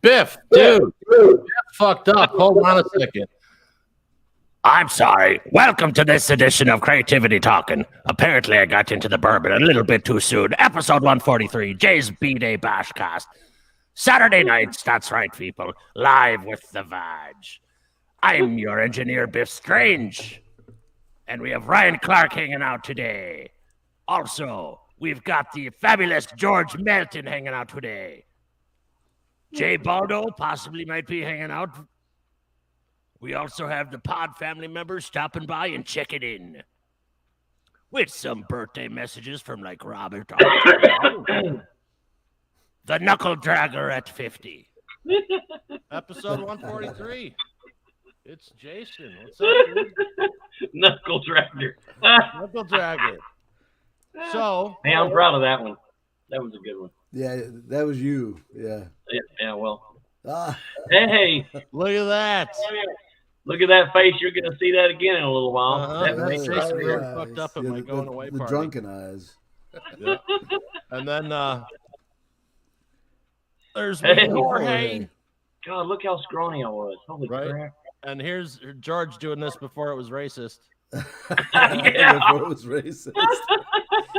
Biff, dude, fucked up. Hold on a second. I'm sorry. Welcome to this edition of Creativity Talkin. Apparently, I got into the bourbon a little bit too soon. Episode 143, Jay's Bday BASHCAST. Saturday nights, that's right, people. Live with the Vag. I'm your engineer, Biff Strange. And we have Ryan Clark hanging out today. Also, we've got the fabulous George Melton hanging out today. Jay Baldo possibly might be hanging out. We also have the pod family members stopping by and checking in with some birthday messages from like Robert the Knuckle Dragger at 50. Episode 143. It's Jason. What's up, dude? Knuckle Dragger. Knuckle Dragger. So, hey, I'm proud of that one. That was a good one. Yeah, that was you. Yeah. Yeah, well. Ah. Hey. Look at that. Look at that face. You're going to see that again in a little while. That face face very fucked up at my going away the party. Drunken eyes. Yeah. And then there's Hey, Jorge. God, look how scrawny I was. Holy crap. And here's George doing this before it was racist. Yeah. Before it was racist.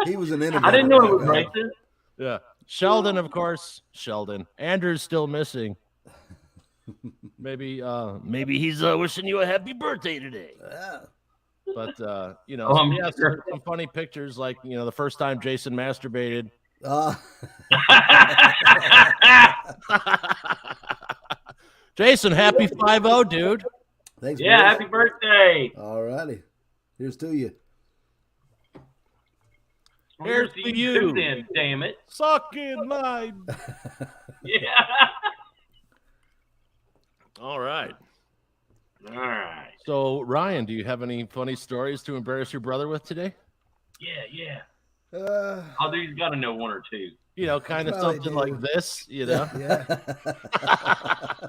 He was an innovator. I didn't know it was racist. Yeah. Sheldon, of course. Sheldon. Andrew's still missing. Maybe he's wishing you a happy birthday today. Yeah. But he I'm has sure. some funny pictures, like the first time Jason masturbated. Jason, happy 5-0, dude. Thanks. Yeah, boys. happy birthday. All righty. Here's to you. Here's to to you. Then, damn it. Sucking my. Yeah. All right. All right. So, Ryan, do you have any funny stories to embarrass your brother with today? Yeah. Uh, Oh, dude, you got to know one or two. Kind of Probably something do. like this, yeah.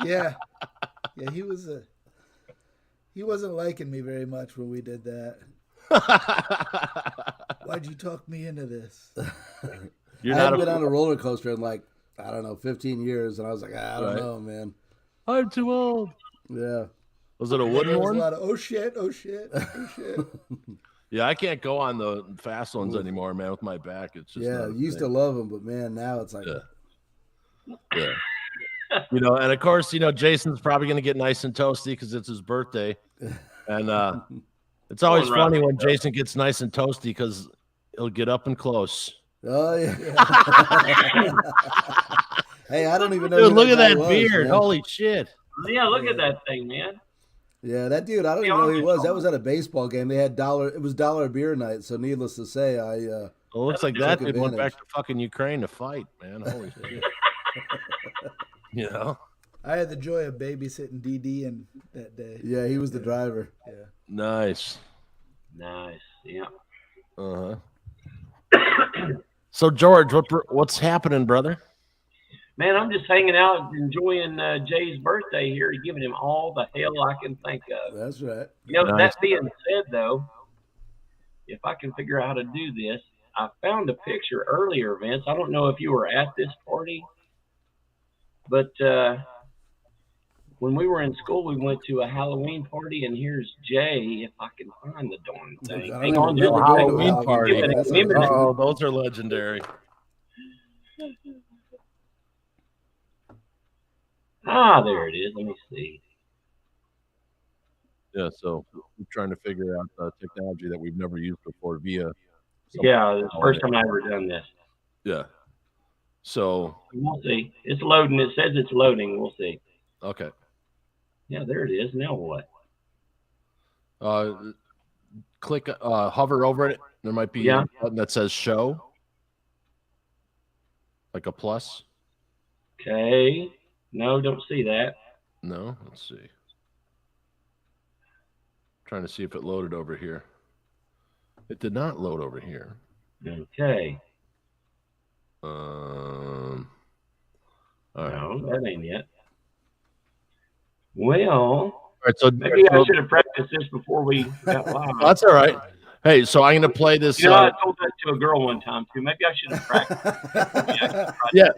Yeah. Yeah, he wasn't liking me very much when we did that. Why'd you talk me into this? I haven't been on a roller coaster in 15 years, and I was like, I don't know, man. I'm too old. Yeah. Was it a wooden There was one? a lot of oh shit. Yeah, I can't go on the fast ones anymore, man, with my back. It's just Yeah, used to love them, but man, now it's like yeah. And of course, Jason's probably going to get nice and toasty because it's his birthday. And it's always funny when Jason gets nice and toasty because he'll get up and close. Oh, yeah. Hey, I don't even know. Dude, look at that was, beard. man. Holy shit. Yeah, look at that thing, man. Yeah, that dude, I don't even know who he was. That was at a baseball game. They had it was dollar beer night, so needless to say, Well, it looks like that dude went back to fucking Ukraine to fight, man. Holy shit. I had the joy of babysitting DD and that day. Yeah, he was the driver. Yeah. Nice. Yeah. Uh-huh. So, George, what's happening, brother? Man, I'm just hanging out, enjoying Jay's birthday here, giving him all the hell I can think of. That's right. Nice. That being said, though, if I can figure out how to do this, I found a picture earlier, Vince. I don't know if you were at this party, but when we were in school, we went to a Halloween party, and here's Jay, if I can find the darn thing. I Hang don't on even just a remember second. Halloween party. Give it a minute. Oh, those are legendary. There it is. Let me see. Yeah, so we're trying to figure out technology that we've never used before via. Yeah, it's the first time I ever done this. Yeah. So. We'll see. It's loading. It says it's loading. We'll see. Okay. Yeah, there it is. Now what? Click, hover over it. There might be a button that says show. Like a plus. Okay. No, don't see that. No, let's see. Trying to see if it loaded over here. It did not load over here. Okay. All right. No, that ain't it. Well, All right, so maybe I should have practiced this before we got live. That's all right. Hey, so I'm going to play this. You know, I told that to a girl one time, too. Maybe I should have practiced. Yeah.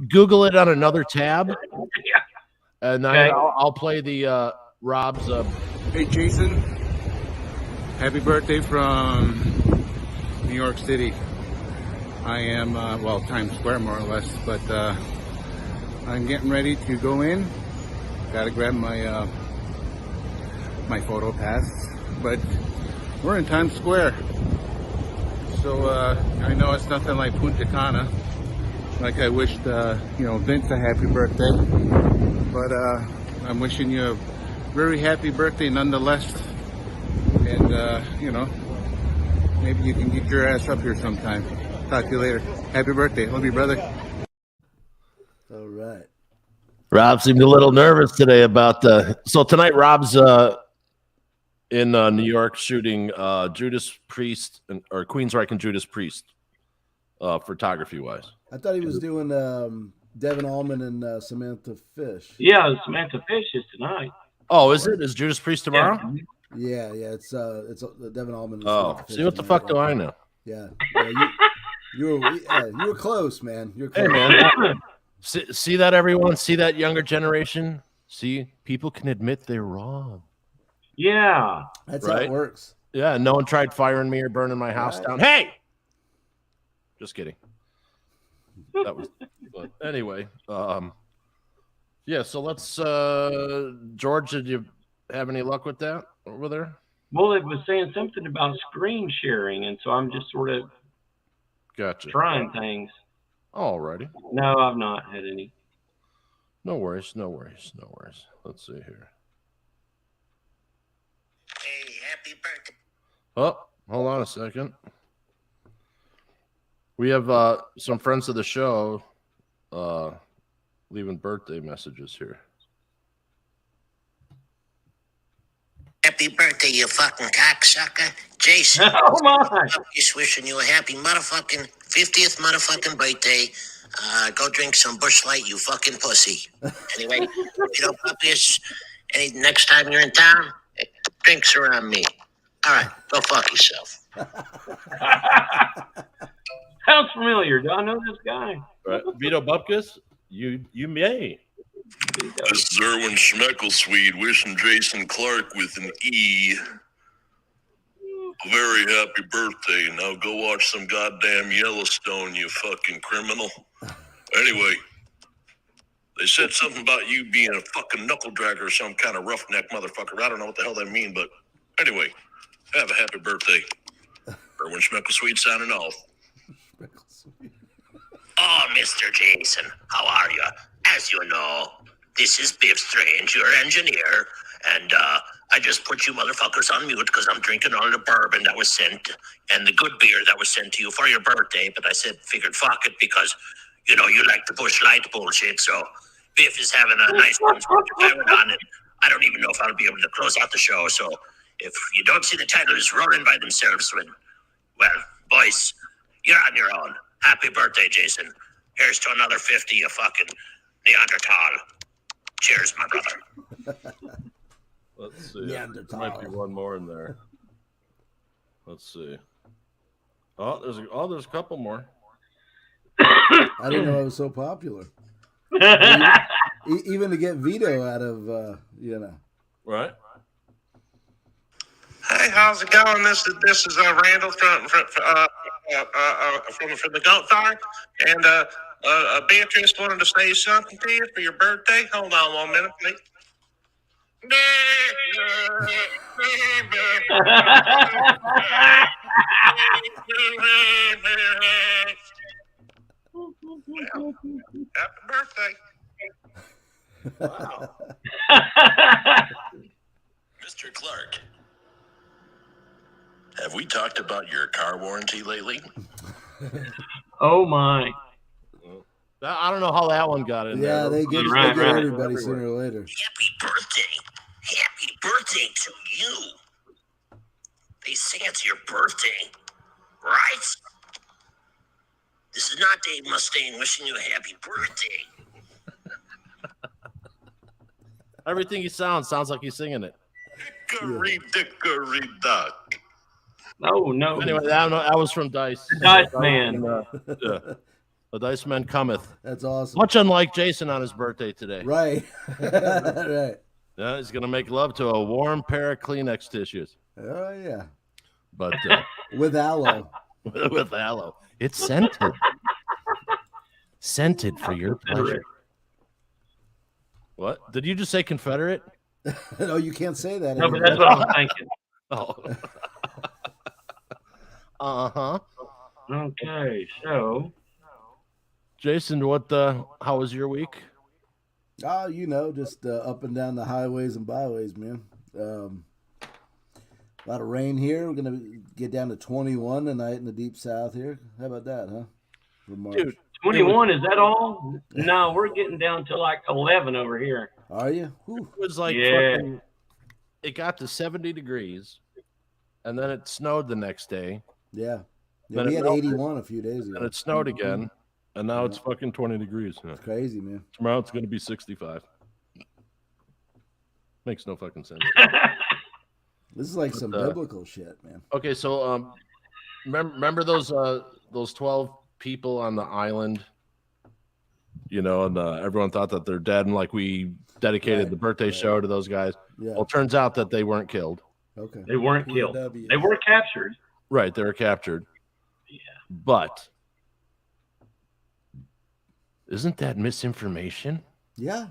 Google it on another tab. Yeah. And I'll play the Rob's. Hey, Jason. Happy birthday from New York City. I am, Times Square more or less, but I'm getting ready to go in. Gotta grab my my photo pass, but we're in Times Square. So I know it's nothing like Punta Cana, like I wished Vince a happy birthday, but I'm wishing you a very happy birthday nonetheless, and maybe you can get your ass up here sometime. Talk to you later. Happy birthday. Love you, brother. All right. Rob seemed a little nervous today about so tonight Rob's in New York shooting Judas Priest or Queensryche and Judas Priest photography wise. I thought he was doing Devin Allman and Samantha Fish. Yeah, Samantha Fish is tonight. Oh, is it? Is Judas Priest tomorrow? Yeah. It's Devin Allman. And see what the fuck do I know? Yeah. You were close, man. You're close. Hey, man. See that, everyone? See that younger generation? See, people can admit they're wrong. Yeah. That's how it works. Yeah, no one tried firing me or burning my house down. Hey! Just kidding. That was, but anyway. Yeah, so let's, George, did you have any luck with that over there? Well, it was saying something about screen sharing, and so I'm just sort of trying things. Alrighty. No, I've not had any. No worries. Let's see here. Hey, happy birthday. Oh, hold on a second. We have some friends of the show leaving birthday messages here. Happy birthday, you fucking cocksucker. Jason. Oh, my. Just wishing you a happy motherfucking 50th motherfucking birthday. Go drink some Busch Light, you fucking pussy. Anyway, Vito Bupkis, next time you're in town, drinks around me. All right, go fuck yourself. Sounds familiar. Do I know this guy? Right. Vito Bupkis, you may. This is Erwin Schmeckelsweed wishing Jason Clark with an E a very happy birthday. Now go watch some goddamn Yellowstone, you fucking criminal. Anyway, they said something about you being a fucking knuckle dragger or some kind of roughneck motherfucker. I don't know what the hell that mean, but anyway, have a happy birthday. Erwin Schmeckelsweed signing off. Oh, Mr. Jason, how are you? As you know, this is Biff Strange, your engineer, and I just put you motherfuckers on mute because I'm drinking all the bourbon that was sent and the good beer that was sent to you for your birthday, but I figured fuck it because, you like the Busch Light bullshit, so Biff is having a nice one going on, and I don't even know if I'll be able to close out the show, so if you don't see the titles rolling by themselves, boys, you're on your own. Happy birthday, Jason. Here's to another 50, you fucking Neanderthal. Cheers, my brother. Let's see. There might be one more in there. Let's see. Oh, there's a couple more. I didn't know I was so popular. Even to get Vito out of, Right. Hey, how's it going? This is Randall from the Goat Farm, and Beatrice wanted to say something to you for your birthday. Hold on 1 minute, please. Happy birthday. Wow. Mr. Clark, have we talked about your car warranty lately? Oh, my. I don't know how that one got in there. Yeah, they get everybody sooner or later. Happy birthday. Happy birthday to you. They sing it to your birthday, right? This is not Dave Mustaine wishing you a happy birthday. Everything he sounds like he's singing it. Dickory dickory dock. No. Anyway, that was from Dice. The Dice Man. The Dice Man cometh. That's awesome. Much unlike Jason on his birthday today. Right. Right. Yeah, he's gonna make love to a warm pair of Kleenex tissues. Oh yeah. But with aloe. With aloe. It's scented. Scented for your pleasure. What? Did you just say Confederate? No, you can't say that. No, but that's what I'm thinking. Oh. Uh-huh. Okay, so Jason, how was your week? Oh, just up and down the highways and byways, man. A lot of rain here. We're gonna get down to 21 tonight in the deep south here. How about that, huh? For March. Dude, 21, is that all? No, we're getting down to like 11 over here. Are you? Whew. It was like Yeah. It got to 70 degrees, and then it snowed the next day. Yeah. Then We it had melted, 81 a few days ago. and it snowed again, and now it's fucking 20 degrees. It's crazy, man. Tomorrow it's going to be 65. Makes no fucking sense. This is like some biblical shit, man. Okay, so remember those 12 people on the island, and everyone thought that they're dead, and like we dedicated the birthday show to those guys. Yeah. Well, it turns out that they weren't killed. Okay. They weren't killed. They were captured. Right, they were captured. Yeah. But isn't that misinformation? Yeah.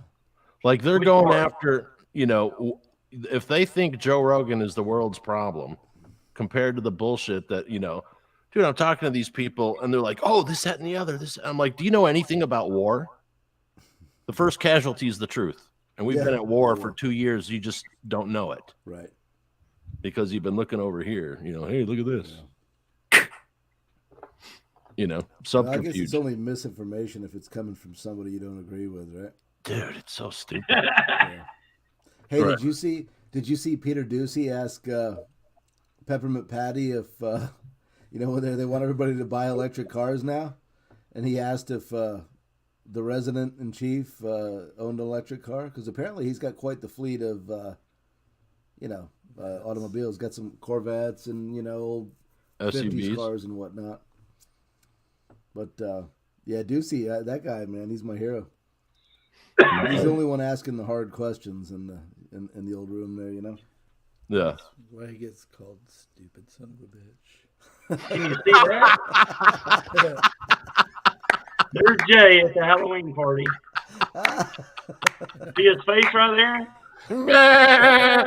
Like they're going after, if they think Joe Rogan is the world's problem compared to the bullshit that, dude, I'm talking to these people and they're like, oh, this, that, and the other. This, I'm like, do you know anything about war? The first casualty is the truth. And we've been at war for 2 years. You just don't know it. Right. Because you've been looking over here, hey, look at this. I guess it's only misinformation if it's coming from somebody you don't agree with, right? Dude, it's so stupid. Yeah. Hey, Right. did you see Peter Ducey ask Peppermint Patty if whether they want everybody to buy electric cars now? And he asked if the resident in chief owned an electric car, because apparently he's got quite the fleet of automobiles. Got some Corvettes and old SUVs. 50s cars and whatnot. But Ducey, that guy, man, he's my hero. He's the only one asking the hard questions in the old room there, Yeah. That's why he gets called stupid son of a bitch. Can you see that? There's Jay at the Halloween party. See his face right there? That's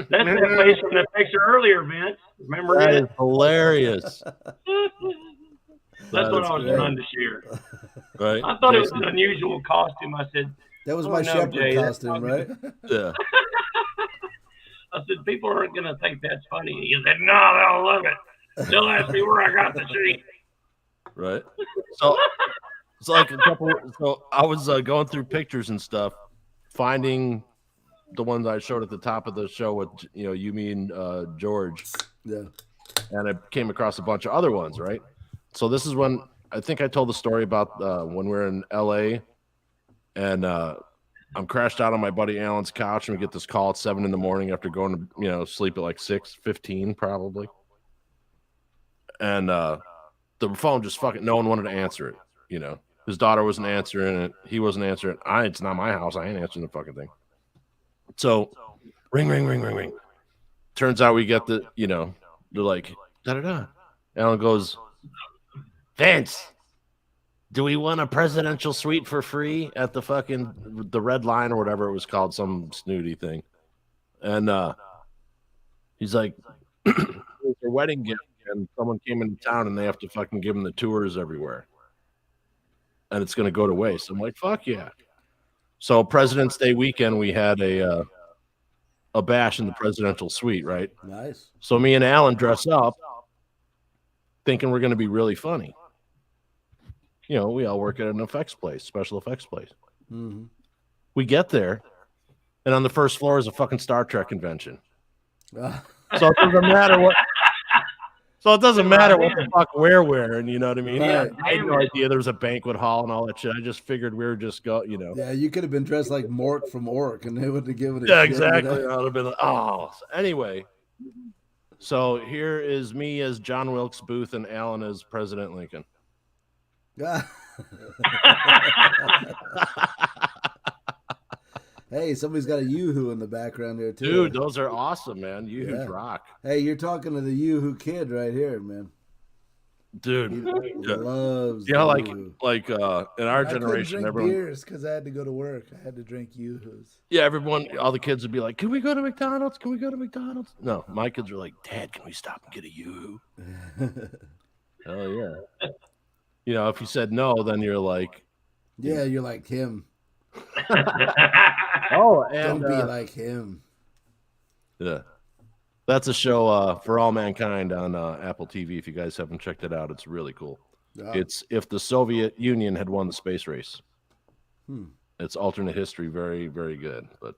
that face from the picture earlier, Vince. Remember That it? is hilarious. That's what I was trying to share. Right. I thought it was an unusual costume. I said, That was Oh, my no, shepherd Jay, that's costume, not right? Yeah. I said, people aren't going to think that's funny. He said, no, they'll love it. They'll ask me where I got the sheet. Right. So I was going through pictures and stuff, finding the ones I showed at the top of the show with you, me, and George. Yeah. And I came across a bunch of other ones, right? So this is when I think I told the story about when we're in LA and I'm crashed out on my buddy Alan's couch and we get this call at 7 a.m. after going to sleep at like 6:15 probably. And the phone just no one wanted to answer it, His daughter wasn't answering it. He wasn't answering it. It's not my house. I ain't answering the fucking thing. So ring, ring, ring, ring, ring. Turns out we get they're like, da-da-da. Alan goes, Vince, do we want a presidential suite for free at the Red Line or whatever it was called, some snooty thing? And he's like, it's a wedding gift, and someone came into town and they have to fucking give them the tours everywhere. And it's going to go to waste. I'm like, fuck yeah. So President's Day weekend, we had a bash in the presidential suite, right? Nice. So me and Alan dress up thinking we're going to be really funny. We all work at an special effects place. Mm-hmm. We get there, and on the first floor is a fucking Star Trek convention. So it doesn't matter what. So it doesn't matter what the fuck we're wearing, you know what I mean? Right. I had no idea there was a banquet hall and all that shit. I just figured we were just Yeah, you could have been dressed like Mork from Ork, and they wouldn't have given it. Yeah, exactly. I would have been like, oh. So anyway, So here is me as John Wilkes Booth and Alan as President Lincoln. Hey, somebody's got a Yoo-hoo in the background there too. Dude, those are awesome, man. Yoo-hoos rock. Hey, you're talking to the Yoo-hoo kid right here, man. Dude, he loves like Yoo-hoo. In our I generation, drink everyone beers because I had to go to work. I had to drink Yoo-hoos. Yeah, all the kids would be like, "Can we go to McDonald's? Can we go to McDonald's?" No, my kids are like, "Dad, can we stop and get a Yoo-hoo?" Hell yeah. If you said no, then you're like, yeah, you're like him. Oh, and don't be like him. Yeah, that's a show for all mankind on Apple TV. If you guys haven't checked it out, it's really cool. It's if the Soviet Union had won the space race. It's alternate history, very, very good. But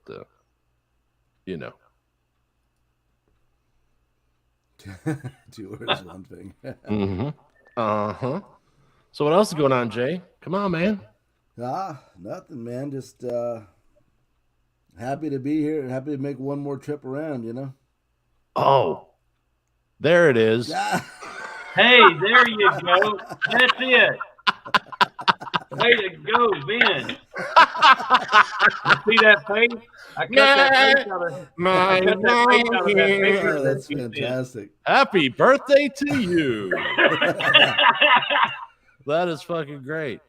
two words, one thing. So what else is going on, Jay? Come on, man. Nothing, man. Just happy to be here. Happy to make one more trip around. Oh, there it is. Hey, there you go. That's it. Way to go, Vince. See that face? I cut that face out of that picture. That's fantastic. Happy birthday to you. That is fucking great.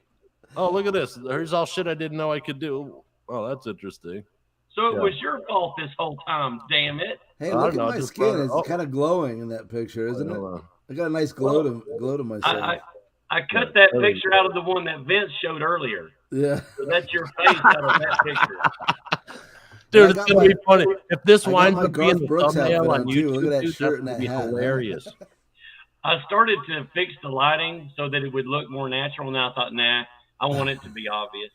Oh, look at this. Here's all shit I didn't know I could do. Oh, that's interesting. So it was your fault this whole time, damn it. Hey, look at my skin. It's kind of glowing in that picture, isn't it? I got a nice glow to myself. I cut that picture out of the one that Vince showed earlier. Yeah. So that's your face out of that picture. Dude, it's going to be funny. If this winds up being the Brooks thumbnail on YouTube, look at that shirt and that hat. Hilarious. I started to fix the lighting so that it would look more natural. Now I thought, nah, I want it to be obvious.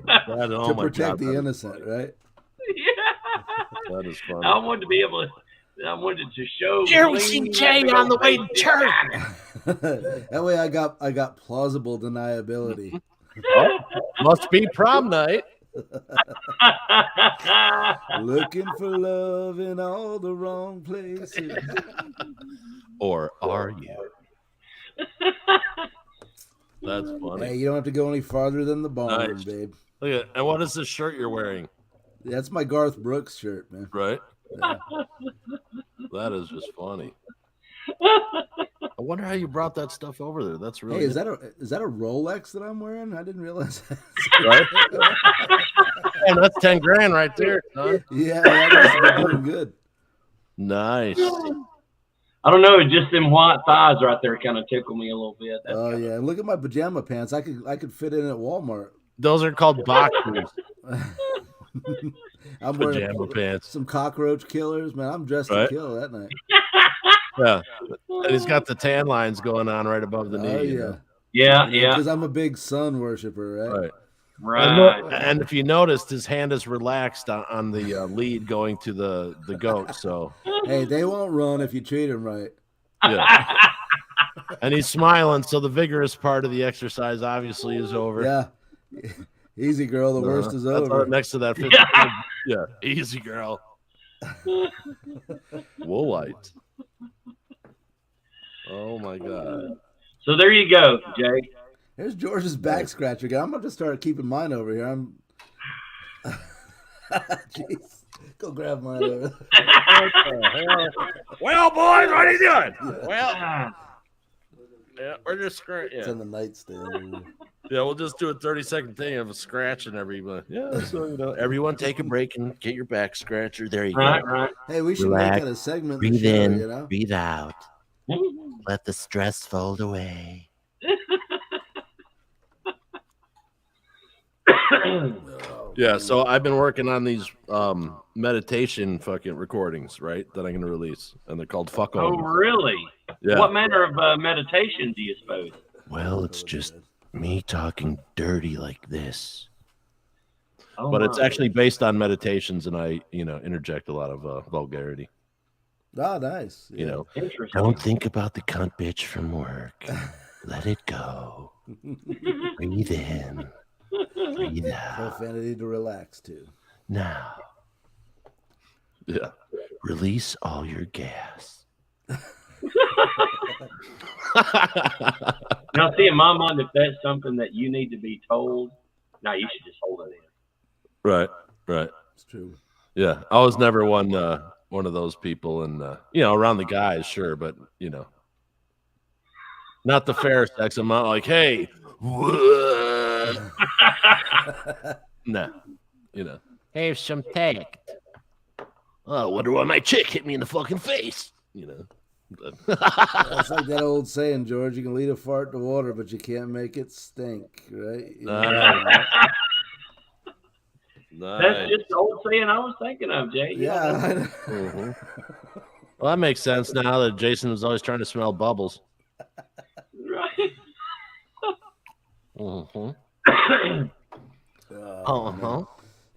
To protect the innocent, right? Yeah. That is funny. I wanted to be able to. I wanted to show. Here we see Jay on the way to church. That way, I got plausible deniability. Oh, must be prom night. Looking for love in all the wrong places. Or are you? That's funny. Hey, you don't have to go any farther than the barn, Nice. babe. Look at, and what is this shirt you're wearing? That's my Garth Brooks shirt, man. Right? Yeah. That is just funny. I wonder how you brought that stuff over there. That's really Hey, is that a Rolex that I'm wearing? I didn't realize that. right? And that's 10 grand right there, son. Yeah, that must have been doing good. Nice. I don't know, just them white thighs right there kind of tickle me a little bit. That's Oh yeah, look at my pajama pants. I could fit in at Walmart. Those are called boxers. I'm wearing Pajama pants. some cockroach killers, man. I'm dressed to kill that night. Yeah. And he's got the tan lines going on right above the knee. Oh you know? Yeah. Because I'm a big sun worshiper, Right. And if you noticed, his hand is relaxed on the lead going to the goat. So hey, they won't run if you treat them right. yeah. And he's smiling, so the vigorous part of the exercise obviously is over. Yeah. Easy, girl. The worst is That's over. next to that 50. Yeah. Easy, girl. Woolite. Oh my God. So there you go, Jay. Here's George's back scratcher again. I'm going to start keeping mine over here. I'm. Jeez. Go grab mine over there. Well, boys, what are you doing? Well, yeah, we're just scratching. It's in the nightstand. Yeah, we'll just do a 30-second thing of scratching everyone. Yeah, so everyone take a break and get your back scratcher. There you go. Right. Hey, we should Relax. make that a segment. Breathe show, in, you know? breathe out. Let the stress fold away. Yeah, so I've been working on these meditation fucking recordings, right? That I'm going to release, and they're called fuck Oh, on. really? Yeah. What manner of meditation do you suppose? Well, it's just me talking dirty like this. Oh, But it's my. actually based on meditations, and I, interject a lot of vulgarity. Oh, nice. You know, Interesting. Don't think about the cunt bitch from work. Let it go. Breathe in. Breathe out. Profanity to relax to. Now. yeah. Release all your gas. Now, see, in my mind, if that's something that you need to be told, now you should just hold it in. Right. It's true. Yeah, I was never one of those people, and around the guys, sure, but not the fair sex. I'm not like, hey, nah, here's some tact. Oh, I wonder why my chick hit me in the fucking face. That's like that old saying, George. You can lead a fart to water, but you can't make it stink, right? That's just the old saying I was thinking of, Jay. Yeah. Well, that makes sense now that Jason was always trying to smell bubbles. Right.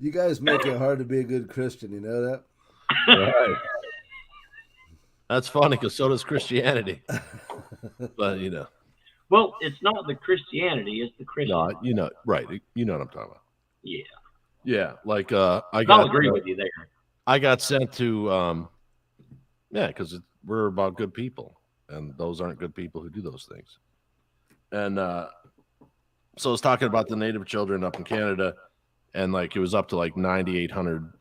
You guys make it hard to be a good Christian. You know that? Right. That's funny because so does Christianity. But Well, it's not the Christianity; it's the Christian. No, right? You know what I'm talking about. Yeah. Yeah, like I'll agree with you there. I got sent to, because we're about good people, and those aren't good people who do those things. And so I was talking about the Native children up in Canada, and like it was up to like 9,800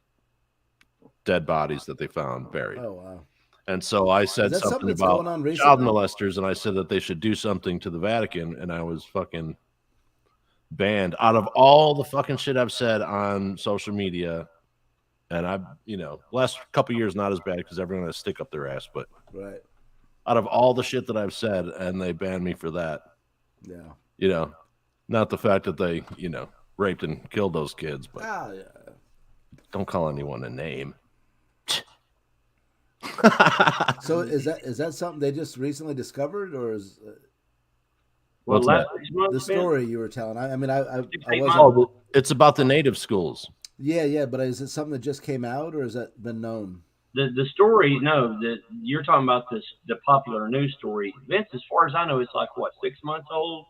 dead bodies that they found buried. Oh wow! And so I said something about child molesters, and I said that they should do something to the Vatican, and I was fucking banned out of all the fucking shit I've said on social media. And I've, last couple years not as bad because everyone has stick up their ass, but right. Out of all the shit that I've said, and they banned me for that. Yeah. Not the fact that they, raped and killed those kids, but don't call anyone a name. So is that something they just recently discovered, or is well, the story you were telling? I wasn't. Oh, it's about the Native schools. Yeah, but is it something that just came out, or has that been known? The story, no, you're talking about the popular news story. Vince, as far as I know, it's like what, 6 months old?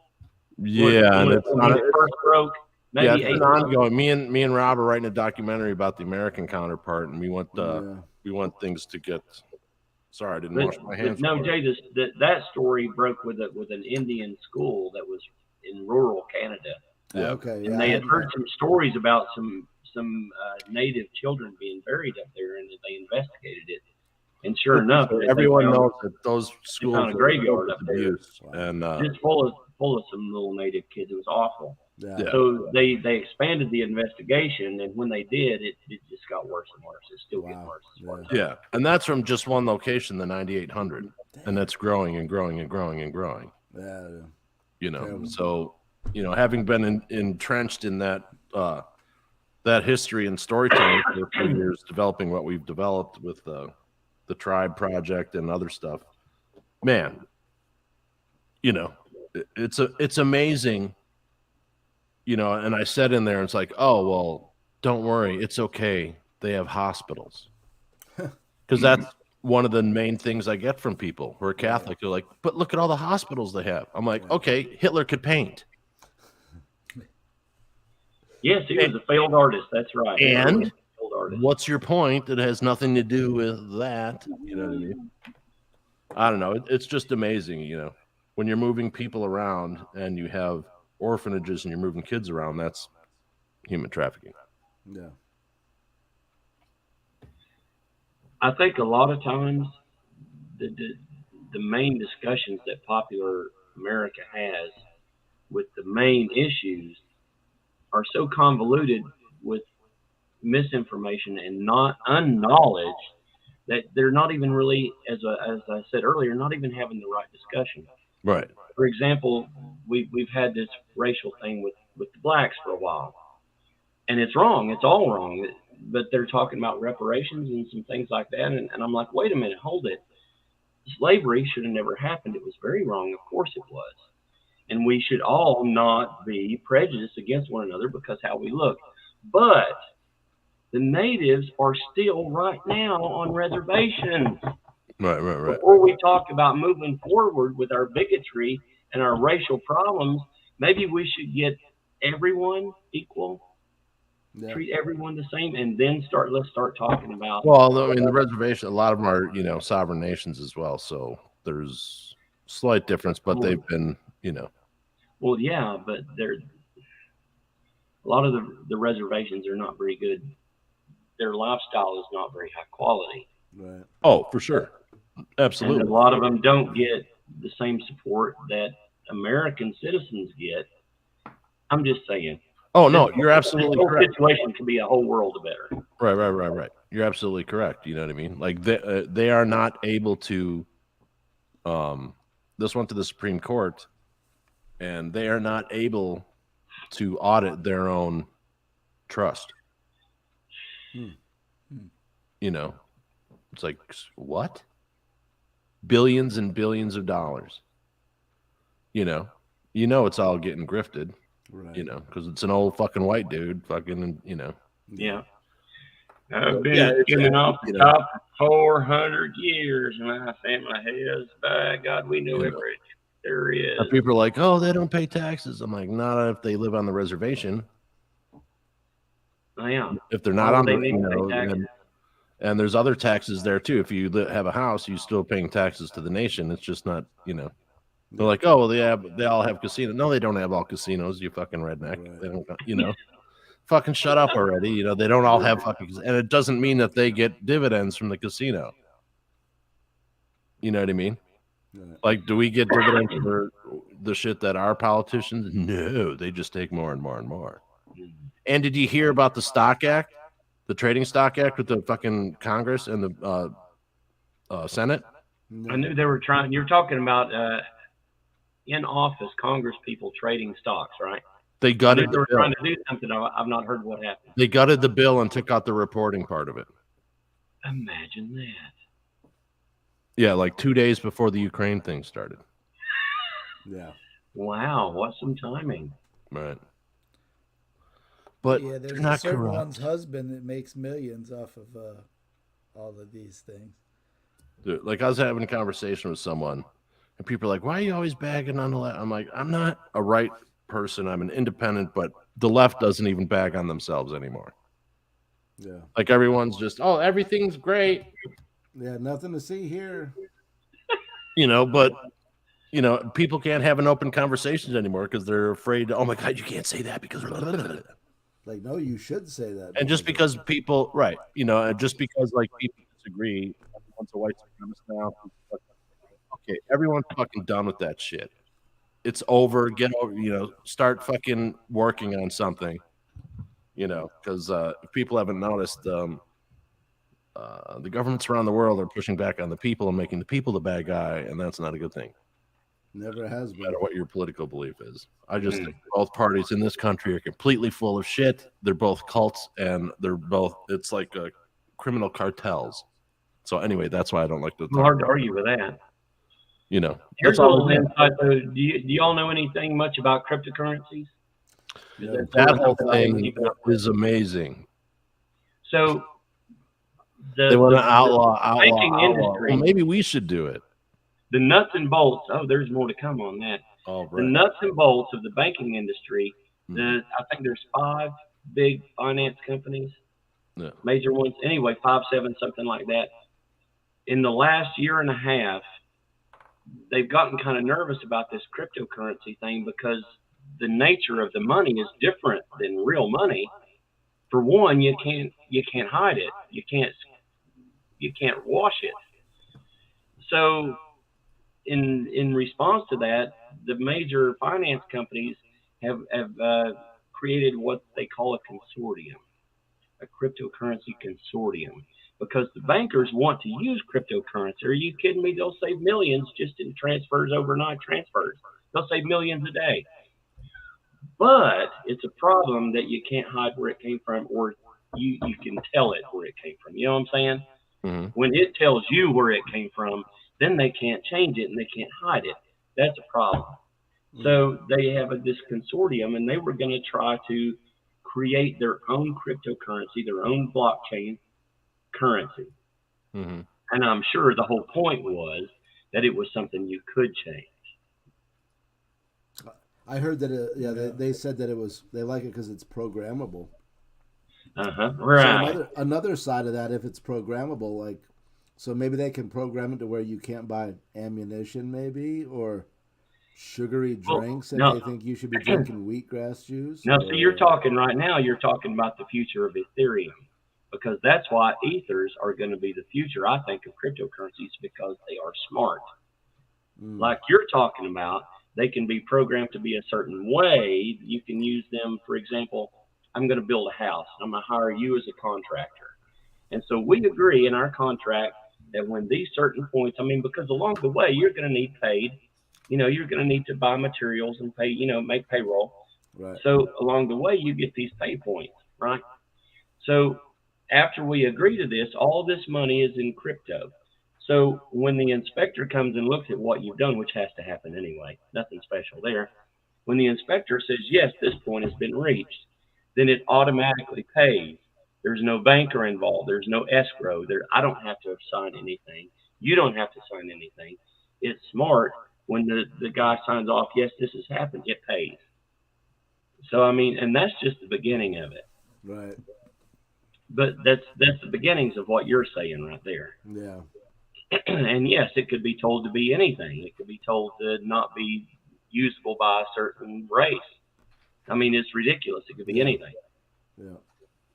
Yeah, when it first broke. Maybe it's ongoing. Me and Rob are writing a documentary about the American counterpart, and we want things to get. Sorry, I didn't wash my hands. No, Jay, that story broke with an Indian school that was in rural Canada. Yeah. Okay. And they had heard some stories about some Native children being buried up there, and they investigated it. And sure enough, everyone knows that those schools are a graveyard up there, and just full of some little Native kids. It was awful. Yeah. So they expanded the investigation, and when they did, it just got worse and worse. It's still getting worse. Yeah, and that's from just one location, the 9,800, and that's growing and growing and growing and growing. Yeah. So having been entrenched in that history and storytelling for a few years, developing what we've developed with the Tribe Project and other stuff, man, it's amazing. And I said in there, it's like, oh, well, don't worry. It's okay. They have hospitals. Because that's one of the main things I get from people who are Catholic. They're like, but look at all the hospitals they have. I'm like, okay, Hitler could paint. Yes, he was a failed artist. That's right. And what's your point? It has nothing to do with that. You know what I mean? I don't know. It's just amazing, when you're moving people around and you have orphanages and you're moving kids around, that's human trafficking. Yeah. I think a lot of times the main discussions that popular America has with the main issues are so convoluted with misinformation and not unknowledge that they're not even really, as I said earlier, not even having the right discussion. Right. For example, we've had this racial thing with the blacks for a while, and it's wrong. It's all wrong. But they're talking about reparations and some things like that, and I'm like, wait a minute, hold it. Slavery should have never happened. It was very wrong. Of course it was. And we should all not be prejudiced against one another because how we look. But the natives are still right now on reservations. Right. Before we talk about moving forward with our bigotry and our racial problems, maybe we should get everyone equal. treat everyone the same, and then let's start talking about. Well, I mean, the reservation, a lot of them are, you know, sovereign nations as well. So there's slight difference, but they've been, you know. Well, yeah, but a lot of the reservations are not very good. Their lifestyle is not very high quality. Right. Oh, for sure. Absolutely. And a lot of them don't get the same support that American citizens get. I'm just saying. Oh, no, you're absolutely correct. The situation can be a whole world better. Right. You're absolutely correct. You know what I mean? Like they are not able to. This went to the Supreme Court, and they are not able to audit their own trust. You know, it's like what? Billions and billions of dollars. You know, it's all getting grifted. Right. You know, because it's an old fucking white dude, fucking, you know. Yeah. I've been skimming off the top for 400 years, and my family has. By God, we know every there is. And people are like, oh, they don't pay taxes. I'm like, not if they live on the reservation. Yeah. If they're not on the, you know, and there's other taxes there too. If you have a house, you're still paying taxes to the nation. It's just not, you know. They're like, oh, well, they all have casinos. No, they don't have all casinos. You fucking redneck. Right. They don't, you know. Fucking shut up already. You know, they don't all have fucking, and it doesn't mean that they get dividends from the casino. You know what I mean? Right. Like, do we get dividends for the shit that our politicians? No, they just take more and more and more. And did you hear about the Stock Act, the Trading Stock Act with the fucking Congress and the Senate? I knew they were trying. You're talking about in office Congress people trading stocks, right? They gutted they were trying to do something. I've not heard what happened. They gutted the bill and took out the reporting part of it. Imagine that. Yeah, like 2 days before the Ukraine thing started. Yeah. Wow, what some timing. Right. But yeah, there's not a certain corrupt. one's husband that makes millions off of all of these things. Dude, like I was having a conversation with someone, and people are like, "Why are you always bagging on the left?" I'm like, "I'm not a right person. I'm an independent, but the left doesn't even bag on themselves anymore." Yeah. Like everyone's just, "Oh, everything's great." Yeah, nothing to see here. You know, but you know, people can't have an open conversations anymore because they're afraid. Oh my God, you can't say that because. Like, no, you should say that. And just because people, right? You know, just because like people disagree, everyone's a white supremacist now. Okay, everyone's fucking done with that shit. It's over. Get over. You know, start fucking working on something. You know, because if people haven't noticed, the governments around the world are pushing back on the people and making the people the bad guy, and that's not a good thing. Never has been. No matter what your political belief is. I just think both parties in this country are completely full of shit. They're both cults, and it's like criminal cartels. So anyway, that's why I don't like to talk. Hard to argue with that. You know, here's a little insight. Do you all know anything much about cryptocurrencies? That whole thing is amazing. So they want to outlaw industry. Well, maybe we should do it. The nuts and bolts. Oh, there's more to come on that. Oh, right. The nuts and bolts of the banking industry. I think there's 5 big finance companies, major ones. Anyway, 5, 7, something like that. In the last year and a half, they've gotten kind of nervous about this cryptocurrency thing because the nature of the money is different than real money. For one, you can't hide it. You can't wash it. So in response to that, the major finance companies have created what they call a consortium, a cryptocurrency consortium, because the bankers want to use cryptocurrency. Are you kidding me? They'll save millions just in transfers, overnight transfers. They'll save millions a day. But it's a problem that you can't hide where it came from, or you can tell it where it came from. You know what I'm saying? Mm-hmm. When it tells you where it came from, then they can't change it and they can't hide it. That's a problem. Mm-hmm. So they have this consortium, and they were going to try to create their own cryptocurrency, their own blockchain currency. Mm-hmm. And I'm sure the whole point was that it was something you could change. I heard that, they said that they like it because it's programmable. Right. So another side of that, if it's programmable, like, so maybe they can program it to where you can't buy ammunition, maybe, or sugary drinks if they think you should be drinking wheatgrass juice. Now, see, you're talking right now. You're talking about the future of Ethereum, because that's why ethers are going to be the future. I think of cryptocurrencies because they are smart. Like you're talking about, they can be programmed to be a certain way. You can use them, for example. I'm going to build a house. I'm going to hire you as a contractor. And so we agree in our contract that when these certain points, I mean, because along the way, you're going to need paid, you're going to need to buy materials and pay, make payroll. Right. So along the way, you get these pay points, right? So after we agree to this, all this money is in crypto. So when the inspector comes and looks at what you've done, which has to happen anyway, nothing special there. When the inspector says, yes, this point has been reached, then it automatically pays. There's no banker involved. There's no escrow. I don't have to sign anything. You don't have to sign anything. It's smart. When the guy signs off, yes, this has happened, it pays. So, I mean, and that's just the beginning of it. Right. But that's the beginnings of what you're saying right there. Yeah. And yes, it could be told to be anything. It could be told to not be usable by a certain race. I mean, it's ridiculous. It could be anything. Yeah.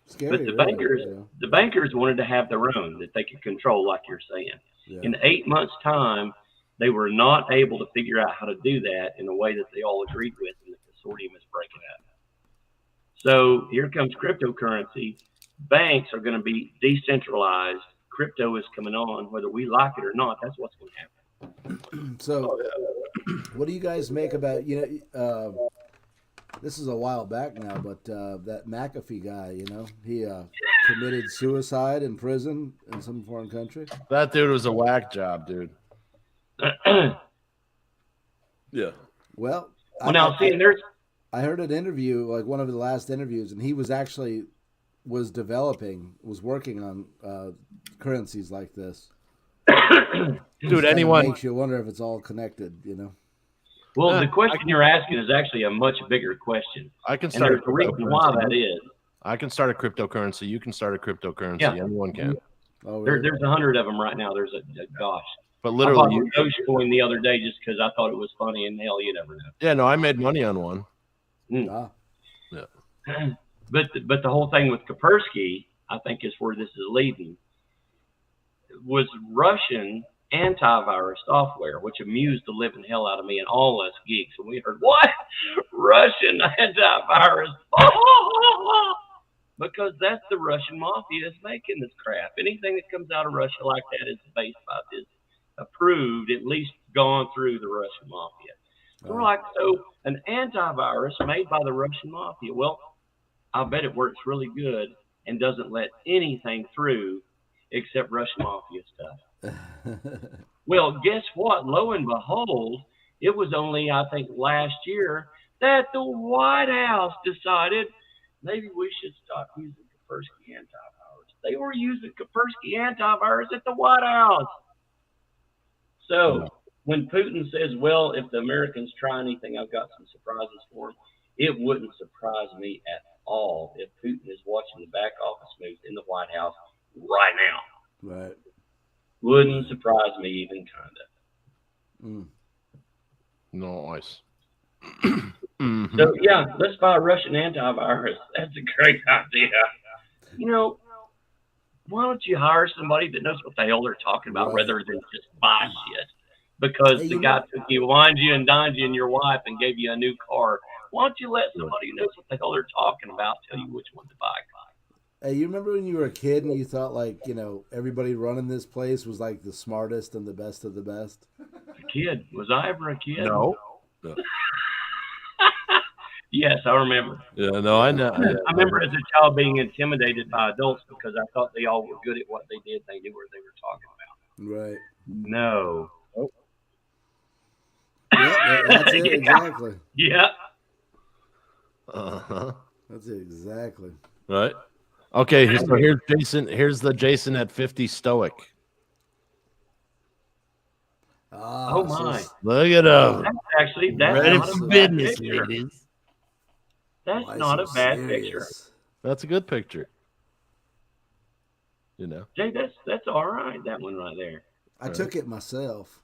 Scary, but the bankers wanted to have their own that they could control, like you're saying. Yeah. In 8 months' time, they were not able to figure out how to do that in a way that they all agreed with, and the consortium is breaking up. So here comes cryptocurrency. Banks are going to be decentralized. Crypto is coming on, whether we like it or not. That's what's going to happen. So, what do you guys make about this is a while back now, but that McAfee guy, he committed suicide in prison in some foreign country. That dude was a whack job, dude. Yeah. Well, I heard an interview, like one of the last interviews, and he was actually was working on currencies like this. Dude, anyone makes you wonder if it's all connected, Well, the question you're asking is actually a much bigger question. I can start a reason why that is. I can start a cryptocurrency. You can start a cryptocurrency. Yeah. Anyone can. Oh, really? There's 100 of them right now. There's gosh. But literally, I bought Dogecoin the other day just because I thought it was funny, and hell, you never know. Yeah, no, I made money on one. Yeah. But the whole thing with Kaspersky, I think, is where this is leading. Was Russian antivirus software, which amused the living hell out of me and all us geeks. And we heard, what? Russian antivirus. Because that's the Russian mafia is making this crap. Anything that comes out of Russia like that is based by this approved, at least gone through the Russian mafia. So we're like, so an antivirus made by the Russian mafia. Well, I bet it works really good and doesn't let anything through except Russian mafia stuff. Well, guess what? Lo and behold, it was only, I think, last year that the White House decided maybe we should stop using Kaspersky antivirus. They were using Kaspersky antivirus at the White House. So when Putin says, well, if the Americans try anything, I've got some surprises for them, it wouldn't surprise me at all if Putin is watching the back office moves in the White House right now. Right. Wouldn't surprise me even kind of. Nice. So, yeah, let's buy a Russian antivirus. That's a great idea. Why don't you hire somebody that knows what the hell they're talking about rather than just buy shit? Because the guy took you, wined you and dined you and your wife and gave you a new car. Why don't you let somebody who knows what the hell they're talking about tell you which one to buy? Hey, you remember when you were a kid and you thought, like, everybody running this place was like the smartest and the best of the best? A kid? Was I ever a kid? No. Yes, I remember. Yeah, no, I know. I remember as a child being intimidated by adults because I thought they all were good at what they did. They knew what they were talking about. Right. No. Oh. Yeah, that's it, exactly. Yeah. Uh-huh. That's it, exactly. Right. Okay, so here's Jason. Here's the Jason at 50 stoic. Oh my! Look at him. That's ready not for a business, bad picture. ladies. That's not a bad picture. That's a good picture. You know, Jay, that's all right. That one right there. I took it myself.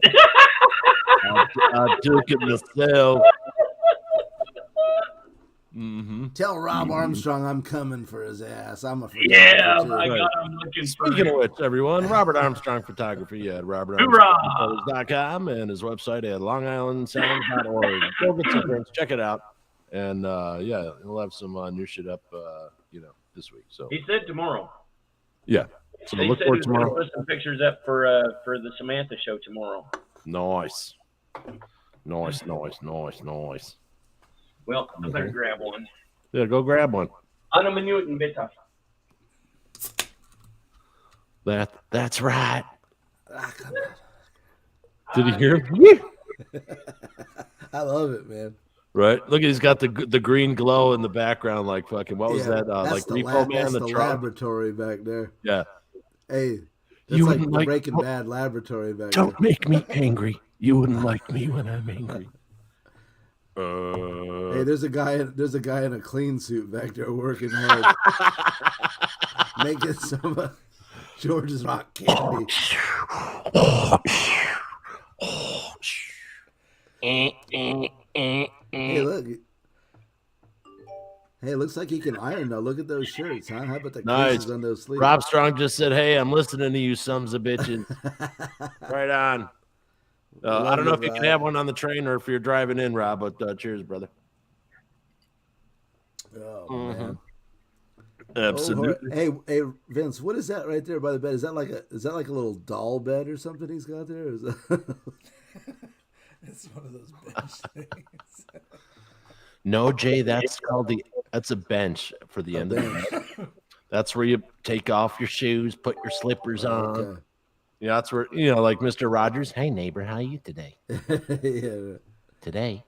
I took it myself. Mm-hmm. Tell Rob Armstrong I'm coming for his ass. I'm a photographer Yeah, too. my God, I'm looking for Speaking of which, everyone, Robert Armstrong Photography at RobertArmstrongPhotos.com and his website at longislandsound.org. Go get some prints, check it out, and yeah, he'll have some new shit up, this week. So He said tomorrow. yeah, so He look said for he it was going to tomorrow. put some pictures up for the Samantha show tomorrow. Nice. Well, I better grab one. Yeah, go grab one. Ano minuten, bitte. That's right. Ah, come on. Did you hear him? I love it, man. Right. Look, he's got the green glow in the background, like fucking. What was that? That's Like the Repo Man, that's the the truck. laboratory back there. Yeah. Hey, that's You like wouldn't the like- Breaking Bad laboratory back Don't make me angry. You wouldn't like me when I'm angry. there. Hey, there's a guy in a clean suit back there working hard, making some George's Rock candy. Hey, look. Hey, it looks like he can iron though. Look at those shirts, huh? How about the Nice. creases on those sleeves? Rob Strong just said, "Hey, I'm listening to you, sons of bitches." Right on. I don't know if you can have one on the train or if you're driving in, Rob. But cheers, brother. Oh Mhm. man. Absolutely. Hey, Vince, what is that right there by the bed? Is that like a little doll bed or something he's got there? Or is that... It's one of those bench things. No, Jay, that's a bench for the end of the night. That's where you take off your shoes, put your slippers on. Okay. Yeah, that's where like Mr. Rogers. Hey, neighbor, how are you today? Yeah. Today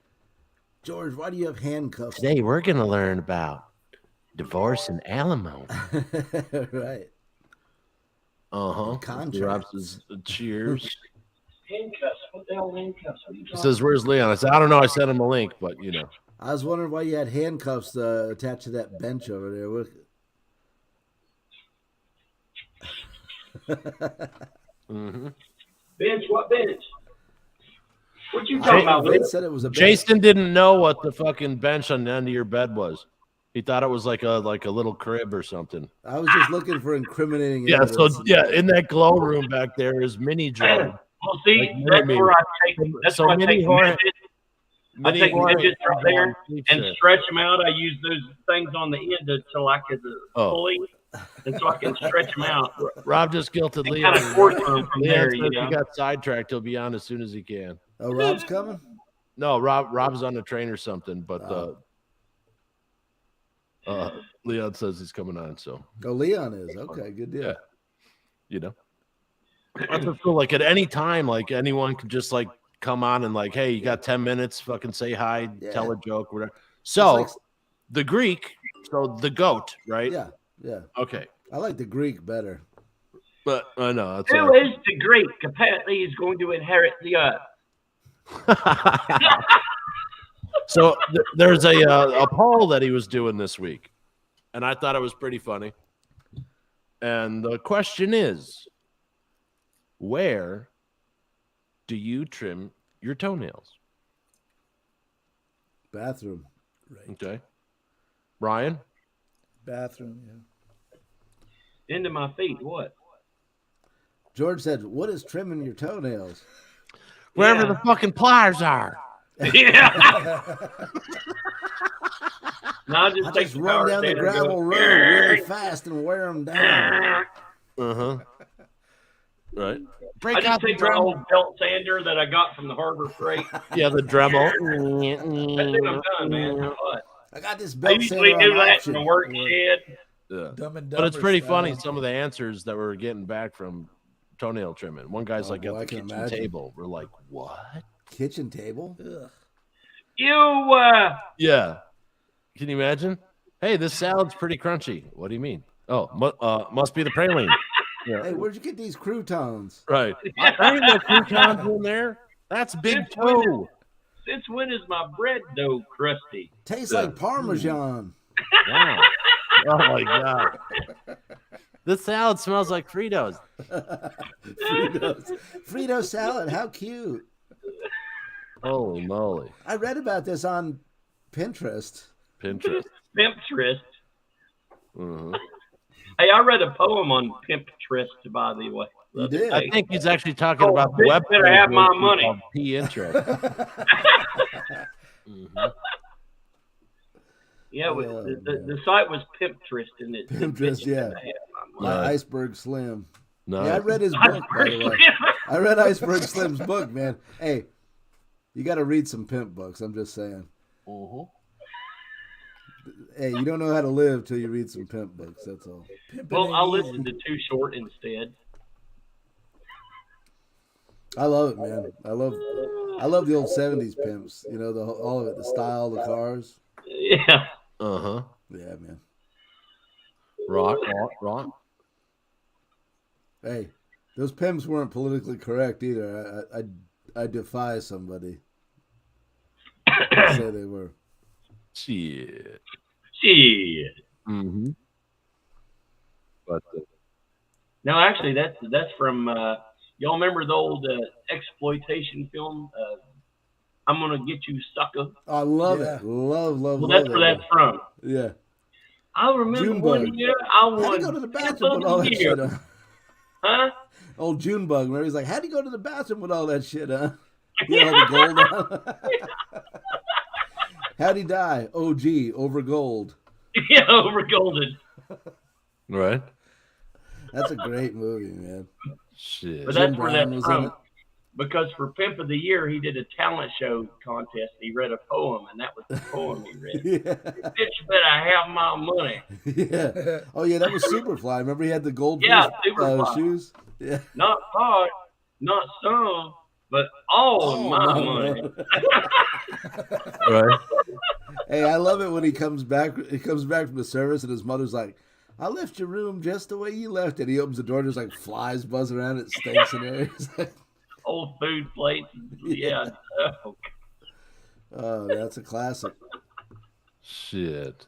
George, why do you have handcuffs? we're gonna learn about divorce and alimony. Right. Rob Contracts. says, cheers. Handcuffs. What the hell handcuffs? What are you He talking says, "Where's Leon?" I said, "I don't know. I sent him a link, but I was wondering why you had handcuffs attached to that bench over there. Mm-hmm. Bench? What bench? What you talking about, Vince Vince? said it was a bench. Jason didn't know what the fucking bench on the end of your bed was. He thought it was like a little crib or something. I was just looking for incriminating Yeah, evidence. so in that glow room back there is Mini Jordan. Well, see, Like that's Mini where I take. That's So where I Mini take Jordan- midgets. I Mini take Jordan midgets right there and sleeps stretch them out. I use those things on the end to like as a Oh. pulley, and so I can stretch them out. there. Rob just guilted And Leon. kind of force them from Leon there, says you know. he got sidetracked. He'll be on as soon as he can. Oh, Rob's coming? No, Rob's on the train or something, but Leon says he's coming on, so Oh, Leon is. Okay, good deal. Yeah. I just feel like at any time, like anyone could just like come on and like, hey, you got 10 minutes, fucking say hi, Yeah. tell a joke, whatever. So It's the Greek, so the goat, right? Yeah, yeah. Okay. I like the Greek better. But I know that's Who all right. is the Greek? Apparently, is going to inherit the earth. So there's a poll that he was doing this week, and I thought it was pretty funny. And the question is, where do you trim your toenails? Bathroom. Right. Okay. Ryan? Bathroom, yeah. Into my feet. What? George said, "What is trimming your toenails?" Wherever Yeah. the fucking pliers are. Yeah. No, I just I take just the run power down the stand and gravel go, road really fast and wear them down. Uh-huh. Right. I Break just out the take my Dremel. old belt sander that I got from the Harbor Freight. Yeah, the Dremel. That's it. I'm done, man. What? I got this I belt usually sander do on that in auction. the work shed. Yeah. Dumb and But it's Dumber pretty style. funny, some of the answers that we're getting back from toenail trimming. One guy's Oh, like, boy, at I the can kitchen imagine. table. We're like, what? Kitchen table. Ugh. You, Yeah. Can you imagine? Hey, this salad's pretty crunchy. What do you mean? Oh, must be the praline. Yeah. Hey, where'd you get these croutons? Right. I ain't no croutons in there. That's big Since when toe. since when is my bread dough crusty? Tastes Yeah. like Parmesan. Wow. Oh my god. This salad smells like Fritos. Frito salad. How cute. Holy moly. I read about this on Pinterest. Pinterest. Pimptress. Mm-hmm. Hey, I read a poem on Pimptress, by the way. You did? I think he's actually talking about the bitch web. better have my money. Pinterest. Mm-hmm. Yeah, the site was Pimptress, and it Pinterest, yeah. Nice. Iceberg Slim. Nice. Yeah, I read his book, by the way. I read Iceberg Slim's book, man. Hey, you got to read some pimp books. I'm just saying. Mm-hmm. Hey, you don't know how to live till you read some pimp books. That's all. Well, I'll listen to Too Short instead. I love it, man. I love the old '70s pimps. You know, all of it, the style, the cars. Yeah. Uh-huh. Yeah, man. Rock. Hey, those pimps weren't politically correct either. I defy somebody to say they were. Shit. Mm-hmm. But No, actually, that's from y'all remember the old exploitation film? I'm gonna get you, sucker. I love it. Love. Well, that's where that's from. Yeah. I remember Junebug. one year I How'd won. he go to the bathroom with all that shit, huh? Huh? Old Junebug, where he's like, how'd he go to the bathroom with all that shit, huh? He had all the gold on. How'd he die? OG, over gold. Yeah, over golden. right. That's a great movie, man. Shit. But Jim that's where Brown that's was from. in it. Because for Pimp of the Year, he did a talent show contest. He read a poem, and that was the poem he read. Yeah. Bitch better have my money. Yeah. Oh, yeah, that was Superfly. Remember he had the gold Superfly. shoes? Yeah. Not part, not some, but all of my money. Right. Hey, I love it when he comes back. He comes back from the service, and his mother's like, "I left your room just the way you left it." He opens the door, and there's like flies buzz around. It stinks in there. He's like, Old food plates. Yeah. oh, that's a classic. Shit.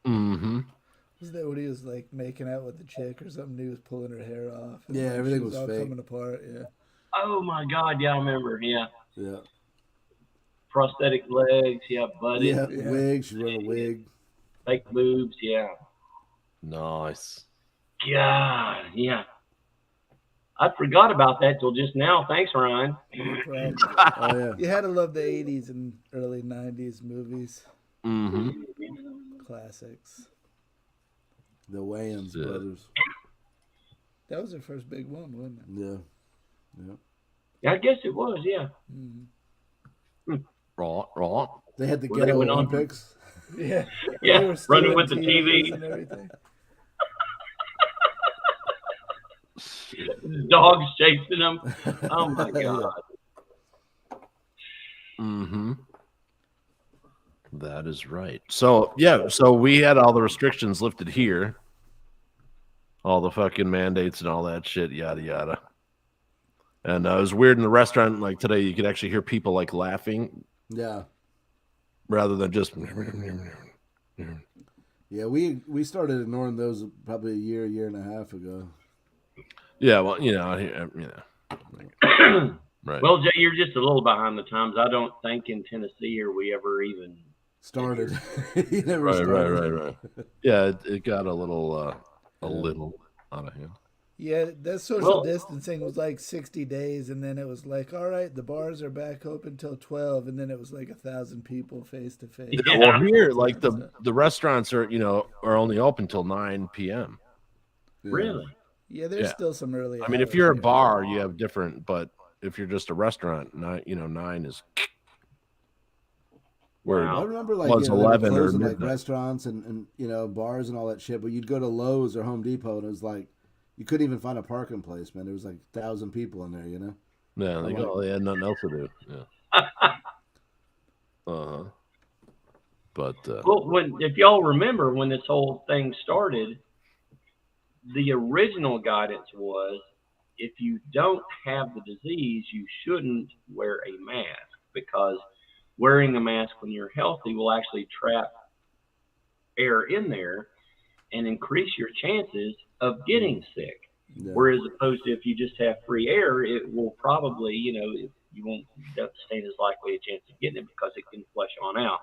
Mm-hmm. Was that when he was like making out with the chick or something? He was pulling her hair off. And Yeah, like, everything she was all fake. coming apart. Yeah. Oh my God! Yeah, I remember. Yeah. Yeah. Prosthetic legs. Yeah, buddy. Yeah, wig. She's wearing a wig. Fake boobs. Yeah. Nice. God. Yeah. I forgot about that till just now. Thanks, Ryan. No problem. Oh, yeah. You had to love the 80s and early 90s movies. Mm-hmm. Classics. The Wayans Yeah. brothers. That was their first big one, wasn't it? Yeah. Yeah. Yeah, I guess it was. Yeah. Mm-hmm. Right. They had the Well, they Ghetto went on- Olympics. Yeah. Yeah, They were still running in with the TVs TV. and everything. Dogs chasing them. Oh my God. Mm-hmm. That is right. So yeah, so we had all the restrictions lifted here. All the fucking mandates and all that shit, yada yada. And it was weird in the restaurant, like today, you could actually hear people like laughing Yeah. rather than just. Yeah, we started ignoring those probably a year and a half ago. Yeah, well, right. Well, Jay, you're just a little behind the times. I don't think in Tennessee are we ever even Started. You never Right. started. Yeah, it got a little out of hand. Yeah, that social distancing was like 60 days, and then it was like, all right, the bars are back open till 12, and then it was like 1,000 people face to face. Yeah, well, here, like the restaurants are only open till 9 p.m. Yeah. really. Yeah, there's still some early. I mean, if hours you're a here. bar, you have different, but if you're just a restaurant, 9 is where I remember like was they were 11 or closing like midnight. restaurants and bars and all that shit, but you'd go to Lowe's or Home Depot and it was like you couldn't even find a parking place, man. There was like 1,000 people in there, you know. Yeah, they had nothing else to do. Yeah. But Well, if y'all remember when this whole thing started, the original guidance was if you don't have the disease, you shouldn't wear a mask because wearing a mask when you're healthy will actually trap air in there. and increase your chances of getting sick. Yeah. Whereas opposed to if you just have free air, it will probably, you won't stand as likely a chance of getting it because it can flush on out.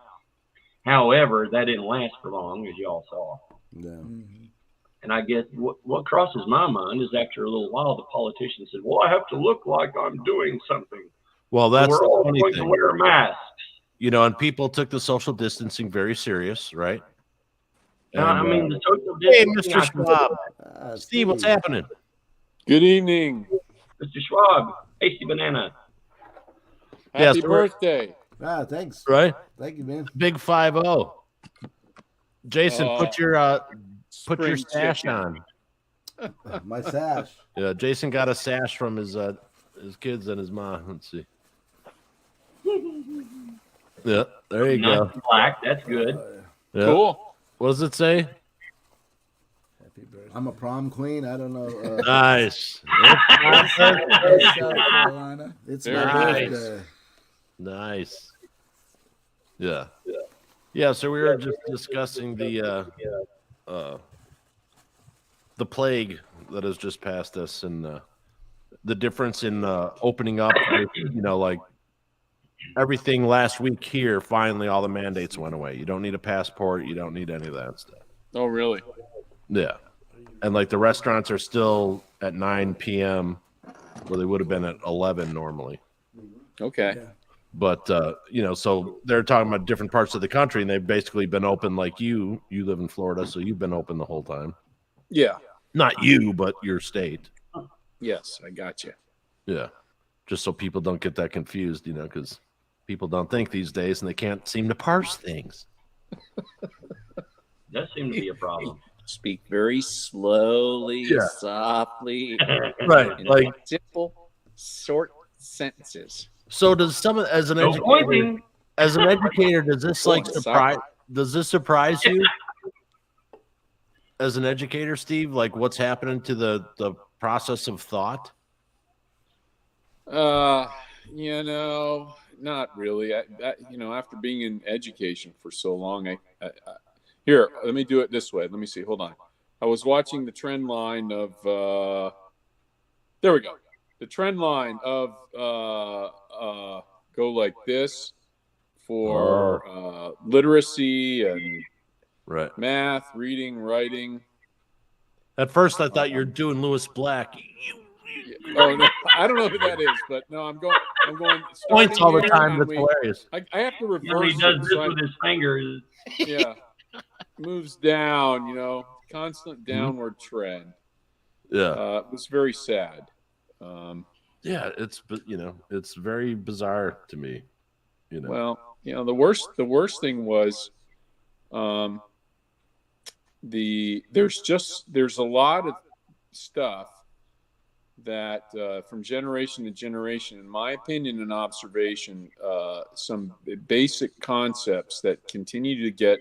However, that didn't last for long, as y'all saw. Yeah. Mm-hmm. And I guess what crosses my mind is after a little while, the politician said, well, I have to look like I'm doing something. Well, So that's we're the all funny going to thing. wear masks. And people took the social distancing very serious, right? And, I mean, the social hey, distancing. Mr. Schwab. Steve, what's happening? Good evening. Mr. Schwab, Hasty Banana. Happy birthday. Thanks. Right? Thank you, man. Big 5-0. Jason, put your sash chicken. on. My sash. Yeah, Jason got a sash from his kids and his mom. Let's see. Yeah, there you go. Black, that's good. Yeah. Cool. What does it say? Happy birthday. I'm a prom queen. I don't know. Nice. South Carolina. It's Very my nice. birthday. Nice. Yeah. Yeah, so we were just discussing the plague that has just passed us and the difference in opening up, like everything last week here, finally all the mandates went away. You don't need a passport. You don't need any of that stuff. Oh, really? Yeah. And like the restaurants are still at 9 p.m. where they would have been at 11 normally. Okay. Yeah. But, so they're talking about different parts of the country, and they've basically been open like you. You live in Florida, so you've been open the whole time. Yeah. Not you, but your state. Yes, I got you. Yeah. Just so people don't get that confused, because people don't think these days, and they can't seem to parse things. Does seem to be a problem. Speak very slowly, Yeah. softly, Right. in Like, simple, short sentences. so does as an educator, does this like surprise you? As an educator, Steve, like what's happening to the process of thought? Not really. After being in education for so long, here, let me do it this way. Let me see. Hold on. I was watching the trend line of, there we go. The trend line of go like this for literacy and Right. math, reading, writing. At first, I thought you're doing Lewis Black. Oh no, I don't know who that is, but no, I'm going. Points all the here, time. and That's hilarious. I have to reverse. When he does it, this so with his fingers. yeah, moves down. Constant downward trend. Yeah. It was very sad. Yeah, it's very bizarre to me. Well, the worst thing was, there's a lot of stuff that from generation to generation, in my opinion and observation, some basic concepts that continue to get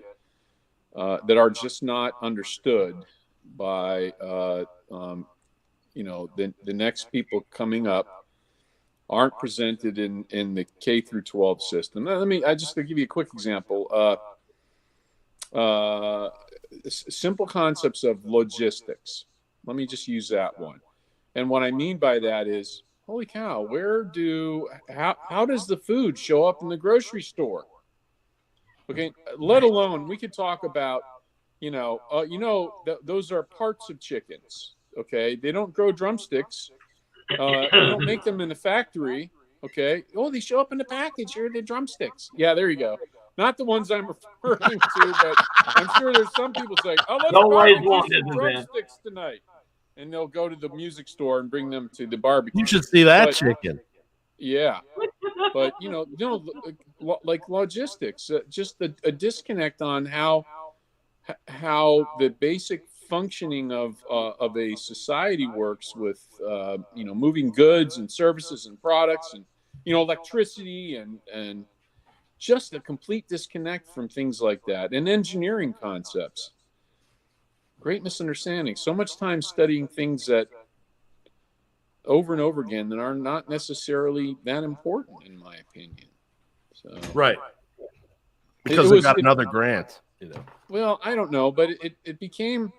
that are just not understood by the next people coming up aren't presented in the K through 12 system. I just to give you a quick example. Simple concepts of logistics. Let me just use that one. And what I mean by that is, holy cow, how does the food show up in the grocery store? Okay, let alone we could talk about, those are parts of chickens. Okay, they don't grow drumsticks. They don't make them in the factory. Okay, they show up in the package. Here are the drumsticks. Yeah, there you go. Not the ones I'm referring to, but I'm sure there's some people saying, let's barbecue some drumsticks tonight. And they'll go to the music store and bring them to the barbecue. You should see that chicken. Yeah. But, like logistics, just a disconnect on how the basic functioning of a society works with, moving goods and services and products and, electricity and just a complete disconnect from things like that. And engineering concepts. Great misunderstanding. So much time studying things that over and over again that are not necessarily that important, in my opinion. So Right. Because they got another grant. Well, I don't know, but it became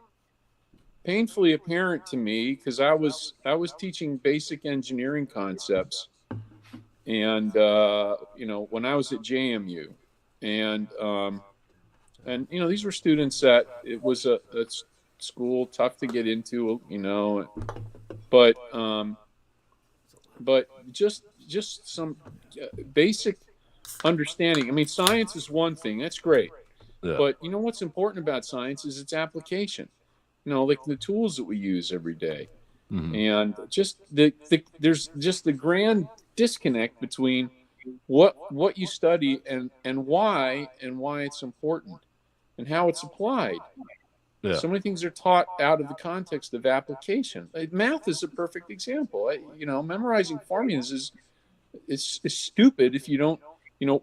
painfully apparent to me because I was teaching basic engineering concepts, and when I was at JMU, and these were students that it was a school tough to get into, but just some basic understanding. I mean, science is one thing, that's great, but what's important about science is its application. Like the tools that we use every day, and just there's just the grand disconnect between what you study and why it's important and how it's applied. Yeah. So many things are taught out of the context of application. Math is a perfect example. Memorizing formulas is stupid if you don't,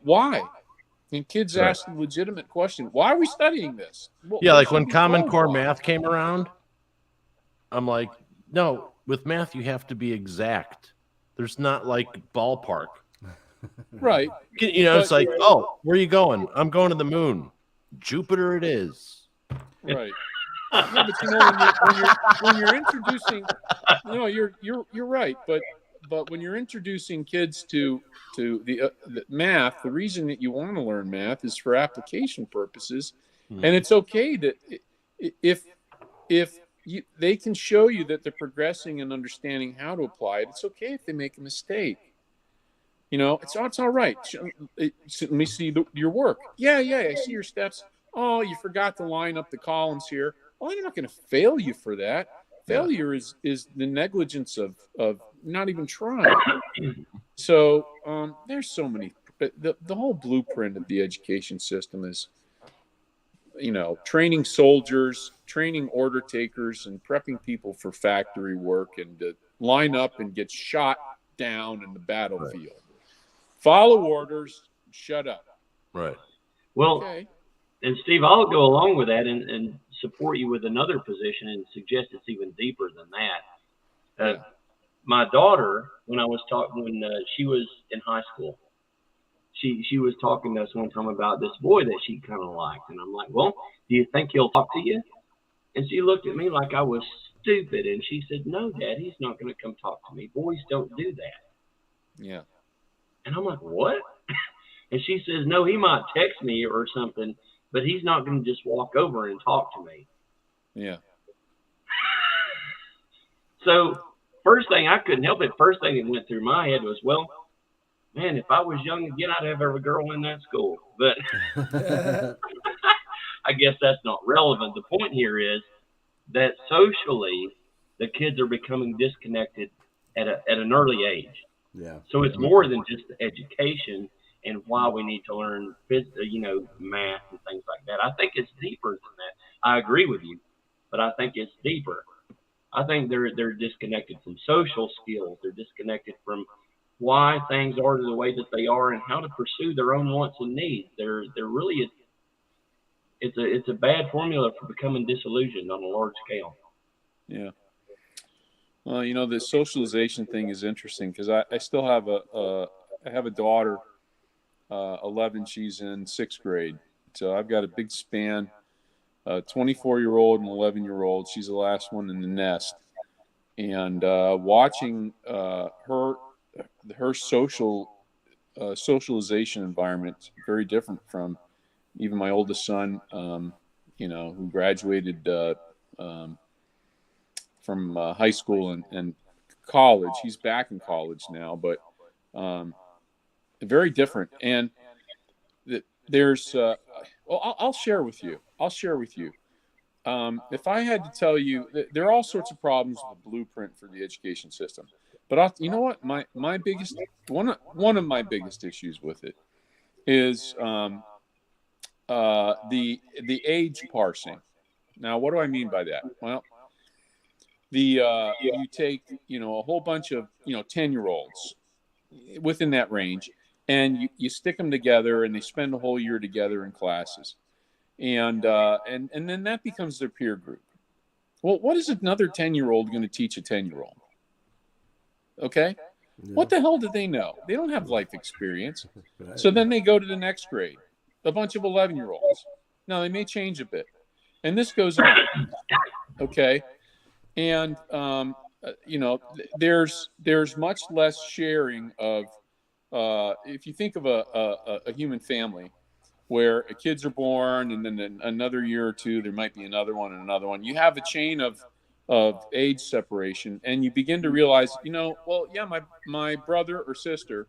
why? And kids ask the legitimate question, why are we studying this? Like when Common Core math came around, I'm like, no, with math, you have to be exact. There's not like ballpark. Right. It's like, oh, where are you going? I'm going to the moon. Jupiter it is. Right. No, but when you're introducing, you're right. But when you're introducing kids to the math, the reason that you want to learn math is for application purposes, and it's okay that if they can show you that they're progressing and understanding how to apply it, it's okay if they make a mistake. It's all right. Let me see your work. Yeah, I see your steps. Oh, you forgot to line up the columns here. Well, I'm not going to fail you for that. Failure is the negligence of not even trying. So there's so many. But the whole blueprint of the education system is, training soldiers, training order takers, and prepping people for factory work and to line up and get shot down in the battlefield. Right. Follow orders, shut up. Right. Well, and Steve, I'll go along with that and support you with another position and suggest it's even deeper than that. My daughter, when she was in high school, she was talking to us one time about this boy that she kind of liked, and I'm like, well, do you think he'll talk to you? And she looked at me like I was stupid, and she said, no, Dad, he's not going to come talk to me. Boys don't do that. Yeah. And I'm like, what? And she says, no, he might text me or something, but he's not going to just walk over and talk to me. Yeah. So first thing, I couldn't help it. First thing that went through my head was, well, man, if I was young again, I'd have every girl in that school. But I guess that's not relevant. The point here is that socially, the kids are becoming disconnected at an early age. Yeah. So it's more than just the education and why we need to learn, math and things like that. I think it's deeper than that. I agree with you, but I think it's deeper. I think they're disconnected from social skills. They're disconnected from why things are the way that they are and how to pursue their own wants and needs. They're really it's a bad formula for becoming disillusioned on a large scale. Yeah. Well, the socialization thing is interesting because I still have a daughter, 11. She's in 6th grade. So I've got a big span, 24-year-old and 11-year-old. She's the last one in the nest. And watching her socialization environment very different from even my oldest son, who graduated from high school and college. He's back in college now, but very different. And there's, I'll share with you. If I had to tell you, there are all sorts of problems with the blueprint for the education system. But you know what? My biggest one of my biggest issues with it is the age parsing. Now, what do I mean by that? Well, you take a whole bunch of 10-year-olds within that range, and you stick them together, and they spend a whole year together in classes, and then that becomes their peer group. Well, what is another 10-year-old going to teach a 10-year-old? Okay, yeah. What the hell do they know? They don't have life experience. Right. So then they go to the next grade, a bunch of 11-year-olds. Now they may change a bit, and this goes on. Okay. And there's much less sharing of if you think of a human family where kids are born and then another year or two there might be another one and another one. You have a chain of age separation, and you begin to realize, my brother or sister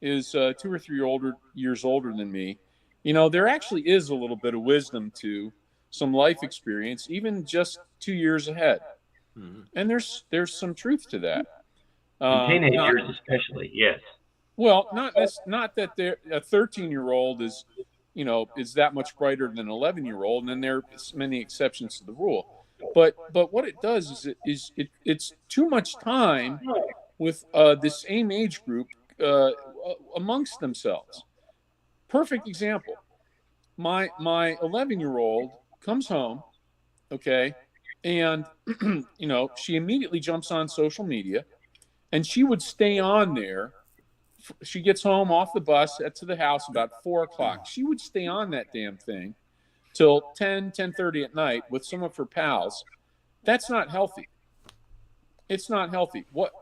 is 2 or 3 years older than me. There actually is a little bit of wisdom to some life experience, even just 2 years ahead. Mm-hmm. And there's some truth to that. Teenagers especially, yes. Well, not that a 13-year-old is that much brighter than an 11-year-old, and then there are many exceptions to the rule. But what it does is it's too much time with the same age group amongst themselves. Perfect example. My 11-year-old comes home, okay, and she immediately jumps on social media, and she would stay on there. She gets home off the bus to the house about 4 o'clock. She would stay on that damn thing till 10:30 at night with some of her pals. That's not healthy. It's not healthy. What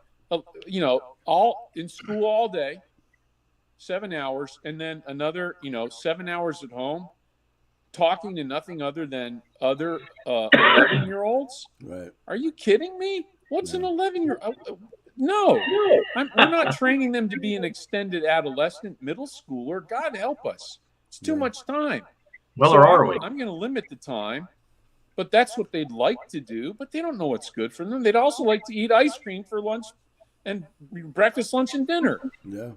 all in school all day, 7 hours, and then another 7 hours at home, talking to nothing other than other 11-year-olds. Right? Are you kidding me? What's an 11-year-old? No, we're not training them to be an extended adolescent, middle schooler. God help us. It's too much time. Well, so or are we? I'm going to limit the time, but that's what they'd like to do. But they don't know what's good for them. They'd also like to eat ice cream for lunch and breakfast, lunch, and dinner. Yeah.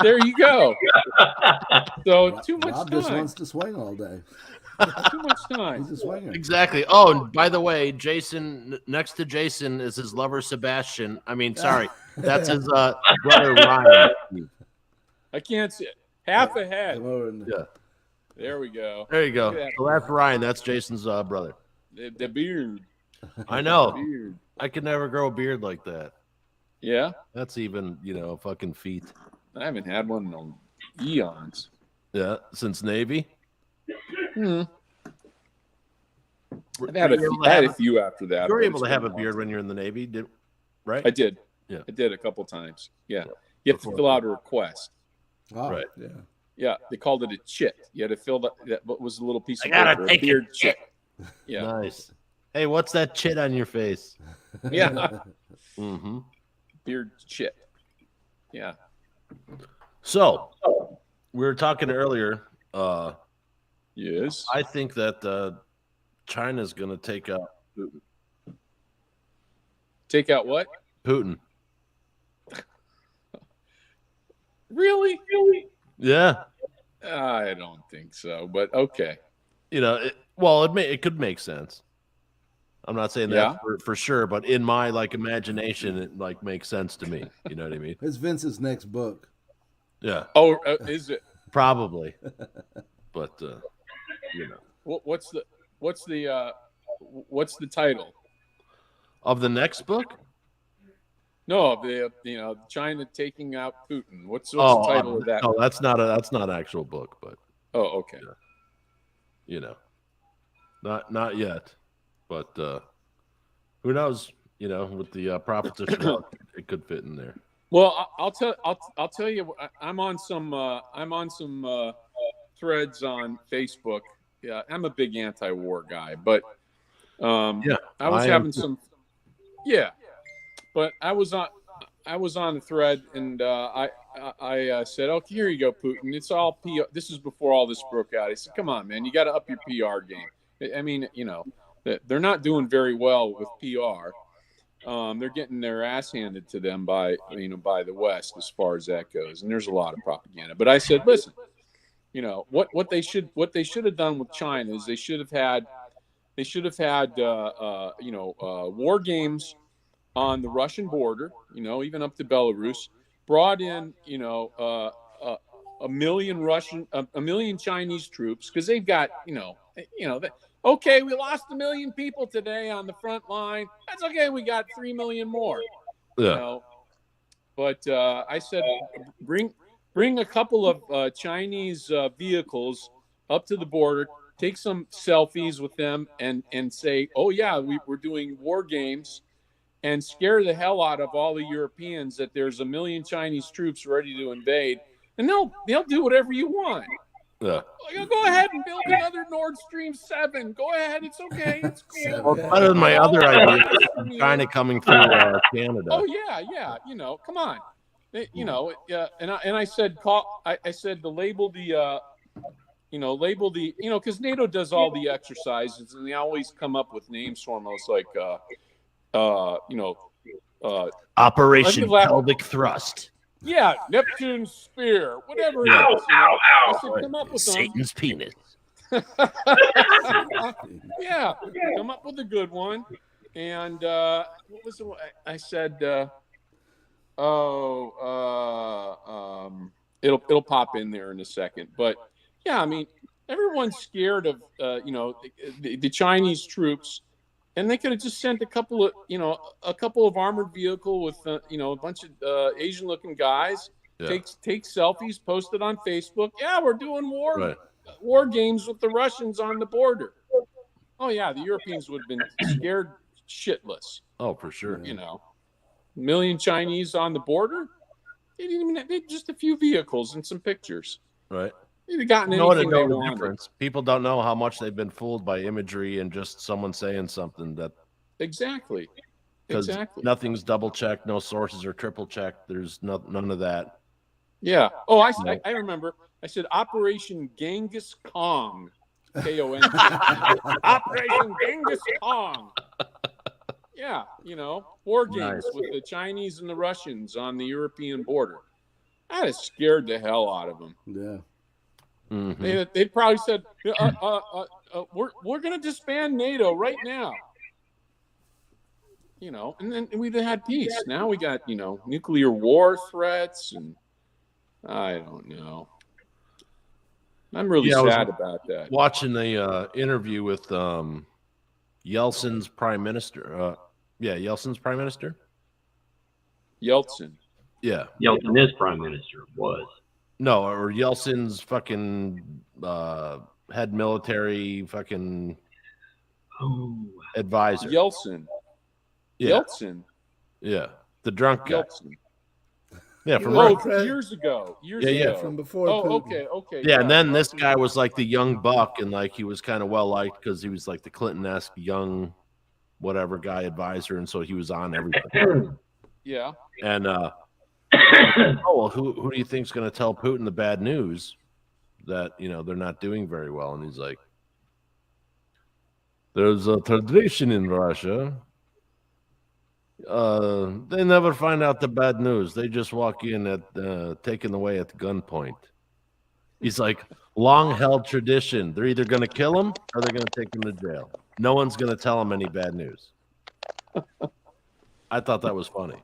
There you go. So too much Rob time. just wants to swing all day. Too much time. He's a swinger. Exactly. Oh, and by the way, Jason, next to Jason is his lover, Sebastian. I mean, sorry. That's his brother, Ryan. I can't see it. Half a head. Yeah. There we go. There you go. So that's Ryan. That's Jason's brother. The beard. I know. The beard. I could never grow a beard like that. Yeah? That's even, fucking feet. I haven't had one in eons. Yeah, since Navy? I've had a few after that. You were able to have a beard when you're in the Navy, right? I did. Yeah. I did a couple times. Yeah. You have to fill out a request. Oh, right. Yeah. Yeah. They called it a chit. You had to fill that. What was a little piece of gotta paper? take a beard it. chit. Yeah. Nice. Hey, what's that chit on your face? Yeah. Mm-hmm. Beard chit. Yeah. So, we were talking earlier. Yes. I think that China's going to take out Putin. Take out what? Putin. Really? Yeah. I don't think so, but okay. It could make sense. I'm not saying that for sure, but in my imagination, it makes sense to me. You know what I mean? It's Vince's next book. Yeah. Oh, is it? Probably. But What's the title of the next book? No, the China taking out Putin. What's the title of that? Oh, that's not an actual book, but okay. Not yet, but who knows? With the proposition, it could fit in there. Well, I'll tell you. I'm on some threads on Facebook. Yeah, I'm a big anti-war guy, but I was having some. Yeah, but I was on a thread, and I said, "Okay, here you go, Putin. It's all PR." This is before all this broke out. I said, "Come on, man, you got to up your PR game." I mean, they're not doing very well with PR. They're getting their ass handed to them by the West as far as that goes, and there's a lot of propaganda. But I said, listen, what they should have done with China is they should have had war games on the Russian border, even up to Belarus, brought in a million Chinese troops, because they've got okay, we lost 1 million people today on the front line. That's okay. We got 3 million more. Yeah. But I said, bring a couple of Chinese vehicles up to the border, take some selfies with them and say, oh yeah, we're doing war games, and scare the hell out of all the Europeans that there's 1 million Chinese troops ready to invade, and they'll do whatever you want. Yeah. Go ahead and build another Nord Stream 7. Go ahead, it's okay, it's cool. Well, better than my other idea, China coming through Canada. Oh yeah, come on, and I said I said to label the because NATO does all the exercises and they always come up with names for them. It's like Operation Pelvic Thrust. Yeah, Neptune's Spear, whatever it is. I said, come up with Satan's penis. Yeah, come up with a good one. And what was the one? I said, it'll pop in there in a second. But yeah, I mean, everyone's scared of the Chinese troops. And they could have just sent a couple of armored vehicle with a bunch of Asian-looking guys. Yeah. Take selfies, post it on Facebook. Yeah, we're doing war games with the Russians on the border. Oh yeah, the Europeans would have been scared shitless. Oh, for sure. 1 million Chinese on the border. They just a few vehicles and some pictures. Right. They'd have gotten anything they wanted. People don't know how much they've been fooled by imagery and just someone saying something that. Exactly. Because nothing's double checked, no sources are triple checked. There's none of that. Yeah. Oh, I remember. I said Operation Genghis Kong. K-O-N. Operation Genghis Kong. Yeah, war games with the Chinese and the Russians on the European border. That has scared the hell out of them. Yeah. Mm-hmm. They probably said, we're going to disband NATO right now. And then we'd have had peace. Now we got, nuclear war threats, and I don't know. I'm really sad about that. Watching the interview with Yeltsin's prime minister. Yeltsin's prime minister. Yeltsin. Yeah. Yeltsin is prime minister, was. No, or Yeltsin's fucking head military fucking advisor. Yeltsin. Yeah. Yeltsin. Yeah. The drunk guy. Yeltsin. Yeah, from years ago. Years ago. From before. Okay. Yeah, and then this guy was like the young buck, and like he was kind of well liked because he was like the Clinton-esque young whatever guy advisor, and so he was on everything. Yeah. And who do you think's going to tell Putin the bad news that they're not doing very well? And he's like, there's a tradition in Russia. They never find out the bad news. They just walk in at taken away at gunpoint. He's like, long-held tradition. They're either going to kill him or they're going to take him to jail. No one's going to tell him any bad news. I thought that was funny.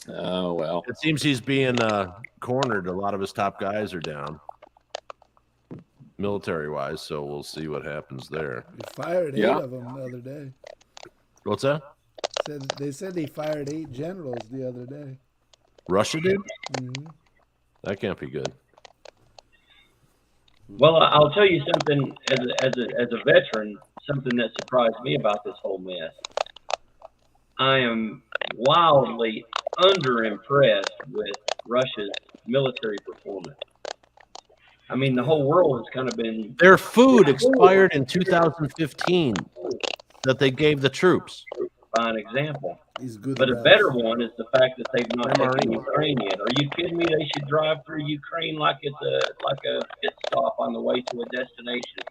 Oh, well. It seems he's being cornered. A lot of his top guys are down, military-wise, so we'll see what happens there. He fired 8 of them the other day. What's that? They said he fired 8 generals the other day. Russia did? Mm-hmm. That can't be good. Well, I'll tell you something as a veteran, something that surprised me about this whole mess. I am wildly underimpressed with Russia's military performance. I mean, the whole world has kind of been... Their food expired in 2015 that they gave the troops. By an example. But a better one is the fact that they've not taken Ukraine yet. Are you kidding me? They should drive through Ukraine like it's a pit stop on the way to a destination.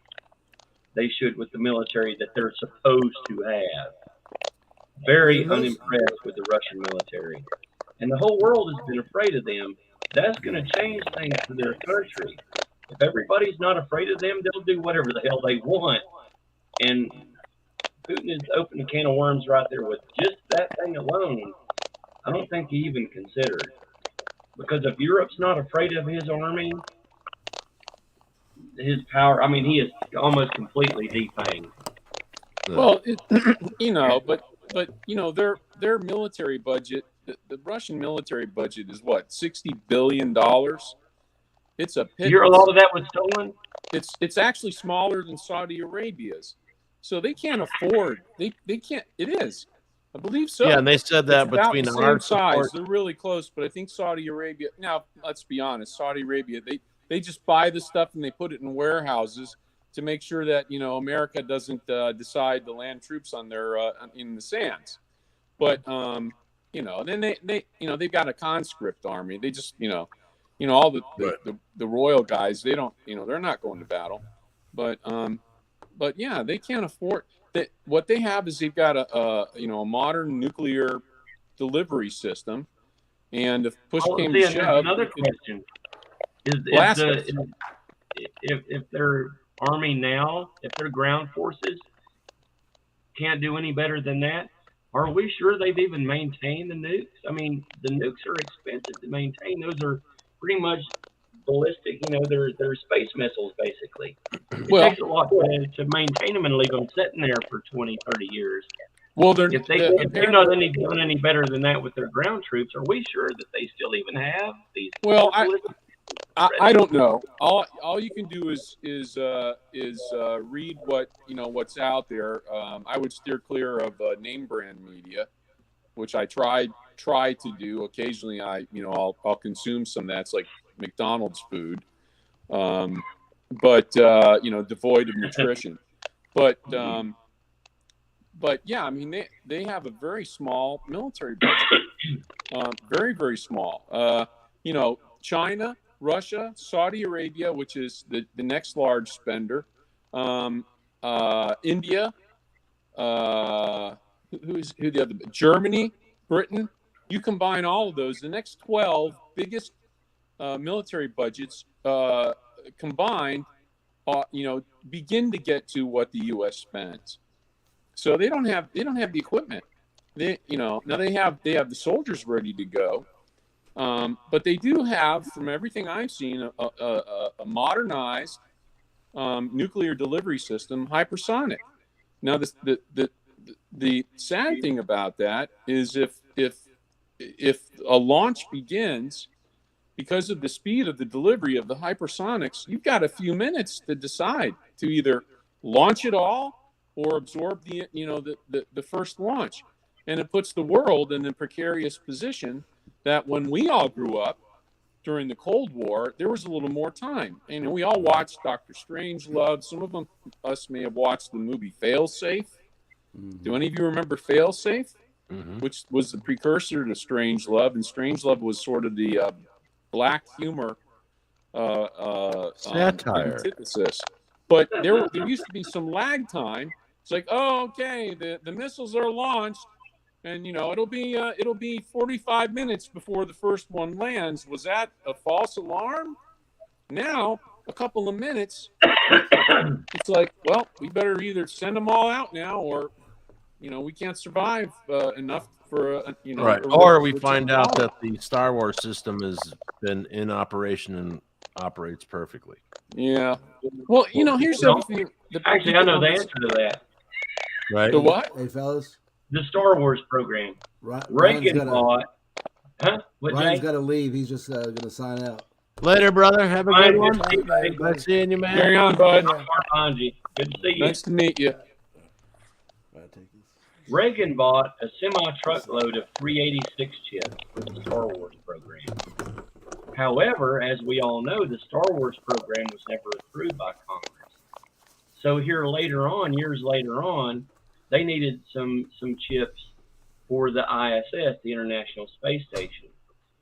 They should with the military that they're supposed to have. Very unimpressed with the Russian military. And the whole world has been afraid of them. That's going to change things for their country. If everybody's not afraid of them, they'll do whatever the hell they want. And Putin has opened a can of worms right there with just that thing alone. I don't think he even considered. Because if Europe's not afraid of his army, his power, I mean, he is almost completely defanged. Well, but their military budget, the Russian military budget is what, $60 billion? It's a pittance. A lot of that was stolen? it's actually smaller than Saudi Arabia's, so they can't afford. They can't. It is, I believe so. Yeah, and they said that it's about between the our same size. support. They're really close, but I think Saudi Arabia. Now, let's be honest. Saudi Arabia, they just buy the stuff and they put it in warehouses to make sure that America doesn't decide to land troops on their in the sands. But then they've got a conscript army. They just all the royal guys, they don't they're not going to battle. But yeah, they can't afford that. What they have is they've got a modern nuclear delivery system, and if push came to shove, another question is if their army now, if their ground forces can't do any better than that, are we sure they've even maintained the nukes? I mean, the nukes are expensive to maintain. Those are pretty much ballistic, they're space missiles, basically. It takes a lot to maintain them and leave them sitting there for 20, 30 years. Well, if they're not doing any better than that with their ground troops, are we sure that they still even have these? Well, I don't know. All you can do is read what's out there. I would steer clear of name brand media, which I try to do occasionally. I'll consume some that's like McDonald's food, but devoid of nutrition. But yeah, I mean they have a very small military budget, very, very small. China, Russia, Saudi Arabia, which is the next large spender, India, who the other? Germany, Britain. You combine all of those, the next 12 biggest military budgets combined, begin to get to what the U.S. spends. So they don't have the equipment. Now they have the soldiers ready to go, but they do have, from everything I've seen, a modernized nuclear delivery system, hypersonic. Now the sad thing about that is if a launch begins, because of the speed of the delivery of the hypersonics, you've got a few minutes to decide to either launch it all or absorb the first launch. And it puts the world in a precarious position that when we all grew up during the Cold War, there was a little more time. And we all watched Dr. Strangelove. Some of us may have watched the movie Failsafe. Mm-hmm. Do any of you remember Failsafe? Mm-hmm. Which was the precursor to Strangelove. And Strangelove was sort of the black humor satire antithesis. But there used to be some lag time. It's like, oh, okay, the missiles are launched, and it'll be 45 minutes before the first one lands. Was that a false alarm? Now, a couple of minutes, it's like, well, we better either send them all out now, or we can't survive enough for right. Or we find out that the Star Wars system has been in operation and operates perfectly. Yeah. Well, here's the other thing. Actually, I know the answer to that. Right. The what? Hey, fellas. The Star Wars program. Reagan bought. Huh? Ryan's got to leave. He's just going to sign out. Later, brother. Have a good one. Nice seeing you, man. Carry on, bud. Good to see you. Nice to meet you. Reagan bought a semi-truckload of 386 chips for the Star Wars program. However, as we all know, the Star Wars program was never approved by Congress. So here later on, years later on, they needed some chips for the ISS, the International Space Station.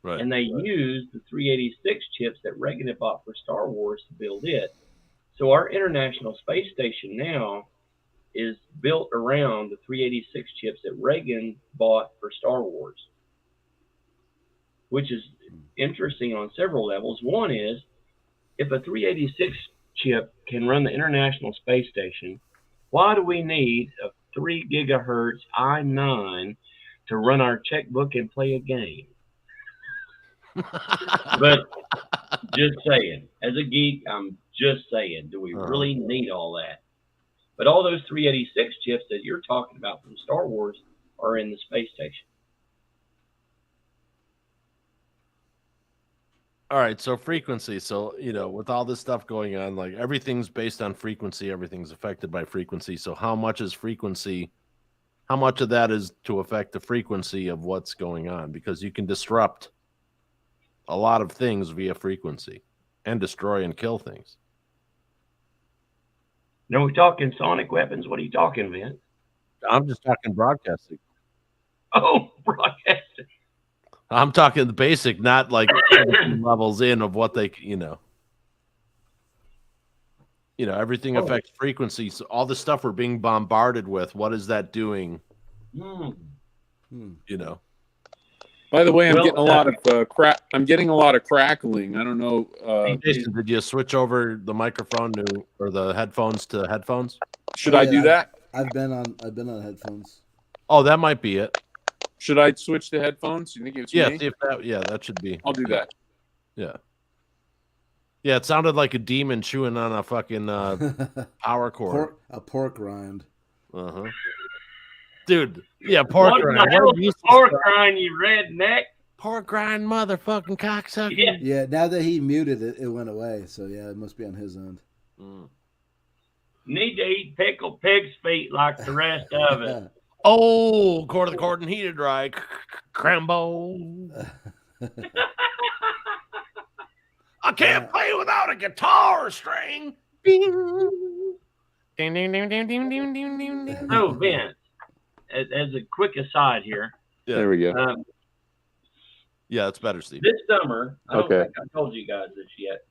Right. And they used the 386 chips that Reagan had bought for Star Wars to build it. So our International Space Station now is built around the 386 chips that Reagan bought for Star Wars, which is interesting on several levels. One is, if a 386 chip can run the International Space Station, why do we need a 3 gigahertz i9 to run our checkbook and play a game? But just saying, as a geek, I'm just saying, do we really need all that? But all those 386 chips that you're talking about from Star Wars are in the space station. All right, so frequency. So, with all this stuff going on, like everything's based on frequency, everything's affected by frequency. So how much is frequency? How much of that is to affect the frequency of what's going on? Because you can disrupt a lot of things via frequency and destroy and kill things. No, we're talking sonic weapons. What are you talking, Vince? I'm just talking broadcasting. Oh, broadcasting. I'm talking the basic, not like levels in of what they, everything affects frequency. So all the stuff we're being bombarded with, what is that doing? By the way, I'm getting a lot of I'm getting a lot of crackling. I don't know. Hey, Jason, did you switch over the microphone or the headphones to headphones? Should I do that? I've been on headphones. Oh, that might be it. Should I switch to headphones? You think it's me? See if that should be. I'll do that. Yeah. Yeah, it sounded like a demon chewing on a fucking power cord. A pork rind. Uh-huh. Dude, yeah, pork rind. What the hell is pork rind, you redneck? Pork rind, motherfucking cocksucker. Yeah, now that he muted it, it went away. So, yeah, it must be on his end. Need to eat pickled pig's feet like the rest of it. Oh, cord of the cord and heated dry. Crambo. I can't play without a guitar string. So, Vince, as a quick aside here. Yeah. There we go. Yeah, it's better, Steve. This summer, I don't think I told you guys this yet.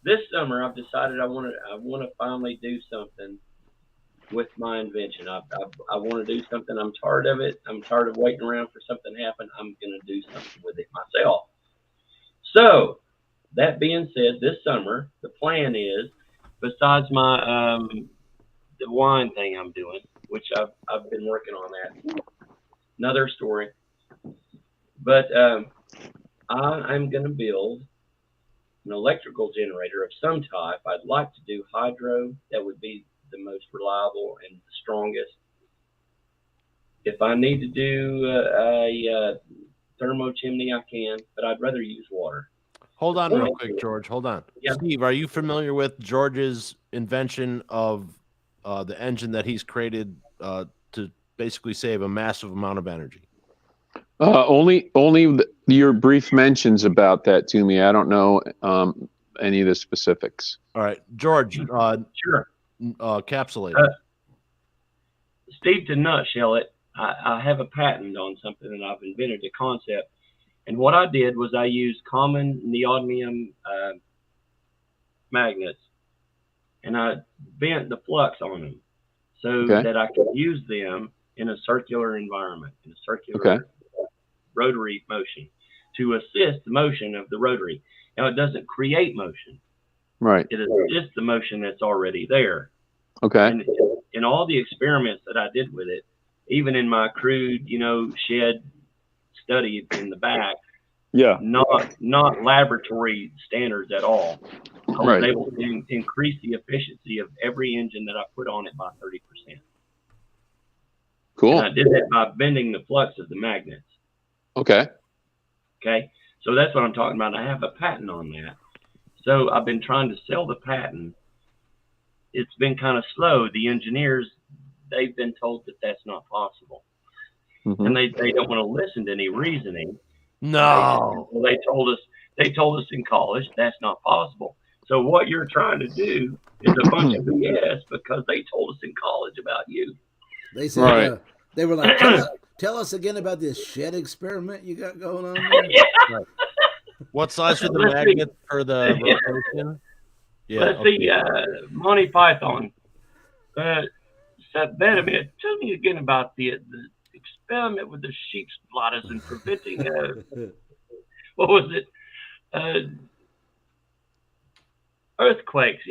This summer, I've decided I want to finally do something with my invention. I want to do something. I'm tired of it. I'm tired of waiting around for something to happen. I'm going to do something with it myself. So, that being said, this summer, the plan is, besides my the wine thing I'm doing, which I've been working on that. Another story. But I'm going to build an electrical generator of some type. I'd like to do hydro. That would be the most reliable and the strongest. If I need to do a thermo chimney, I can, but I'd rather use water. Hold on real quick, George. Hold on. Yeah. Steve, are you familiar with George's invention of the engine that he's created to basically save a massive amount of energy? Only your brief mentions about that to me. I don't know any of the specifics. All right, George. Sure. Capsulate. Steve, to nutshell it, I have a patent on something that I've invented, a concept. And what I did was I used common neodymium magnets, and I bent the flux on them so that I could use them in a circular environment, in a circular rotary motion to assist the motion of the rotary. Now, it doesn't create motion. Right. It assists the motion that's already there. Okay. And in all the experiments that I did with it, even in my crude, shed study in the back, not laboratory standards at all, I was able to increase the efficiency of every engine that I put on it by 30%. Cool. And I did that by bending the flux of the magnets. Okay. So that's what I'm talking about. I have a patent on that. So I've been trying to sell the patent. It's been kind of slow. The engineers, they've been told that that's not possible. Mm-hmm. And they don't want to listen to any reasoning. No. They told us in college that's not possible. So what you're trying to do is a bunch of BS because they told us in college about you. They said they were like, tell us again about this shed experiment you got going on there. What size are the magnets for the rotation? Let's see, Monty Python. Tell me again about the experiment with the sheep's bladders and preventing what was it? Earthquakes,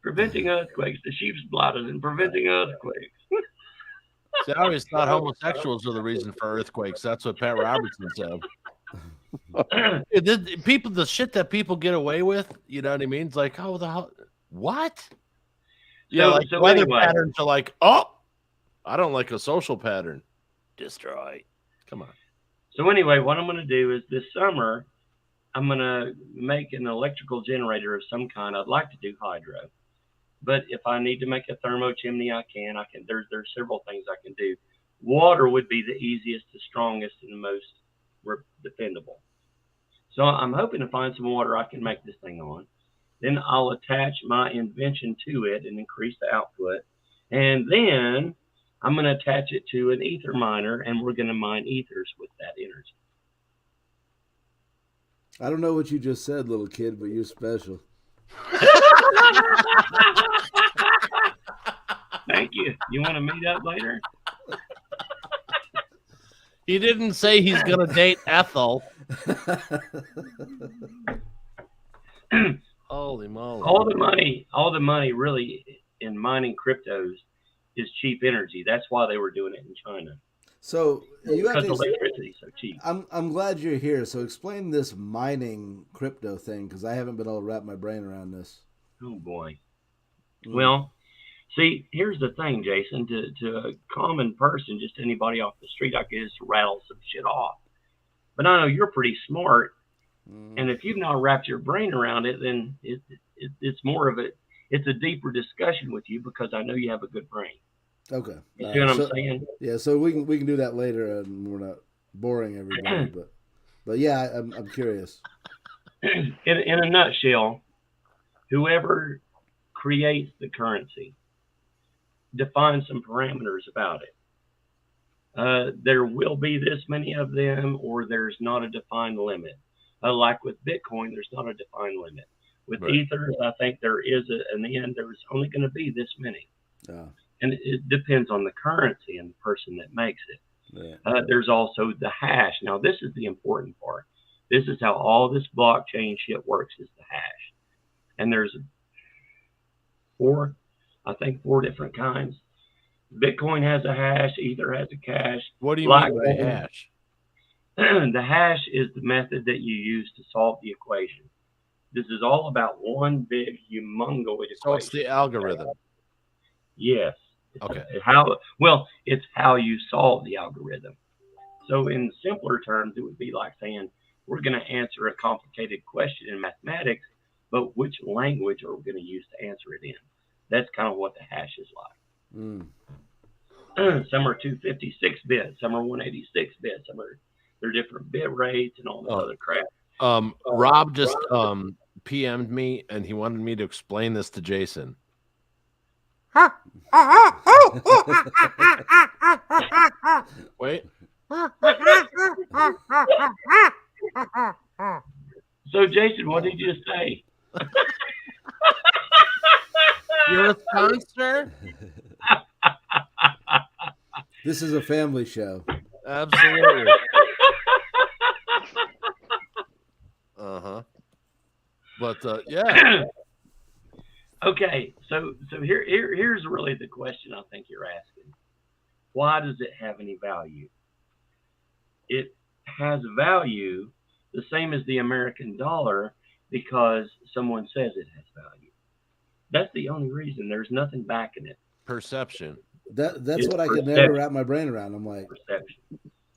preventing earthquakes, the sheep's bladders and preventing earthquakes. See, I always thought homosexuals are the reason for earthquakes. That's what Pat Robertson said. The shit that people get away with, you know what I mean? It's like, oh, the hell, what? Weather patterns are like, oh, I don't like a social pattern. Destroy. Come on. So anyway, what I'm going to do is this summer, I'm gonna make an electrical generator of some kind. I'd like to do hydro, but if I need to make a thermo chimney, I can. There's several things I can do. Water would be the easiest, the strongest, and the most dependable. So I'm hoping to find some water I can make this thing on. Then I'll attach my invention to it and increase the output. And then I'm going to attach it to an ether miner, and we're going to mine ethers with that energy. I don't know what you just said, little kid, but you're special. Thank you. You want to meet up later? He didn't say he's going to date Ethel. Holy moly. All the money really in mining cryptos is cheap energy. That's why they were doing it in China. So you have because electricity is so cheap. I'm glad you're here. So explain this mining crypto thing, because I haven't been able to wrap my brain around this. Oh boy. Well, see, here's the thing, Jason. To a common person, just anybody off the street, I could just rattle some shit off. But I know you're pretty smart, and if you've not wrapped your brain around it, then it's more of it's a deeper discussion with you, because I know you have a good brain. Okay. You see what I'm saying? Yeah. So we can do that later, and we're not boring everybody, but yeah, I'm curious. In a nutshell, whoever creates the currency defines some parameters about it. There will be this many of them, or there's not a defined limit. Like with Bitcoin, there's not a defined limit. With Ethers, I think there is in the end, there's only going to be this many. And it depends on the currency and the person that makes it. Yeah. There's also the hash. Now, this is the important part. This is how all this blockchain shit works, is the hash. And there's four different kinds. Bitcoin has a hash. Ether has a cache. What do you mean by hash? The hash is the method that you use to solve the equation. This is all about one big, humongoid equation. So it's the algorithm. Yes. Okay. It's how you solve the algorithm. So in simpler terms, it would be like saying, we're going to answer a complicated question in mathematics, but which language are we going to use to answer it in? That's kind of what the hash is like. Some are 256 bits, some are 186 bits, they're different bit rates and all this other crap. Rob just PM'd me, and he wanted me to explain this to Jason. Wait. So, Jason, what did you say? You're a sponsor? This is a family show. Absolutely. But yeah. Okay, so here's really the question I think you're asking. Why does it have any value? It has value the same as the American dollar because someone says it has value. That's the only reason. There's nothing backing it. Perception. That's what I could never wrap my brain around. I'm like, perception.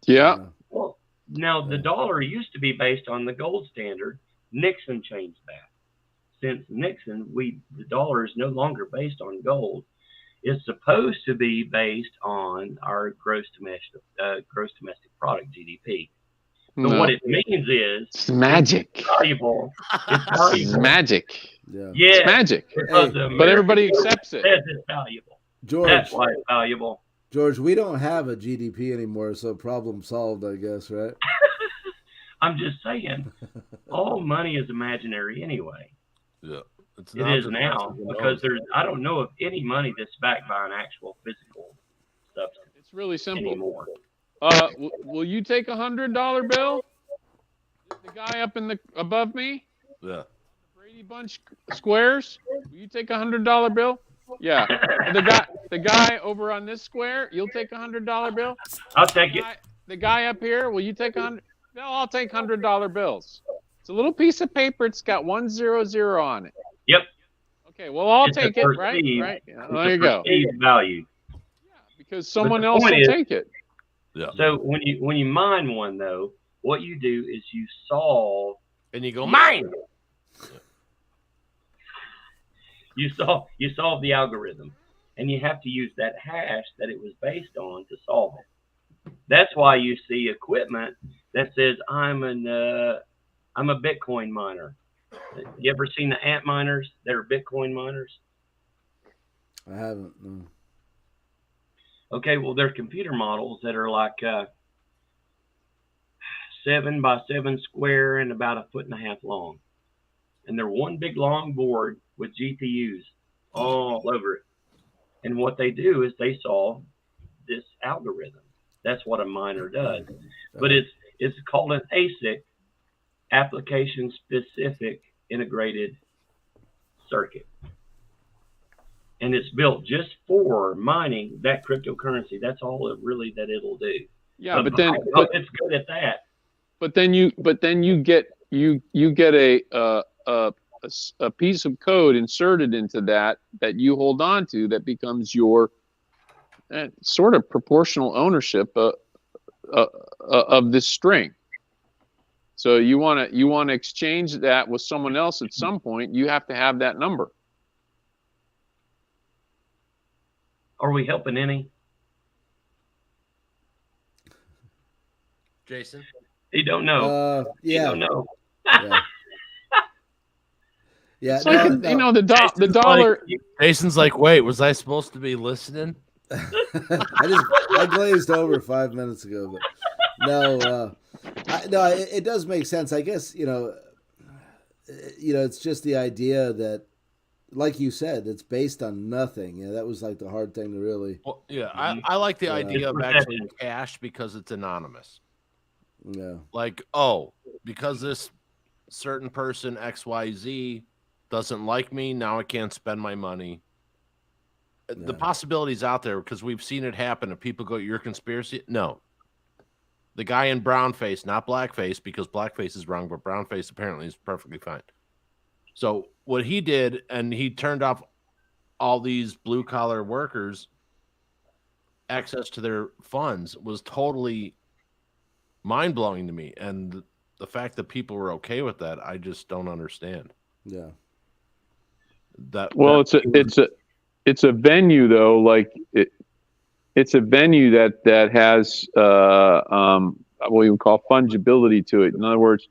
Yeah. Well, now the dollar used to be based on the gold standard. Nixon changed that. Since Nixon, the dollar is no longer based on gold. It's supposed to be based on our gross domestic product, GDP. So what it means is it's magic. It's valuable. It's valuable. It's magic. Yeah. Yes, it's magic. But everybody accepts it. Says it's valuable. George, that's why it's valuable. George, we don't have a GDP anymore, so problem solved, I guess, right? I'm just saying, all money is imaginary anyway. Yeah, it is now because I don't know of any money that's backed by an actual physical substance. It's really simple. Anymore. Will you take $100 bill? The guy up above me? Yeah. Brady Bunch squares? Will you take $100 bill? Yeah. The guy over on this square, you'll take $100 bill? I'll take it. The guy up here, will you take $100? No, I'll take $100 bills. It's a little piece of paper. It's got 100 on it. Yep. Okay. Well, I'll take it. Right. Yeah, there you go. Value. Yeah, because someone else will take it. Yeah. So when you mine one though, what you do is you solve And you go, mine. You solve the algorithm, and you have to use that hash that it was based on to solve it. That's why you see equipment that says I'm a Bitcoin miner. You ever seen the ant miners that are Bitcoin miners? I haven't. No. Okay, well, they're computer models that are like 7 by 7 square and about 1.5 feet long. And they're one big long board with GPUs all over it. And what they do is they solve this algorithm. That's what a miner does. But it's called an ASIC, application specific integrated circuit. And it's built just for mining that cryptocurrency. That's all that it'll do. Yeah, but it's good at that. But then you get a piece of code inserted into that you hold on to that becomes your sort of proportional ownership of this string. So you want to exchange that with someone else at some point. You have to have that number. Are we helping any? Jason? He don't know. Yeah. He don't know. Yeah. Yeah, it's like the dollar. Jason's like, wait, was I supposed to be listening? I glazed over 5 minutes ago, but no, it does make sense. I guess it's just the idea that, like you said, it's based on nothing. Yeah, that was like the hard thing to really. Well, yeah, I like the idea of actually cash because it's anonymous. Yeah. Like, because this certain person XYZ doesn't like me, now I can't spend my money. Yeah. The possibility's out there because we've seen it happen. If people go, "You're conspiracy," no. The guy in brownface, not blackface, because blackface is wrong, but brownface apparently is perfectly fine. So what he did, and he turned off all these blue collar workers' access to their funds, was totally mind blowing to me. And the fact that people were okay with that, I just don't understand. Yeah. It's a venue though, like it's a venue that has what we would call fungibility to it. In other words,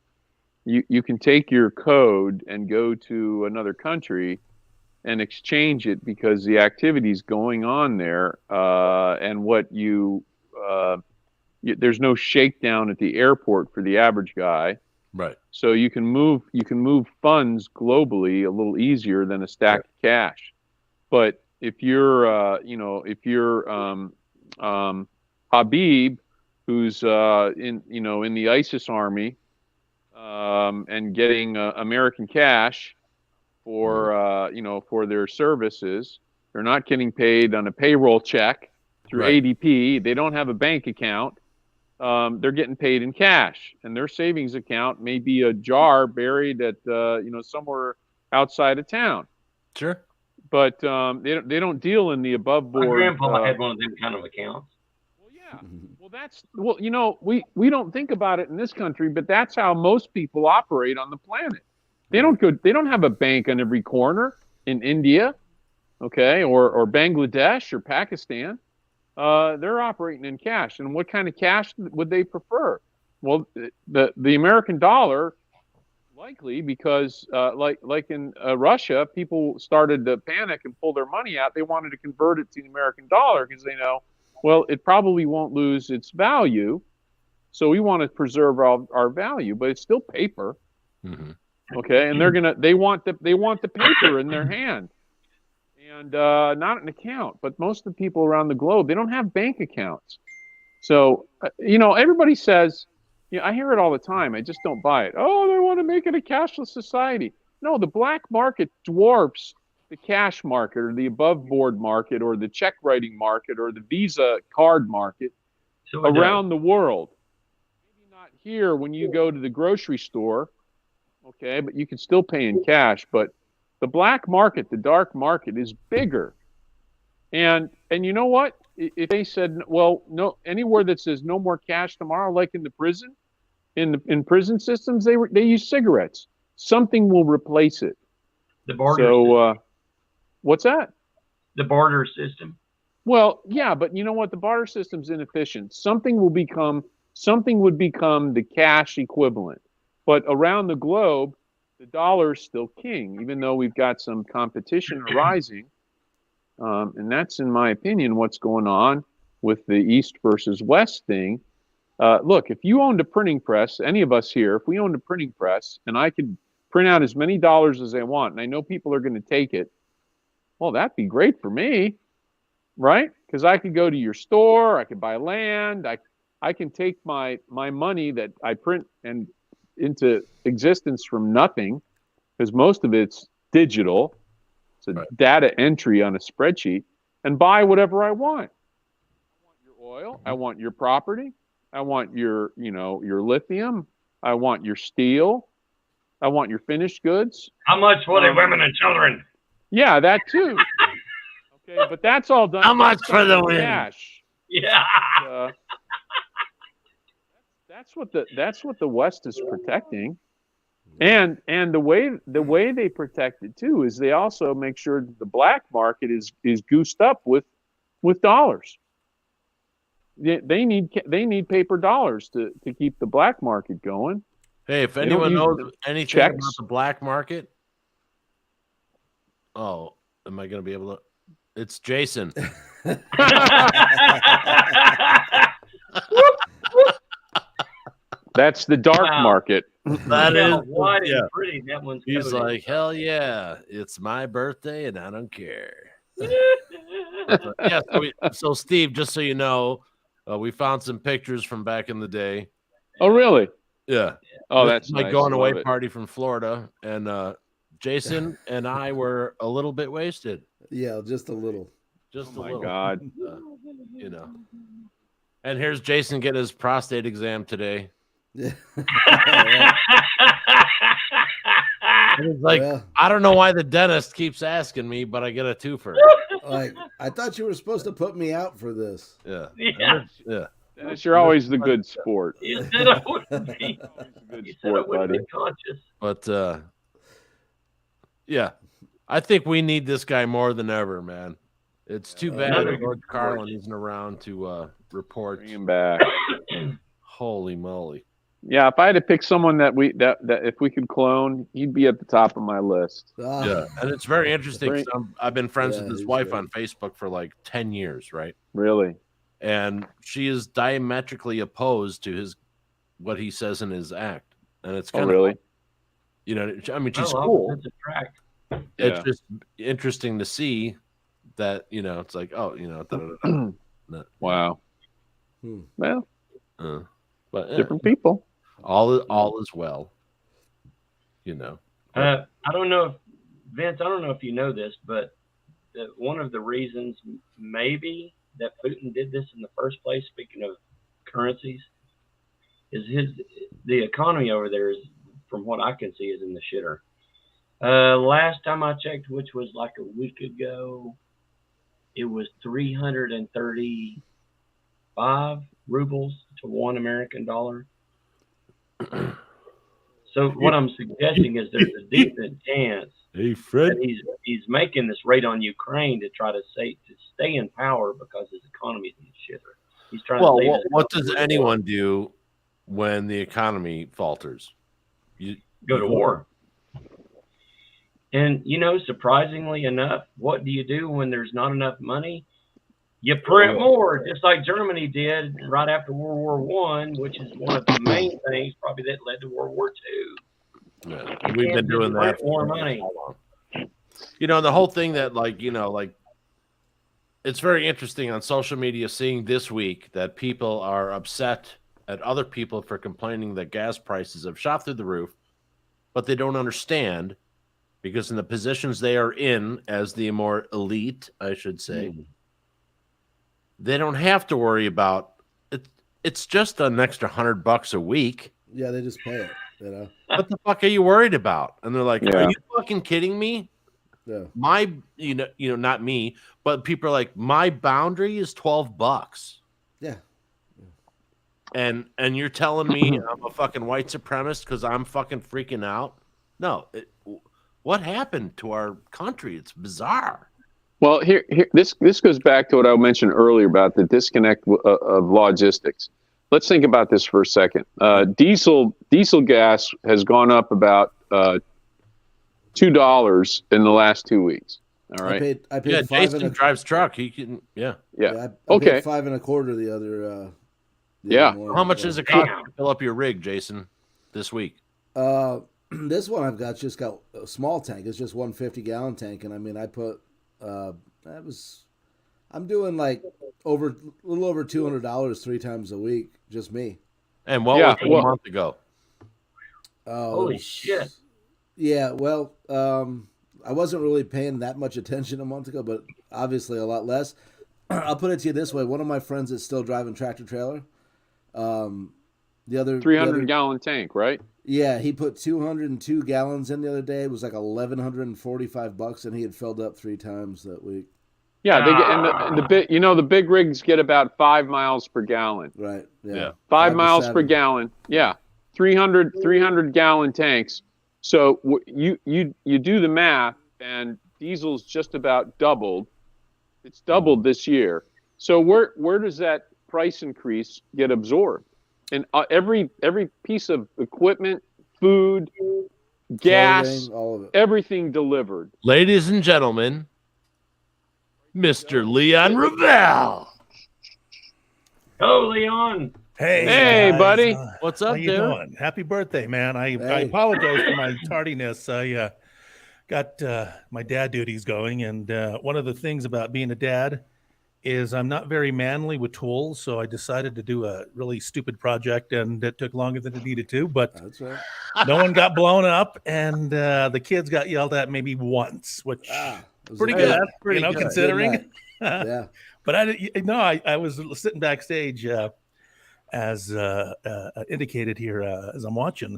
you can take your code and go to another country and exchange it because the activity's going on there, and what there's no shakedown at the airport for the average guy. Right. So you can move funds globally a little easier than a stack of cash. But if you're Habib, who's in the ISIS army, and getting American cash for their services, they're not getting paid on a payroll check through ADP. They don't have a bank account. They're getting paid in cash, and their savings account may be a jar buried at somewhere outside of town. Sure. But they don't deal in the above board. My grandpa had one of them kind of accounts. Well, yeah. We don't think about it in this country, but that's how most people operate on the planet. They don't have a bank on every corner in India, okay, or Bangladesh or Pakistan. They're operating in cash. And what kind of cash would they prefer? Well, the American dollar, likely, because like in Russia, people started to panic and pull their money out. They wanted to convert it to the American dollar because they know, well, it probably won't lose its value. So we want to preserve our value, but it's still paper. Mm-hmm. Okay, and they want the paper in their hand. And not an account, but most of the people around the globe, they don't have bank accounts. So, everybody says, I hear it all the time. I just don't buy it. Oh, they want to make it a cashless society. No, the black market dwarfs the cash market or the above board market or the check writing market or the Visa card market around the world. Maybe not here when you go to the grocery store, okay, but you can still pay in cash. But the black market, the dark market, is bigger. And you know what? If they said, well, no, anywhere that says no more cash tomorrow, like in the prison, in prison systems, they use cigarettes. Something will replace it. The barter. So, what's that? The barter system. Well, yeah, but you know what? The barter system's inefficient. Something would become the cash equivalent. But around the globe, the dollar's still king, even though we've got some competition arising. And that's, in my opinion, what's going on with the East versus West thing. Look, if you owned a printing press, any of us here, if we owned a printing press and I could print out as many dollars as I want, and I know people are going to take it, well, that'd be great for me, right? Because I could go to your store, I could buy land, I can take my money that I print and into existence from nothing, because most of it's digital. It's a data entry on a spreadsheet, and buy whatever I want. I want your oil, I want your property, I want your lithium, I want your steel, I want your finished goods. How much for the women and children? Yeah, that too. Okay, but that's all done. How much for the win? Cash. Yeah. That's what the West is protecting, and the way they protect it too is they also make sure that the black market is goosed up with dollars. They need paper dollars to keep the black market going. Hey, if anyone knows anything about the black market, am I going to be able to? It's Jason. That's the dark market. That is white and pretty. That one's He's coated. like, hell yeah, it's my birthday and I don't care. Yeah. So Steve, just so you know, we found some pictures from back in the day. Oh, really? Yeah. Oh, that's my nice. going away Love it. party from Florida, and Jason and I were a little bit wasted. Yeah, just a little. Just Oh a my little. God. You know. And here's Jason getting his prostate exam today. Yeah. And it's like, Well, I don't know why the dentist keeps asking me, but I get a twofer. like, I thought you were supposed to put me out for this. Yeah. Yeah. Yeah. Dennis, you're always the good sport. You said I wouldn't be. Good You said I sport, wouldn't buddy. be conscious. But yeah, I think we need this guy more than ever, man. It's too bad Another George good Carlin sport. isn't around to report. Bring him back. Holy moly. Yeah, if I had to pick someone that if we could clone, he'd be at the top of my list. Yeah, and it's very interesting. 'Cause I've been friends with his he's wife great. on Facebook for like 10 years, right? Really? And she is diametrically opposed to what he says in his act, and it's Oh, kind of really? I mean, she's Well, cool. opposites attract. It's Yeah. just interesting to see that it's like, oh, da-da-da-da. Wow. Hmm. Well, But different people. all is well. I don't know if Vince. I don't know if you know this, but one of the reasons maybe that Putin did this in the first place, speaking of currencies, is the economy over there is, from what I can see, is in the shitter. Last time I checked, which was like a week ago, it was 335 rubles to $1 American dollar. So what I'm suggesting is there's a decent chance Hey, Fred. that he's making this raid on Ukraine to try to stay in power because his economy is in the shitter. He's trying Well, to save what does anyone do when the economy falters? You go to war. And surprisingly enough, what do you do when there's not enough money? You print more, just like Germany did right after World War I, which is one of the main things probably that led to World War II. Yeah, we've been doing that for more money. The whole thing that it's very interesting on social media seeing this week that people are upset at other people for complaining that gas prices have shot through the roof, but they don't understand because in the positions they are in as the more elite, I should say, they don't have to worry about it. It's just an extra $100 a week. Yeah, they just pay it. What the fuck are you worried about? And they're like, Yeah. are you fucking kidding me? Yeah. My, not me, but people are like, my boundary is $12. Yeah. and you're telling me I'm a fucking white supremacist because I'm fucking freaking out? No. What happened to our country? It's bizarre. Well, this goes back to what I mentioned earlier about the disconnect of logistics. Let's think about this for a second. Diesel gas has gone up about $2 in the last 2 weeks. All right. I paid Jason drives truck. He can. Yeah. I Okay. paid $5.25 the other. How much does it cost to fill up your rig, Jason, this week? This one I've got just got a small tank. It's just 150-gallon tank, and I mean I put I'm doing like a little over $200 3 times a week, just me. And what was it a month ago? Holy shit! Yeah, well, I wasn't really paying that much attention a month ago, but obviously a lot less. I'll put it to you this way: one of my friends is still driving tractor trailer. The other 300-gallon tank, right? Yeah, he put 202 gallons in the other day. It was like $1,145, and he had filled up 3 times that week. Yeah, they get, and the big rigs get about 5 miles per gallon. Right. Yeah. 5 miles per gallon. Yeah, 300 gallon tanks. So you do the math, and diesel's just about doubled. It's doubled this year. So where does that price increase get absorbed? And every piece of equipment, food, gas, all of it. Everything delivered. Ladies and gentlemen, Mr. Leon Ravel. Go, Leon. Hey, guys. buddy. What's up, How you dude? doing? Happy birthday, man. I apologize for my tardiness. I got my dad duties going, and one of the things about being a dad is I'm not very manly with tools, so I decided to do a really stupid project, and it took longer than it needed to, but That's right. no one got blown up, and the kids got yelled at maybe once, which pretty good, that's pretty good. considering. Yeah. But I was sitting backstage as indicated here as I'm watching,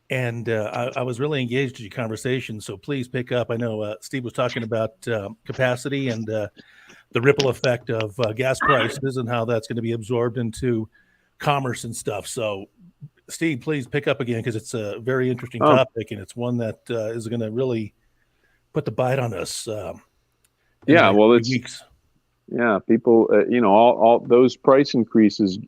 and I was really engaged in your conversation, so please pick up. I know Steve was talking about capacity and the ripple effect of gas prices and how that's going to be absorbed into commerce and stuff. So, Steve, please pick up again because it's a very interesting topic, and it's one that is going to really put the bite on us. Weeks. Yeah, people, all those price increases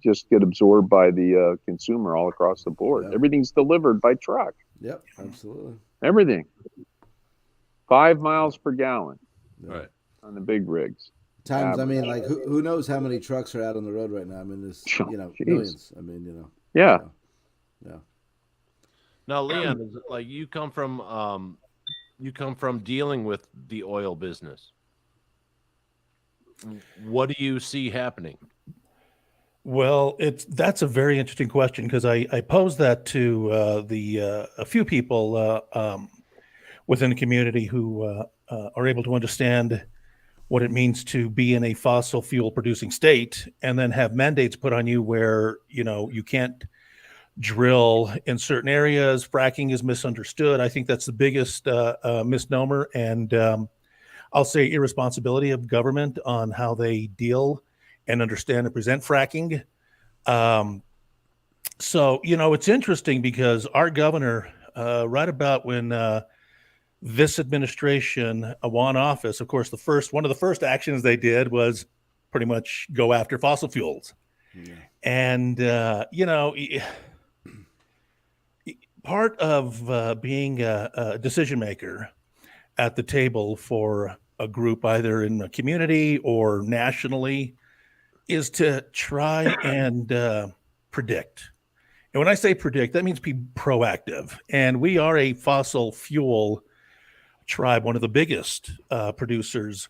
just get absorbed by the consumer all across the board. Yeah. Everything's delivered by truck. Yep, absolutely. Everything. 5 miles per gallon. Right. On the big rigs. Times, I mean, like who knows how many trucks are out on the road right now? I mean, there's millions. I mean, Yeah. Yeah. Now, Leon, is it like you come from dealing with the oil business. What do you see happening? Well, that's a very interesting question because I posed that to a few people within the community who are able to understand what it means to be in a fossil fuel producing state and then have mandates put on you where, you can't drill in certain areas. Fracking is misunderstood. I think that's the biggest misnomer. And I'll say irresponsibility of government on how they deal and understand and present fracking. So, it's interesting because our governor, right about when this administration won office, of course, one of the first actions they did was pretty much go after fossil fuels. Yeah. And, part of being a decision maker at the table for a group, either in the community or nationally, is to try and predict. And when I say predict, that means be proactive. And we are a fossil fuel tribe, one of the biggest producers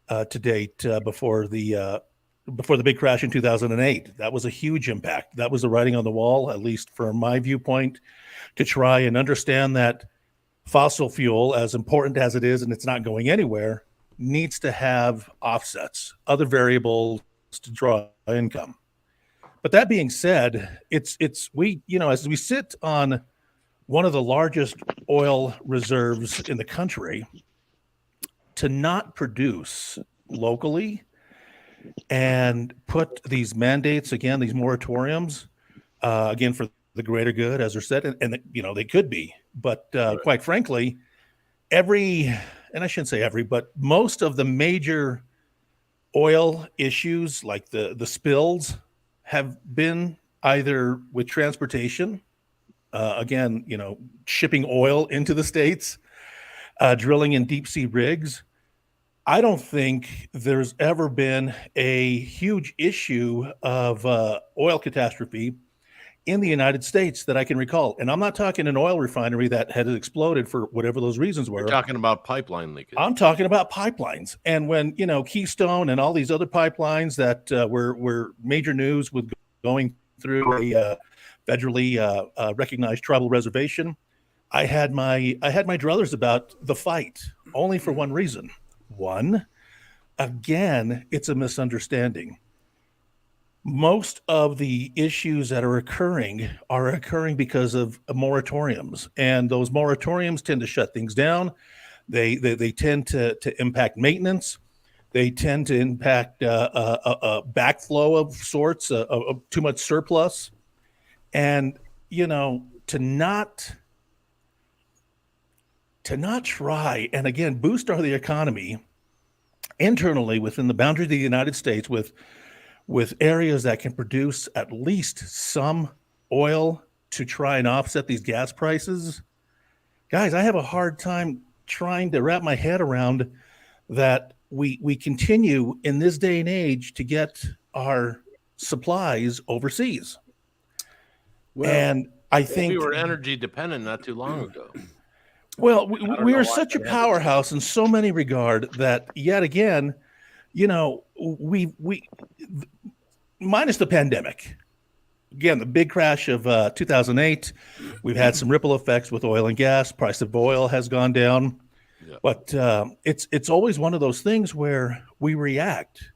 to date before the big crash in 2008. That was a huge impact. That was the writing on the wall, at least from my viewpoint, to try and understand that fossil fuel, as important as it is, and it's not going anywhere, needs to have offsets, other variables to draw income. But that being said, as we sit on one of the largest oil reserves in the country, to not produce locally and put these mandates again, these moratoriums, again for the greater good, as are said, and they could be, but quite frankly, and I shouldn't say every, but most of the major oil issues, like the spills, have been either with transportation, again, shipping oil into the States, drilling in deep sea rigs. I don't think there's ever been a huge issue of oil catastrophe in the United States that I can recall. And I'm not talking an oil refinery that had exploded for whatever those reasons were. You're talking about pipeline leakage. I'm talking about pipelines. And when, Keystone and all these other pipelines that were major news with going through a federally recognized tribal reservation, I had my druthers about the fight, only for one reason. One, again, it's a misunderstanding. Most of the issues that are occurring because of moratoriums, and those moratoriums tend to shut things down. They tend to impact maintenance. They tend to impact a backflow of sorts, of too much surplus, and to not try and again boost the economy internally within the boundaries of the United States with areas that can produce at least some oil to try and offset these gas prices. Guys, I have a hard time trying to wrap my head around that we continue in this day and age to get our supplies overseas. Well, and I think we were energy dependent not too long ago. Well, we are such a powerhouse in so many regard that yet again, we minus the pandemic, again, the big crash of 2008, we've had some ripple effects with oil and gas. Price of oil has gone down, but it's always one of those things where we react.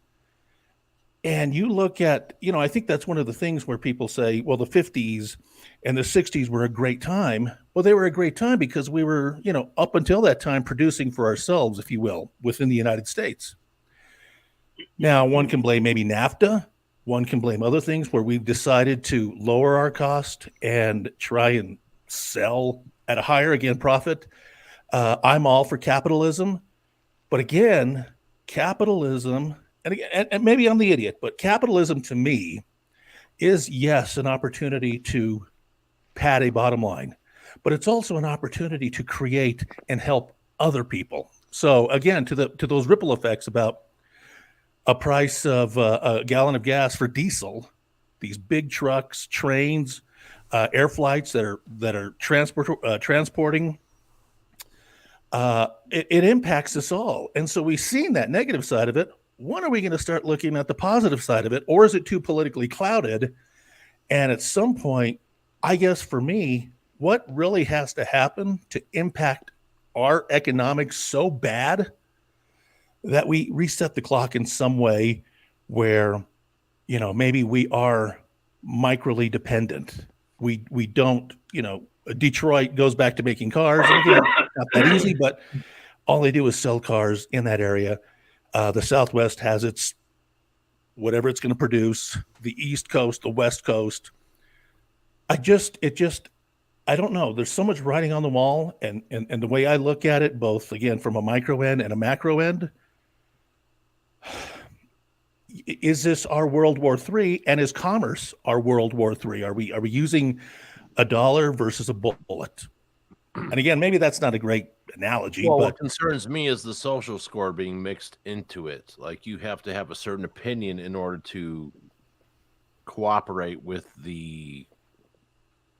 And you look at, I think that's one of the things where people say, well, the 50s and the 60s were a great time. Well, they were a great time because we were, up until that time producing for ourselves, if you will, within the United States. Now, one can blame maybe NAFTA. One can blame other things where we've decided to lower our cost and try and sell at a higher, again, profit. I'm all for capitalism. But again, capitalism, and maybe I'm the idiot, but capitalism to me is, yes, an opportunity to pad a bottom line, but it's also an opportunity to create and help other people. So again, to those ripple effects about a price of a gallon of gas for diesel, these big trucks, trains, air flights that are transporting, it impacts us all. And so we've seen that negative side of it. When are we going to start looking at the positive side of it? Or is it too politically clouded? And at some point, I guess for me, what really has to happen to impact our economics so bad that we reset the clock in some way where, maybe we are microly dependent. We don't, Detroit goes back to making cars. Again, not that easy, but all they do is sell cars in that area. The Southwest has its whatever it's going to produce. The East Coast, the West Coast. I don't know. There's so much writing on the wall, and the way I look at it, both again from a micro end and a macro end, is this our World War III, and is commerce our World War III? Are we using a dollar versus a bullet? And again, maybe that's not a great analogy. Well, but what concerns me is the social score being mixed into it. Like, you have to have a certain opinion in order to cooperate with the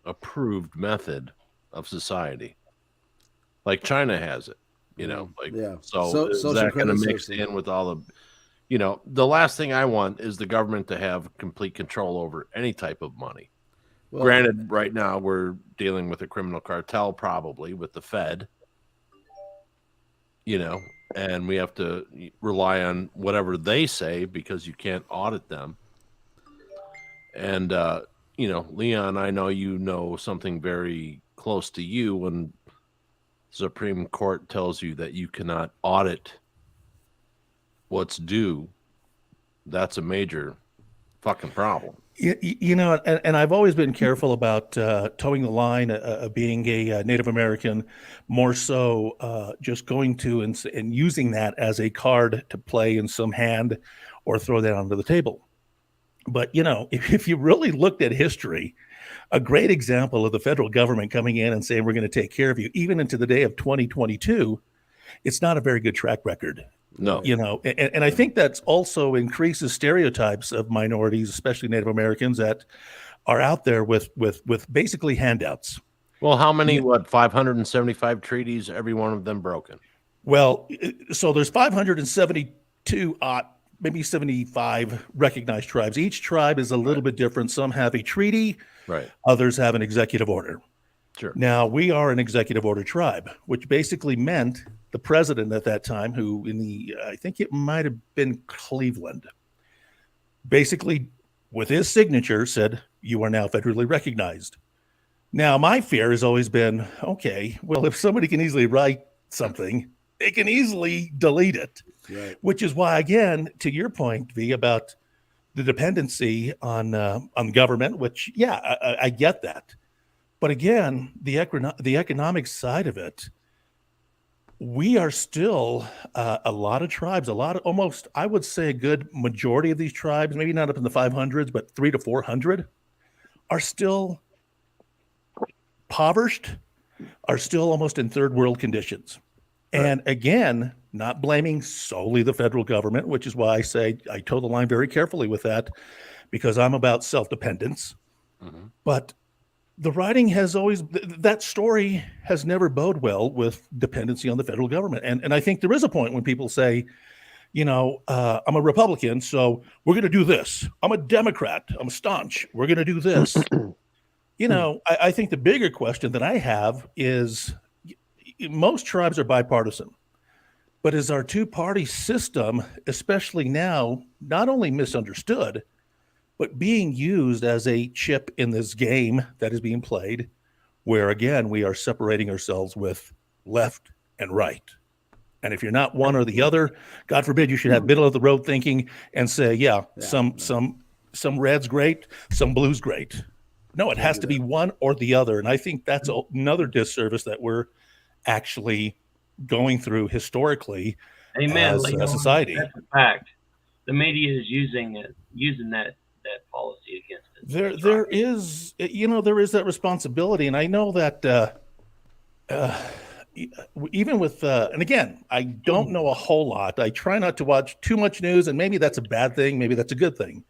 approved method of society. Like China has it, So is that going to mix in with all the, the last thing I want is the government to have complete control over any type of money. Well, granted, right now we're dealing with a criminal cartel, probably with the Fed, and we have to rely on whatever they say because you can't audit them. And, Leon, I know you know something very close to you when the Supreme Court tells you that you cannot audit what's due. that's a major fucking problem. You know, and I've always been careful about towing the line of being a Native American, more so just going to and using that as a card to play in some hand or throw that onto the table. But, you know, if you really looked at history, a great example of the federal government coming in and saying, we're going to take care of you, even into the day of 2022, it's not a very good track record. No. You know, and I think that's also increases stereotypes of minorities, especially Native Americans, that are out there with basically handouts. Well, how many, 575 treaties, every one of them broken? Well, so there's 572, maybe 75 recognized tribes. Each tribe is a little bit different. Some have a treaty. Right. Others have an executive order. Sure. Now, we are an executive order tribe, which basically meant the president at that time, who I think it might have been Cleveland, basically with his signature said, you are now federally recognized. Now, my fear has always been, okay, well, if somebody can easily write something, they can easily delete it. Right. Which is why, again, to your point, V, about the dependency on government, which, yeah, I get that. But again, the economic side of it, we are still a lot of tribes, almost, I would say a good majority of these tribes, maybe not up in the 500s, but 300 to 400 are still impoverished, are still almost in third world conditions. Right. And again, not blaming solely the federal government, which is why I say I toe the line very carefully with that, because I'm about self-dependence. Mm-hmm. But the writing has always, that story has never bode well with dependency on the federal government. And I think there is a point when people say, you know, I'm a Republican, so we're going to do this. I'm a Democrat. I'm staunch. We're going to do this. You know, I think the bigger question that I have is, most tribes are bipartisan, but is our two-party system, especially now, not only misunderstood, but being used as a chip in this game that is being played, where, again, we are separating ourselves with left and right. And if you're not one or the other, God forbid, you should have middle of the road thinking and say, some red's great, some blue's great. No, it has to be one or the other. And I think that's another disservice that we're actually going through historically. Amen, as a society. That's a fact. The media is using that policy against it. There is that responsibility. And I know that even with, and again, I don't know a whole lot. I try not to watch too much news, and maybe that's a bad thing. Maybe that's a good thing.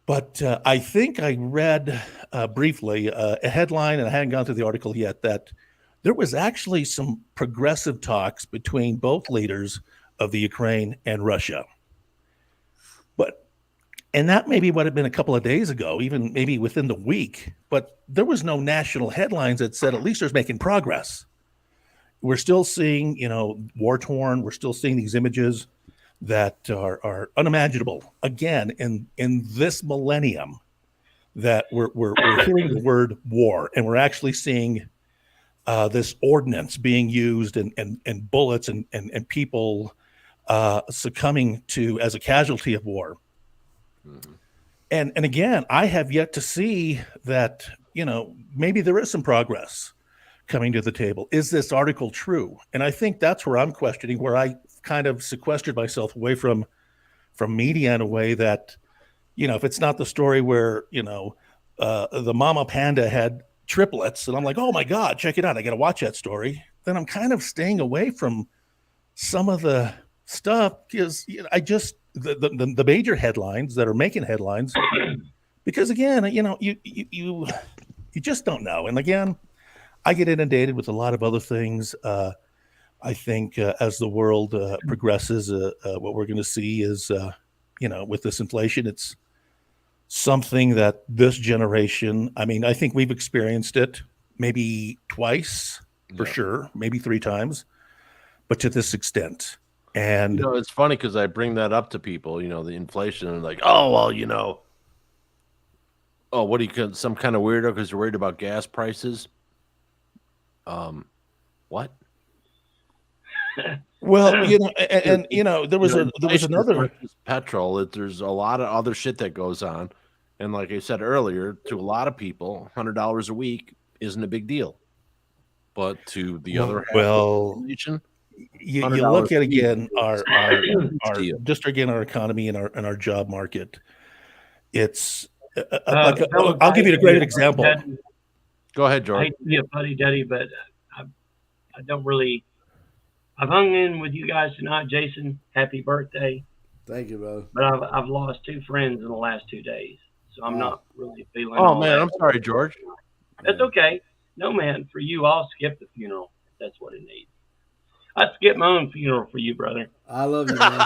But I think I read briefly a headline, and I hadn't gone through the article yet, that there was actually some progressive talks between both leaders of the Ukraine and Russia. And that maybe would have been a couple of days ago, even maybe within the week. But there was no national headlines that said at least there's making progress. We're still seeing, war torn. We're still seeing these images that are unimaginable. Again, in this millennium, that we're hearing the word war, and we're actually seeing this ordnance being used and bullets and people succumbing to as a casualty of war. Mm-hmm. And again, I have yet to see that, maybe there is some progress coming to the table. Is this article true? And I think that's where I'm questioning, where I kind of sequestered myself away from media in a way that, if it's not the story where, the mama panda had triplets and I'm like, oh my God, check it out, I got to watch that story. Then I'm kind of staying away from some of the stuff because I just, the major headlines that are making headlines, because again, you just don't know. And again, I get inundated with a lot of other things. I think as the world progresses, what we're going to see is, with this inflation, it's something that this generation, I think we've experienced it maybe twice for sure, maybe 3 times, but to this extent. And it's funny because I bring that up to people, the inflation, and like, oh, well, what do you, some kind of weirdo because you're worried about gas prices? What? Well, there was another petrol. There's a lot of other shit that goes on, and like I said earlier, to a lot of people, $100 a week isn't a big deal, but to the other half of the nation, you look at again our economy and our job market. It's I'll give you a great example. Go ahead, George. I hate to be a fuddy-duddy, but I don't really. I've hung in with you guys tonight, Jason. Happy birthday! Thank you, brother. But I've lost 2 friends in the last 2 days, so I'm not really feeling. Oh man, I'm sorry, George. That's okay. No, man, for you, I'll skip the funeral if that's what it needs. I'd skip my own funeral for you, brother. I love you, man.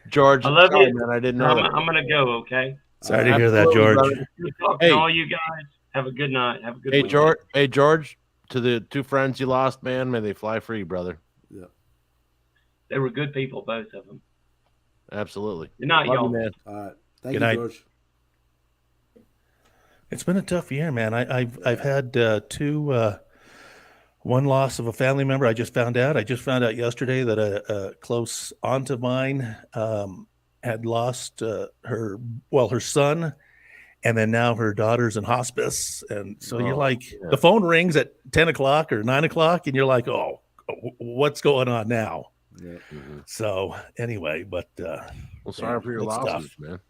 George, I love you, man. I didn't know that. I'm gonna go. Okay. Sorry to hear that, George. Good talking to all you guys. Have a good night. Have a good weekend. George. Hey, George. To the 2 friends you lost, man, may they fly free, brother. Yeah. They were good people, both of them. Absolutely. Good night, y'all. Man. All right. Thank Good you, night. George. It's been a tough year, man. I've had 2. One loss of a family member. I just found out yesterday that a close aunt of mine had lost her son, and then now her daughter's in hospice. And so you're like, the phone rings at 10 o'clock or 9 o'clock, and you're like, oh, what's going on now? Yeah. Mm-hmm. So anyway, but sorry for your losses, tough. Man.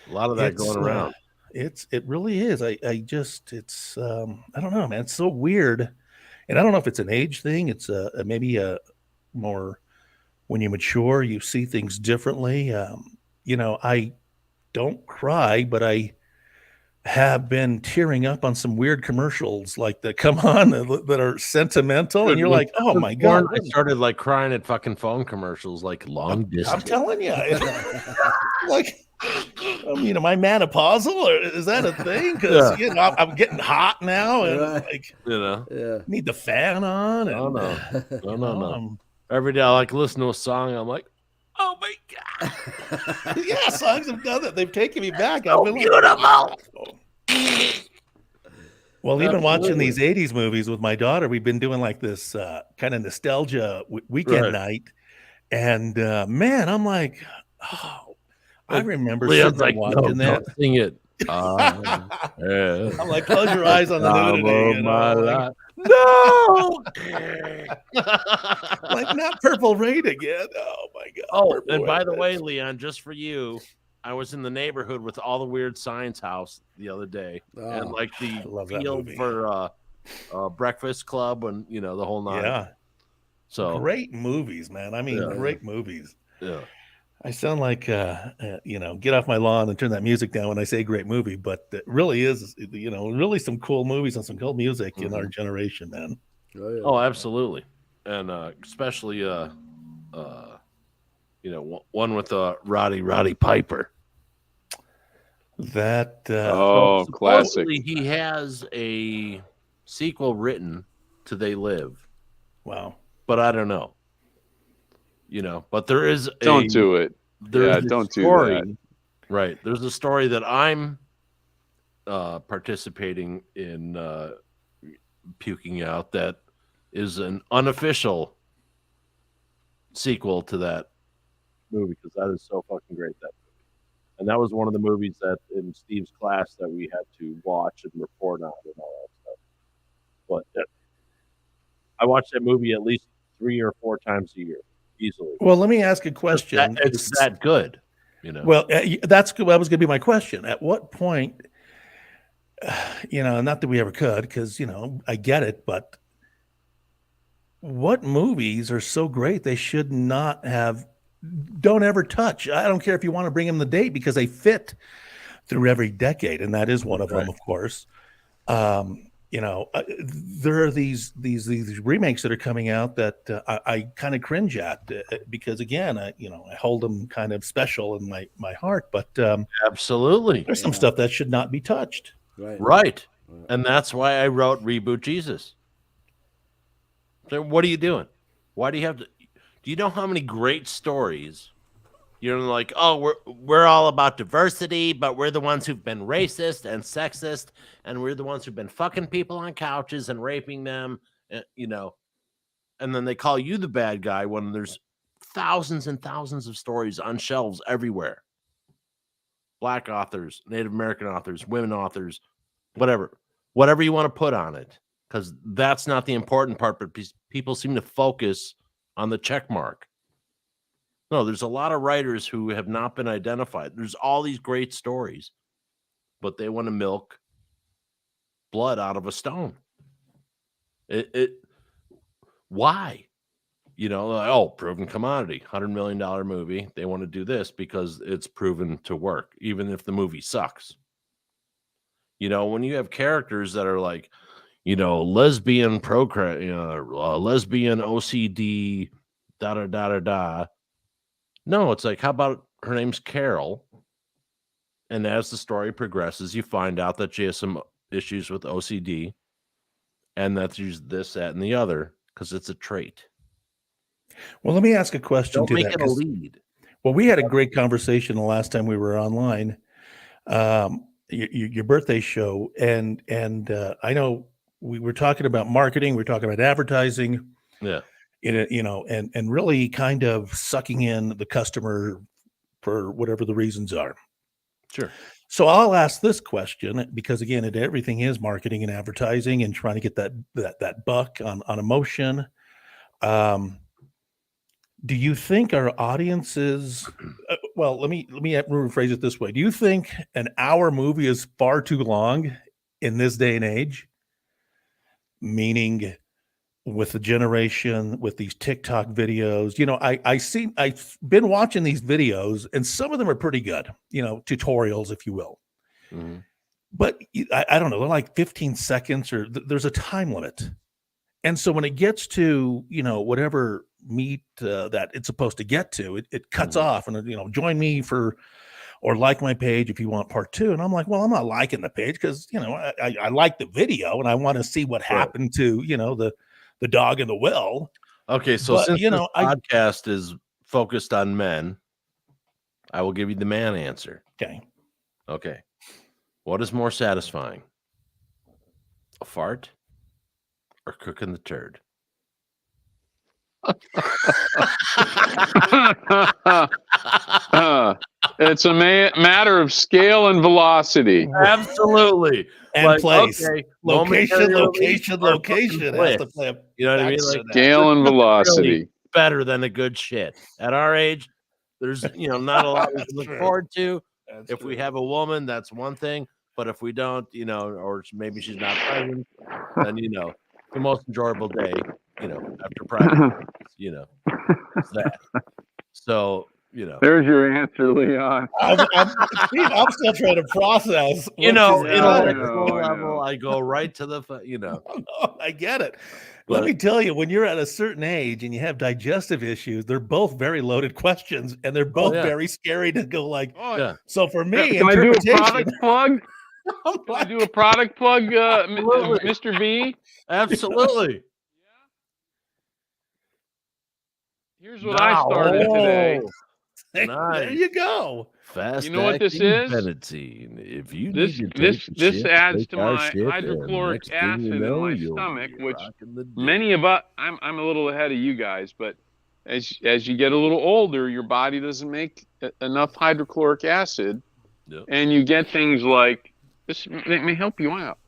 A lot of that going around. It really is. I don't know, man. It's so weird. And I don't know if it's an age thing. It's maybe a more when you mature, you see things differently. I don't cry, but I have been tearing up on some weird commercials like that come on that are sentimental, and you're like, oh my God. I started like crying at fucking phone commercials, like long distance. I'm telling you, like, my menopausal, or is that a thing? Because I'm getting hot now, and need the fan on. And, no. Every day I like listen to a song, I'm like, oh my God. Yeah, songs have done that. They've taken me back. I've been beautiful. Well, even watching these 80s movies with my daughter, we've been doing like this kind of nostalgia weekend night. And man, I'm like, oh, I remember like, watching that. Don't sing it. I'm like, close your eyes on the nudity. No, like not Purple Rain again. Oh my God. Oh, and by the way, Leon, just for you, I was in the neighborhood with all the weird science house the other day, and like the field for Breakfast Club, and the whole nine. Yeah. So great movies, man. I mean, great movies. Yeah. I sound like, get off my lawn and turn that music down when I say great movie, but it really is, really some cool movies and some cool music in our generation, man. Oh, absolutely. And especially, one with Roddy Piper. That, classic. He has a sequel written to They Live. Wow. But I don't know. But there is don't do it. Don't do that. Right. There's a story that I'm participating in puking out that is an unofficial sequel to that movie, because that is so fucking great, that movie. And that was one of the movies that in Steve's class that we had to watch and report on and all that stuff. But I watch that movie at least 3 or 4 times a year. Easily. Well, let me ask a question. It's that good, Well, that was going to be my question. At what point, not that we ever could, because I get it, but what movies are so great they should not have? Don't ever touch. I don't care if you want to bring them the date, because they fit through every decade, and that is one of them, of course. There are these remakes that are coming out that I kind of cringe at, because again, I hold them kind of special in my heart, but absolutely, there's some stuff that should not be touched. Right. And that's why I wrote Reboot Jesus. So what are you doing? Why do you have to? Do you know how many great stories? You're like, oh, we're all about diversity, but we're the ones who've been racist and sexist, and we're the ones who've been fucking people on couches and raping them, and and then they call you the bad guy when there's thousands and thousands of stories on shelves everywhere. Black authors, Native American authors, women authors, whatever you want to put on it, because that's not the important part, but people seem to focus on the check mark. No, there's a lot of writers who have not been identified. There's all these great stories, but they want to milk blood out of a stone. Why? Proven commodity, $100 million movie. They want to do this because it's proven to work, even if the movie sucks. When you have characters that are like, lesbian lesbian OCD, da. No, it's like, how about her name's Carol? And as the story progresses, you find out that she has some issues with OCD, and that she's this, that, and the other, because it's a trait. Well, let me ask a question. Don't make it a lead. Well, we had a great conversation the last time we were online, your birthday show, and I know we were talking about marketing, we were talking about advertising, and really kind of sucking in the customer for whatever the reasons are. Sure. So I'll ask this question because, again, everything is marketing and advertising and trying to get that buck on emotion. Do you think our audiences? Well, let me rephrase it this way. Do you think an hour movie is far too long in this day and age? Meaning, with the generation, with these TikTok videos, I've been watching these videos, and some of them are pretty good. Tutorials, if you will. Mm-hmm. But I don't know. They're like 15 seconds, or there's a time limit. And so when it gets to, whatever meat that it's supposed to get to, it cuts off and, join me or like my page if you want part 2. And I'm like, well, I'm not liking the page because, I like the video and I want to see what happened to, the dog in the well. Okay. So since this podcast is focused on men, I will give you the man answer. Okay. What is more satisfying? A fart or cooking the turd? It's a matter of scale and velocity. Absolutely. And place. Okay, location. Has to play you know what I mean? Like scale and velocity. Really better than the good shit. At our age, there's not a lot we can look forward to. If we have a woman, that's one thing. But if we don't, or maybe she's not pregnant, then the most enjoyable day, after practice, it's that. So, There's your answer, Leon. I'm still trying to process. Level, I go right to the, I get it. Let me tell you, when you're at a certain age and you have digestive issues, they're both very loaded questions, and they're both very scary to go like. So for me, can I do a product plug? Can I do a product plug, Mr. V? Absolutely. Here's what I started today. Nice. There you go. Fast. You know what this is? Benadine. If you this adds to my hydrochloric acid in my stomach, which many of us. I'm a little ahead of you guys, but as you get a little older, your body doesn't make enough hydrochloric acid, and you get things like this. May help you out.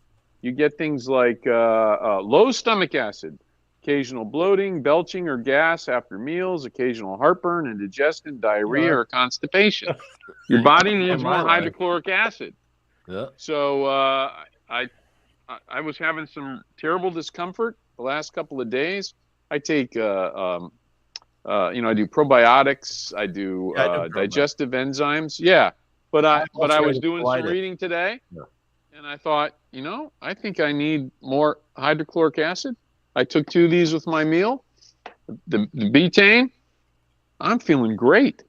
You get things like low stomach acid, occasional bloating, belching, or gas after meals, occasional heartburn, indigestion, diarrhea, or constipation. Your body needs more hydrochloric acid. Yeah. So I was having some terrible discomfort the last couple of days. I take, I do probiotics. I do digestive enzymes. Yeah. But I was doing some reading today, and I thought, I think I need more hydrochloric acid. I took 2 of these with my meal. The betaine, I'm feeling great.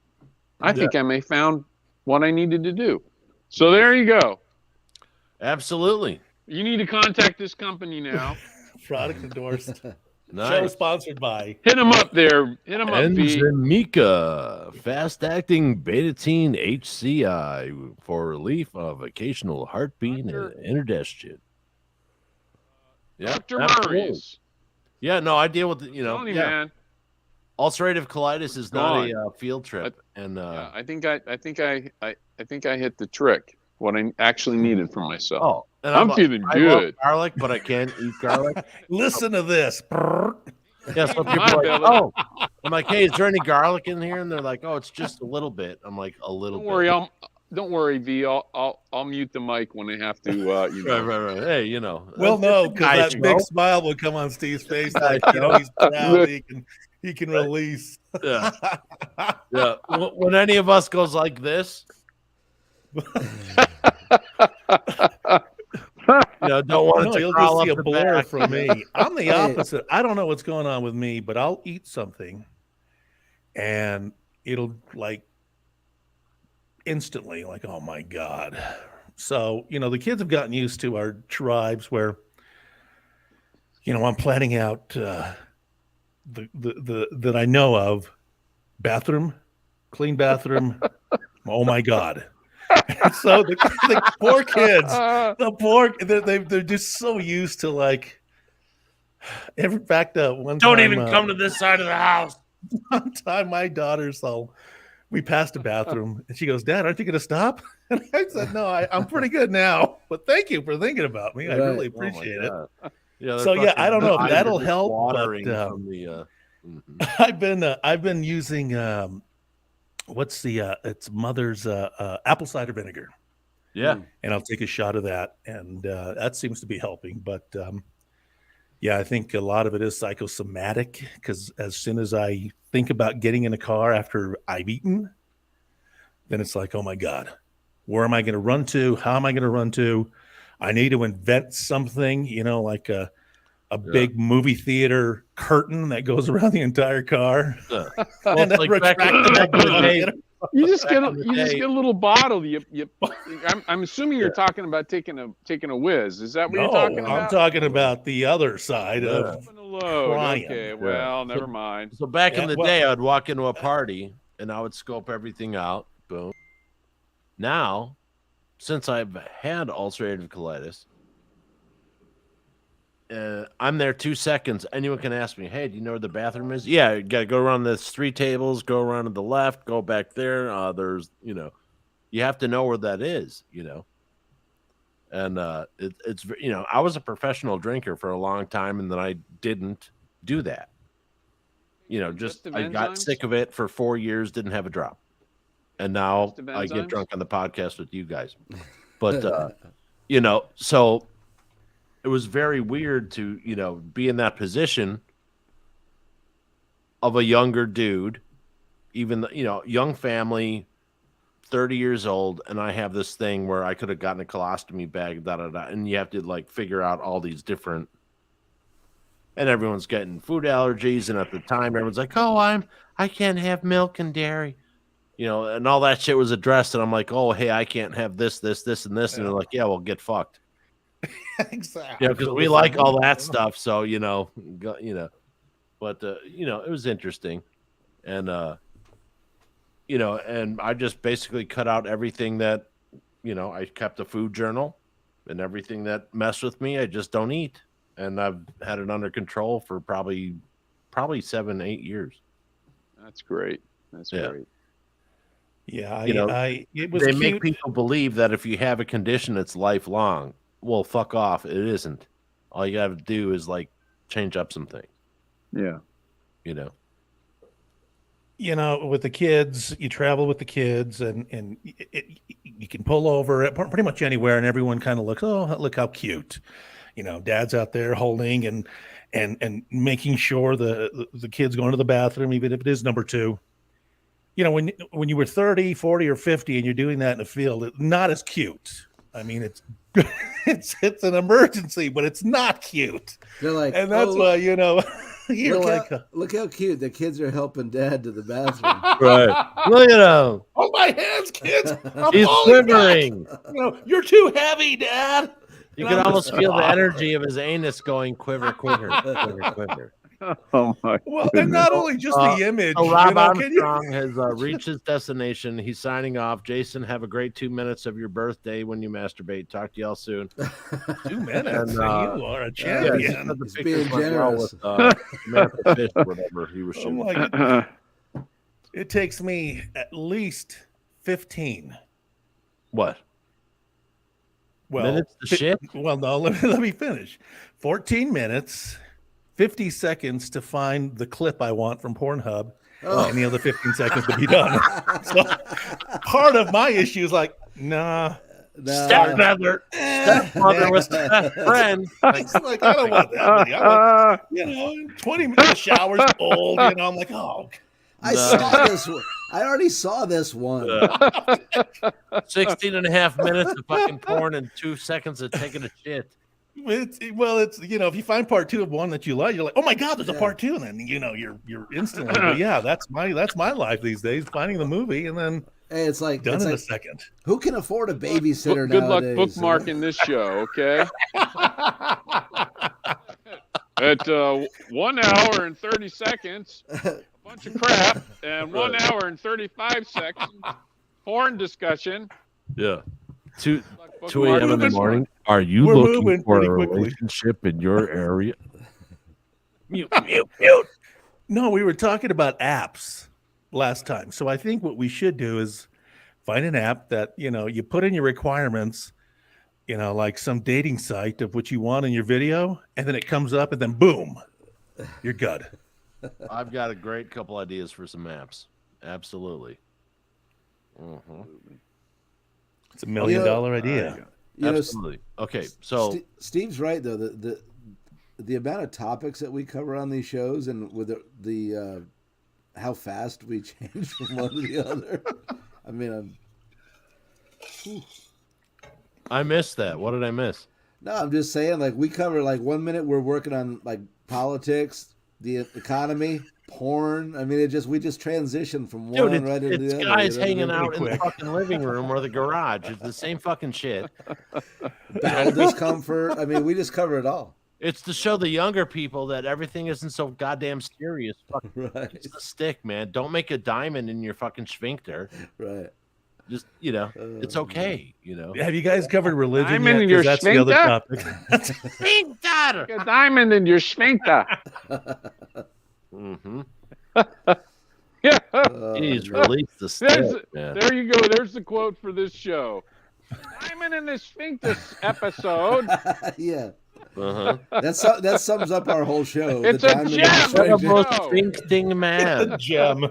I think I may found what I needed to do. So there you go. Absolutely. You need to contact this company now. Product endorsed. Nice. Show sponsored by. Hit them up there. Hit them up, Enzymika, fast-acting betaine HCI for relief of occasional heartbeat and indigestion. Dr. Murray's. Yeah, no, I deal with Tell me, man. Ulcerative colitis is not a field trip, and I think I hit the trick. What I actually needed for myself. Oh, and I'm feeling I good. love garlic, but I can't eat garlic. Listen to this. Yeah, so people are like, oh, I'm like, hey, is there any garlic in here? And they're like, oh, it's just a little bit. I'm like, a little bit. Don't worry, V. I'll mute the mic when I have to. Right. Hey, Well, no, because that big smile will come on Steve's face. Like, he's proud. He can release. Yeah. Yeah. When any of us goes like this, don't want to you'll crawl just see up a the blur back. from me. I'm the opposite. I don't know what's going on with me, but I'll eat something and it'll like instantly like, oh my God. So, the kids have gotten used to our tribes where, I'm planning out the that I know of clean bathroom. Oh my God. So the poor kids, they're just so used to like one Don't time, even come to this side of the house. One time my daughter's we passed a bathroom and she goes, Dad, aren't you gonna stop? And I said, no, I'm pretty good now, but thank you for thinking about me. I really appreciate it. Yeah, So I don't know if that'll help, watering but from the I've been using what's the it's Mother's apple cider vinegar. Yeah. And I'll take a shot of that, and that seems to be helping. But I think a lot of it is psychosomatic, because as soon as I think about getting in a car after I've eaten, then it's like, oh my God, where am I going to run to? How am I going to run to? I need to invent something, like a big movie theater curtain that goes around the entire car. And then you just get a little bottle. I'm assuming you're talking about taking a whiz. Is that what you're talking about? I'm talking about the other side of crying. Okay, well, never mind. So back in the day, I'd walk into a party and I would scope everything out. Boom. Now, since I've had ulcerative colitis, I'm there 2 seconds. Anyone can ask me, hey, do you know where the bathroom is? Yeah, you got to go around the 3 tables, go around to the left, go back there. There's, you have to know where that is, And it's, I was a professional drinker for a long time, and then I didn't do that. I got sick of it for 4 years, didn't have a drop. And now I get drunk on the podcast with you guys. But, so it was very weird to, be in that position of a younger dude, even, young family, 30 years old. And I have this thing where I could have gotten a colostomy bag, and you have to figure out all these different, and everyone's getting food allergies. And at the time, everyone's like, oh, I can't have milk and dairy, and all that shit was addressed. And I'm like, oh, hey, I can't have this, and this. And they're like, yeah, well, get fucked. Exactly. Because we like all that stuff. So, but, it was interesting. And, and I just basically cut out everything that, I kept a food journal, and everything that messed with me, I just don't eat. And I've had it under control for probably 7-8 years. That's great. Great. Yeah. It was cute. Make people believe that if you have a condition, it's lifelong. Well, fuck off. It isn't. All you got to do is change up some things. Yeah. With the kids, you travel with the kids, and you can pull over at pretty much anywhere, and everyone kind of looks, oh, look how cute. Dad's out there holding and making sure the kid's going to the bathroom, even if it is number 2. When you were 30, 40, or 50 and you're doing that in the field, it's not as cute. I mean, it's an emergency, but it's not cute. They're like, and that's why look how cute the kids are helping Dad to the bathroom. Right? Look at him. Hold my hands, kids. He's quivering. You're too heavy, Dad. You can almost feel the energy of his anus going quiver, quiver, quiver, quiver. Oh my! Well, and not only just the image. So Rob you know, can you- Armstrong has reached his destination. He's signing off. Jason, have a great 2 minutes of your birthday when you masturbate. Talk to y'all soon. 2 minutes. And, you are a champion. The He's pictures being went well generous. with Samantha Fish or whatever he was shooting. Like it takes me at least 15. What? Well, Minutes to shit? Well, no, let me finish. 14 minutes, 50 seconds to find the clip I want from Pornhub, and the other 15 seconds to be done. So part of my issue is like, nah. Stepmother was the best friend. Like, I don't want that many. I want, 20 minutes, showers old, I'm like, oh. saw this one. I already saw this one. 16 and a half minutes of fucking porn and 2 seconds of taking a shit. It's if you find part 2 of one that you like, you're like, oh my god, there's a part 2, and then you're instantly. But yeah, that's my life these days, finding the movie and then hey, it's like done it's in like, a second. Who can afford a babysitter Good luck nowadays? bookmarking this show, okay? At 1 hour and 30 seconds, a bunch of crap, and 1 hour and 35 seconds, porn discussion. Yeah. 2 Bookmark a.m. in the this morning. one. Are you We're looking moving for a pretty quickly. relationship in your area? Mute. No, we were talking about apps last time. So I think what we should do is find an app that, you put in your requirements, like some dating site of what you want in your video, and then it comes up and then boom, you're good. I've got a great couple ideas for some apps. Absolutely. It's $1 million idea. Absolutely. Okay, so Steve's right though. The amount of topics that we cover on these shows, and with the how fast we change from one to the other. I mean, I missed that. What did I miss? No, I'm just saying, like, we cover, like, 1 minute we're working on, like, politics, the economy, porn. I mean, we just transition from one Dude, right into the other. It's guys you know hanging what I mean? out in the fucking living room or the garage. It's the same fucking shit. Bowel discomfort. I mean, we just cover it all. It's to show the younger people that everything isn't so goddamn serious. Fucking Right. It's the stick, man. Don't make a diamond in your fucking sphincter. Right. Just, it's okay, Have you guys covered religion Diamond yet? in your 'Cause that's the other sphincter? topic. Sphincter! A diamond in your sphincter. Mm-hmm. Yeah. Jeez, release the stick, man. There you go. There's the quote for this show. Diamond in the sphincter episode. Yeah. Uh-huh. That sums up our whole show. It's The a diamond in gem. the What a stranger. most No. sphincting man. Gem.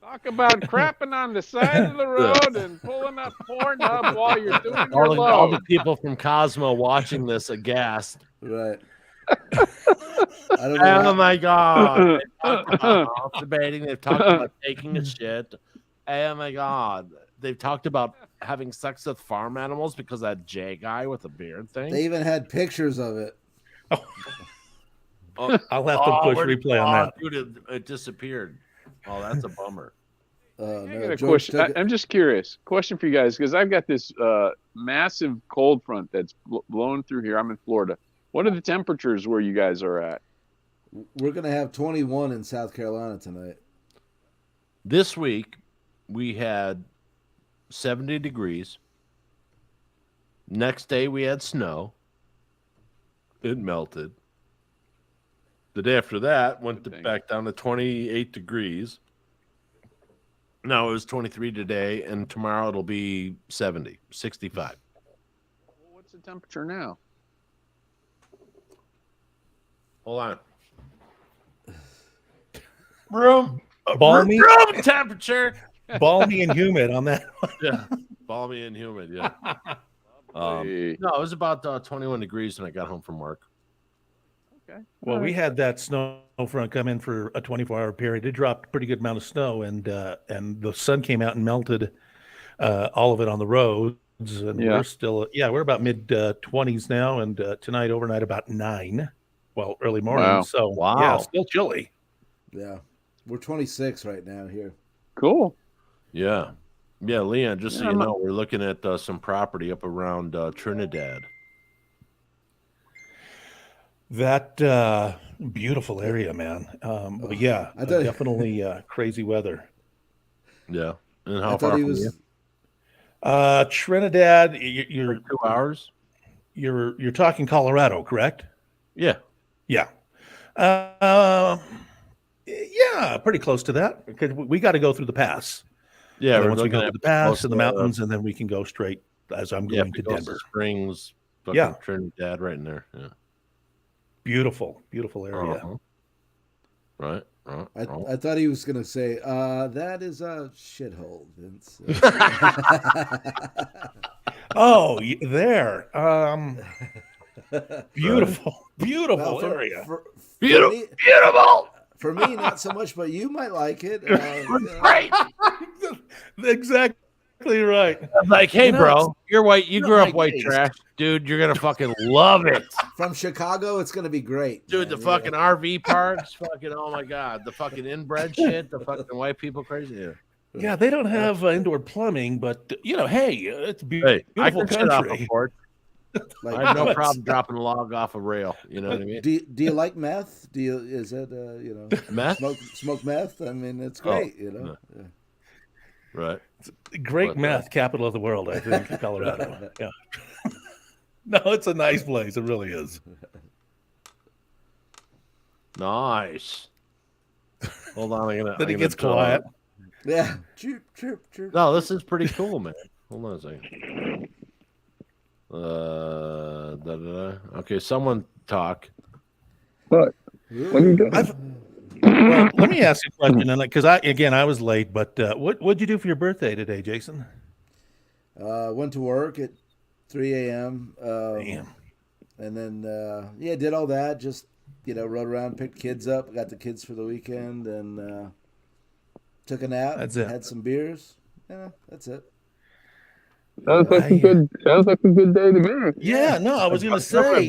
Talk about crapping on the side of the road and pulling up Pornhub while you're doing your All the load. people from Cosmo watching this aghast. Right. I don't know. Oh my god. They've talked about masturbating. They've talked about taking a shit. Oh my god. They've talked about having sex with farm animals because that J guy with the beard thing. They even had pictures of it. I'll have to push replay on that. Dude, it disappeared. Oh, that's a bummer. I got No, a George question. took it. I'm just curious. Question for you guys, because I've got this massive cold front that's blowing through here. I'm in Florida. What are the temperatures where you guys are at? We're going to have 21 in South Carolina tonight. This week, we had 70 degrees. Next day, we had snow. It melted. The day after that, back down to 28 degrees. No, it was 23 today, and tomorrow it'll be 70, 65. Well, what's the temperature now? Hold on. Room Balmy, temperature. balmy and humid on that. Yeah, balmy and humid. Yeah. Hey. No, it was about 21 degrees when I got home from work. Okay. Well, we had that snow front come in for a 24-hour period. It dropped a pretty good amount of snow, and the sun came out and melted all of it on the roads. And Yeah. we're still, we're about mid 20s now, and tonight overnight about 9. Well, early morning. Wow. So Wow. yeah, still chilly. Yeah. We're 26 right now here. Cool. Yeah. Yeah, Leon, just so Yeah, you know, we're looking at some property up around Trinidad. That Beautiful area, man. But yeah, definitely crazy weather. Yeah. And how far from you? Trinidad, you're like 2 hours. You're talking Colorado, correct? Yeah. Yeah. Yeah, pretty close to that because we got to go through the pass. Yeah, once we go through the pass and the mountains, and then we can go straight as I'm going to Denver. Springs, Trinidad, right in there. Yeah. Beautiful area. Right. I thought he was going to say, that is a shithole, Vince. Oh, there. Beautiful area. Beautiful. For me, not so much, but you might like it. Right. Exactly right. I'm like, hey, bro, you're white. You grew up white trash. Dude, you're going to fucking love it. From Chicago, it's going to be great. Dude, the fucking RV parks, fucking, oh my God. The fucking inbred shit, the fucking white people crazy. Yeah, they don't have indoor plumbing, but, hey, it's beautiful I can country. sit off a porch. I have no problem dropping a log off a rail. You know what I mean? Do you like meth? Meth? Smoke meth? I mean, it's great, No. Yeah. Right. It's a great meth capital of the world, I think, Colorado. Yeah. No, it's a nice place. It really is. Nice. Hold on, Then it gets quiet. Yeah. Chirp, chirp, chirp. No, this is pretty cool, man. Hold on a second. Okay, someone talk. What? What are you doing? Well, let me ask you a question, because I was late, but what'd you do for your birthday today, Jason? Went to work at 3 a.m. Damn. And then did all that. Just rode around, picked kids up, got the kids for the weekend, and took a nap. That's it. Had some beers. Yeah, that's it. Sounds like a good day to me. Yeah, no, I was gonna say,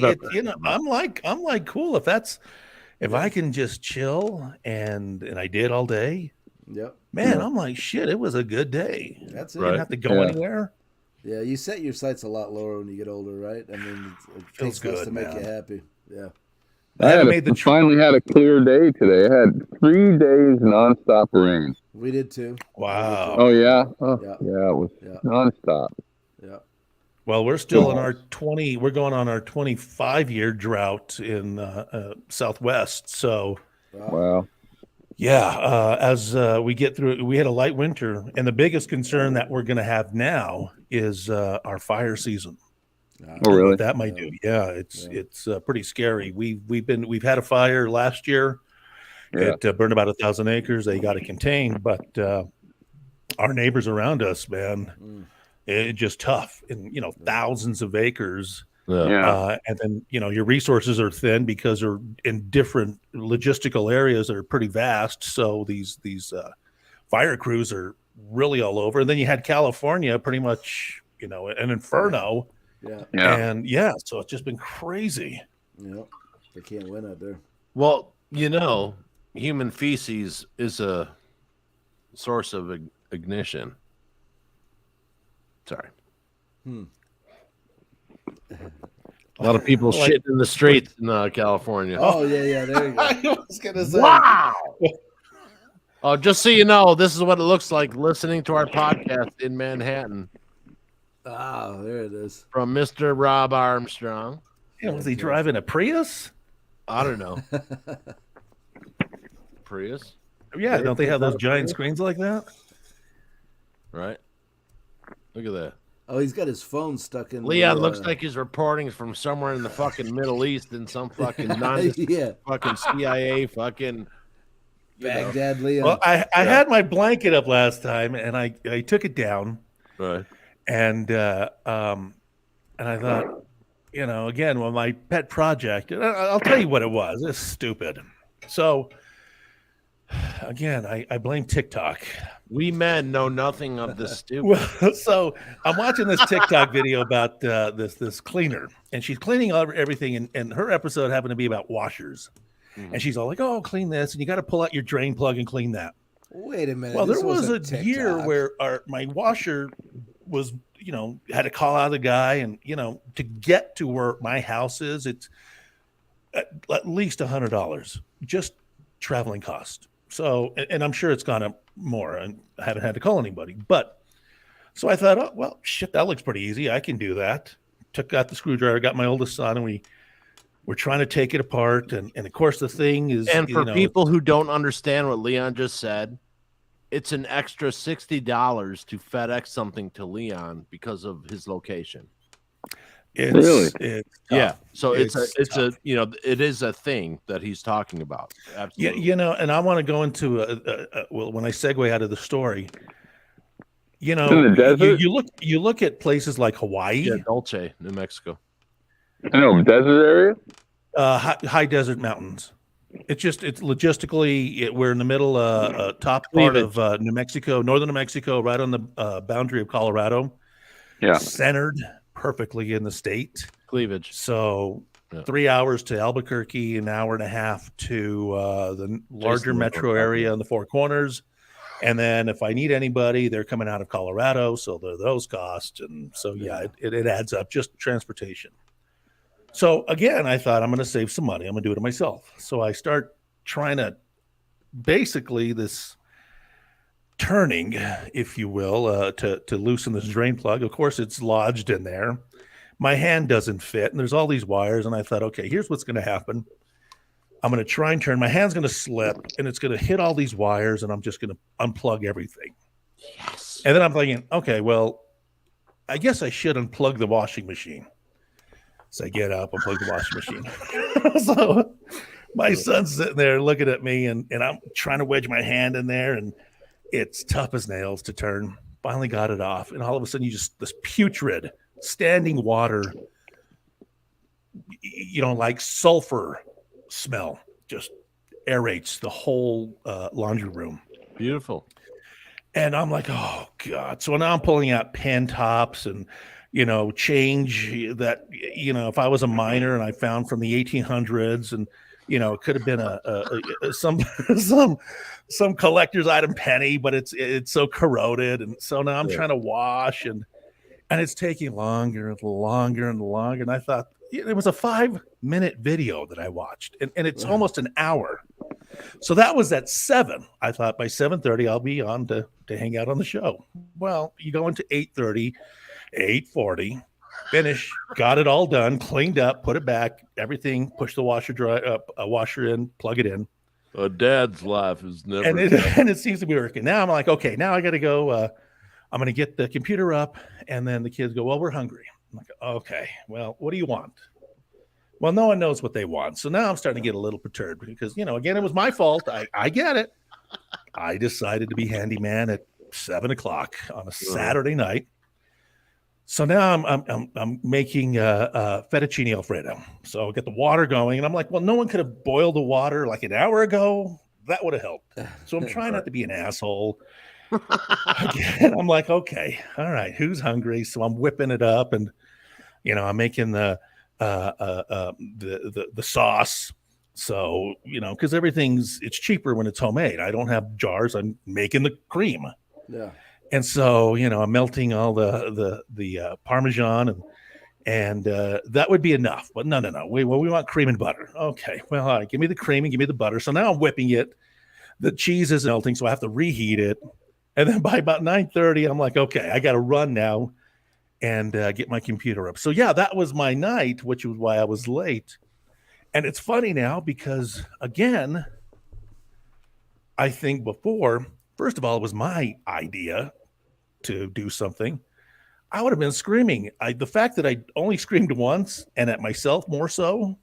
I'm like cool if I can just chill, and I did all day. Yep. Man, I'm like, shit, it was a good day. That's it. Didn't have to go anywhere. Yeah, you set your sights a lot lower when you get older, right? I mean, it feels takes good to make you happy. Yeah. I finally had a clear day today. I had 3 days nonstop rain. We did too. Wow. Oh yeah. Oh, yeah. It was nonstop. Yeah. Well, we're still in our we're going on our 25-year drought in Southwest. So, wow. Yeah, as we get through it, we had a light winter, and the biggest concern that we're going to have now is our fire season. Oh, really? What that might do. Yeah, it's pretty scary. We've had a fire last year. Yeah. It burned about 1,000 acres. They got it contained, but our neighbors around us, man, it's just tough. And thousands of acres. Yeah. And then your resources are thin because they're in different logistical areas that are pretty vast. So these fire crews are really all over. And then you had California, pretty much an inferno. Yeah. And so it's just been crazy. Yeah, they can't win out there. Well, human feces is a source of ignition. Sorry. A lot of people shitting in the streets in California. Oh, yeah, there you go. I was going to say. Wow. Oh, just so you know, this is what it looks like listening to our podcast in Manhattan. Oh, there it is. From Mr. Rob Armstrong. Was he driving a Prius? I don't know. Prius? Yeah, don't they have those giant screens like that? Right. Look at that. Oh, he's got his phone stuck in. Leon looks like he's reporting from somewhere in the fucking Middle East in some fucking fucking CIA fucking Baghdad Leon. Well, I had my blanket up last time, and I took it down. Right. And I thought, again, my pet project. I'll tell you what it was. It's stupid. So, again, I blame TikTok. We men know nothing of this stupid. So I'm watching this TikTok video about this cleaner, and she's cleaning everything, and her episode happened to be about washers. And she's all like, "Oh, clean this, and you got to pull out your drain plug and clean that." Wait a minute. Well, there was a year where my washer was, had to call out a guy, and to get to where my house is, at least $100 just traveling cost. So, and I'm sure it's gone up more, and I haven't had to call anybody. But so I thought, oh, well, shit, that looks pretty easy. I can do that. Got the screwdriver, got my oldest son, and we're trying to take it apart. And of course, the thing is, and for people who don't understand what Leon just said, it's an extra $60 to FedEx something to Leon because of his location. It's yeah. So it's tough. it is a thing that he's talking about. Absolutely. Yeah, and I want to go into well, when I segue out of the story, in the desert? you look at places like Hawaii, yeah, Dulce, New Mexico. I know, desert area. High desert mountains. It's logistically we're in the middle, top part of New Mexico, northern New Mexico, right on the boundary of Colorado. Yeah, centered perfectly in the state. Cleavage. So 3 hours to Albuquerque, an hour and a half to the larger metro area in the Four Corners. And then if I need anybody, they're coming out of Colorado. So there are those costs. And so, it adds up, just transportation. So again, I thought I'm going to save some money. I'm going to do it myself. So I start trying to basically this turning, if you will, to loosen this drain plug. Of course, it's lodged in there. My hand doesn't fit, and there's all these wires. And I thought, okay, here's what's going to happen. I'm going to try and turn. My hand's going to slip, and it's going to hit all these wires, and I'm just going to unplug everything. Yes. And then I'm thinking, okay, well, I guess I should unplug the washing machine. So I get up, unplug the washing machine. So my son's sitting there looking at me, and I'm trying to wedge my hand in there, and it's tough as nails to turn. Finally got it off, and all of a sudden, this putrid standing water, like sulfur smell, just aerates the whole laundry room. Beautiful. And I'm like, oh God. So now I'm pulling out pen tops and change that, if I was a miner and I found from the 1800s, and it could have been some collector's item penny, but it's so corroded, and so now I'm trying to wash, and it's taking longer and longer and longer. And I thought it was a 5-minute video that I watched, and it's almost an hour. So that was at 7. I thought by 7:30 I'll be on to hang out on the show. Well, you go into 8:30, 8:40, finish, got it all done, cleaned up, put it back, everything, push the washer in, plug it in. A dad's life is never. And it seems to be working. Now I'm like, okay, now I got to go. I'm going to get the computer up, and then the kids go, well, we're hungry. I'm like, okay, well, what do you want? Well, no one knows what they want. So now I'm starting to get a little perturbed because, again, it was my fault. I get it. I decided to be handyman at 7:00 on a Saturday night. So now I'm making fettuccine Alfredo. So I get the water going, and I'm like, well, no one could have boiled the water like an hour ago. That would have helped. So I'm trying not to be an asshole. Again, I'm like, okay, all right, who's hungry? So I'm whipping it up, and I'm making the sauce. So because it's cheaper when it's homemade. I don't have jars. I'm making the cream. Yeah. And so, I'm melting all the Parmesan, and that would be enough. But no. We want cream and butter. Okay, well, all right, give me the cream and give me the butter. So now I'm whipping it. The cheese is melting, so I have to reheat it. And then by about 9:30, I'm like, okay, I got to run now and get my computer up. So yeah, that was my night, which was why I was late. And it's funny now because, again, I think before, first of all, it was my idea to do something. I would have been screaming. The fact that I only screamed once and at myself more so,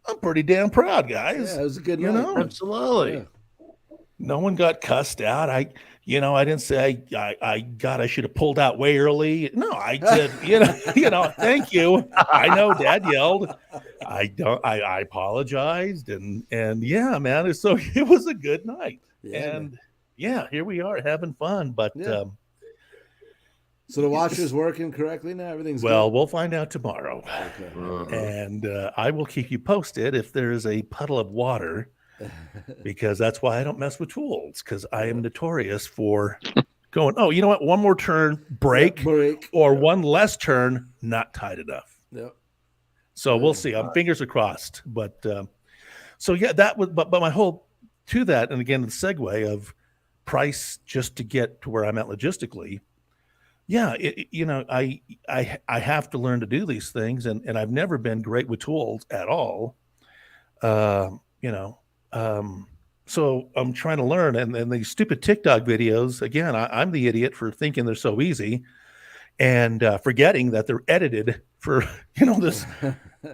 I'm pretty damn proud, guys. Yeah, it was a good night. Absolutely. Yeah. No one got cussed out. I didn't say I should have pulled out way early. No, I said, thank you. I know Dad yelled. I apologized, and yeah, man. It was a good night. Yeah, and yeah, here we are having fun. But so the washer's working correctly now. Everything's well. good? We'll find out tomorrow, and I will keep you posted if there is a puddle of water. Because that's why I don't mess with tools, because I am notorious for going, oh, you know what? One more turn, break. Break. Or one less turn, not tight enough. Yep. So we'll see. Fingers are crossed. But so yeah, that was. But my whole to that, and again the segue of price just to get to where I'm at logistically. Yeah, I have to learn to do these things, and I've never been great with tools at all. So I'm trying to learn, and these stupid TikTok videos. Again, I'm the idiot for thinking they're so easy, and forgetting that they're edited for this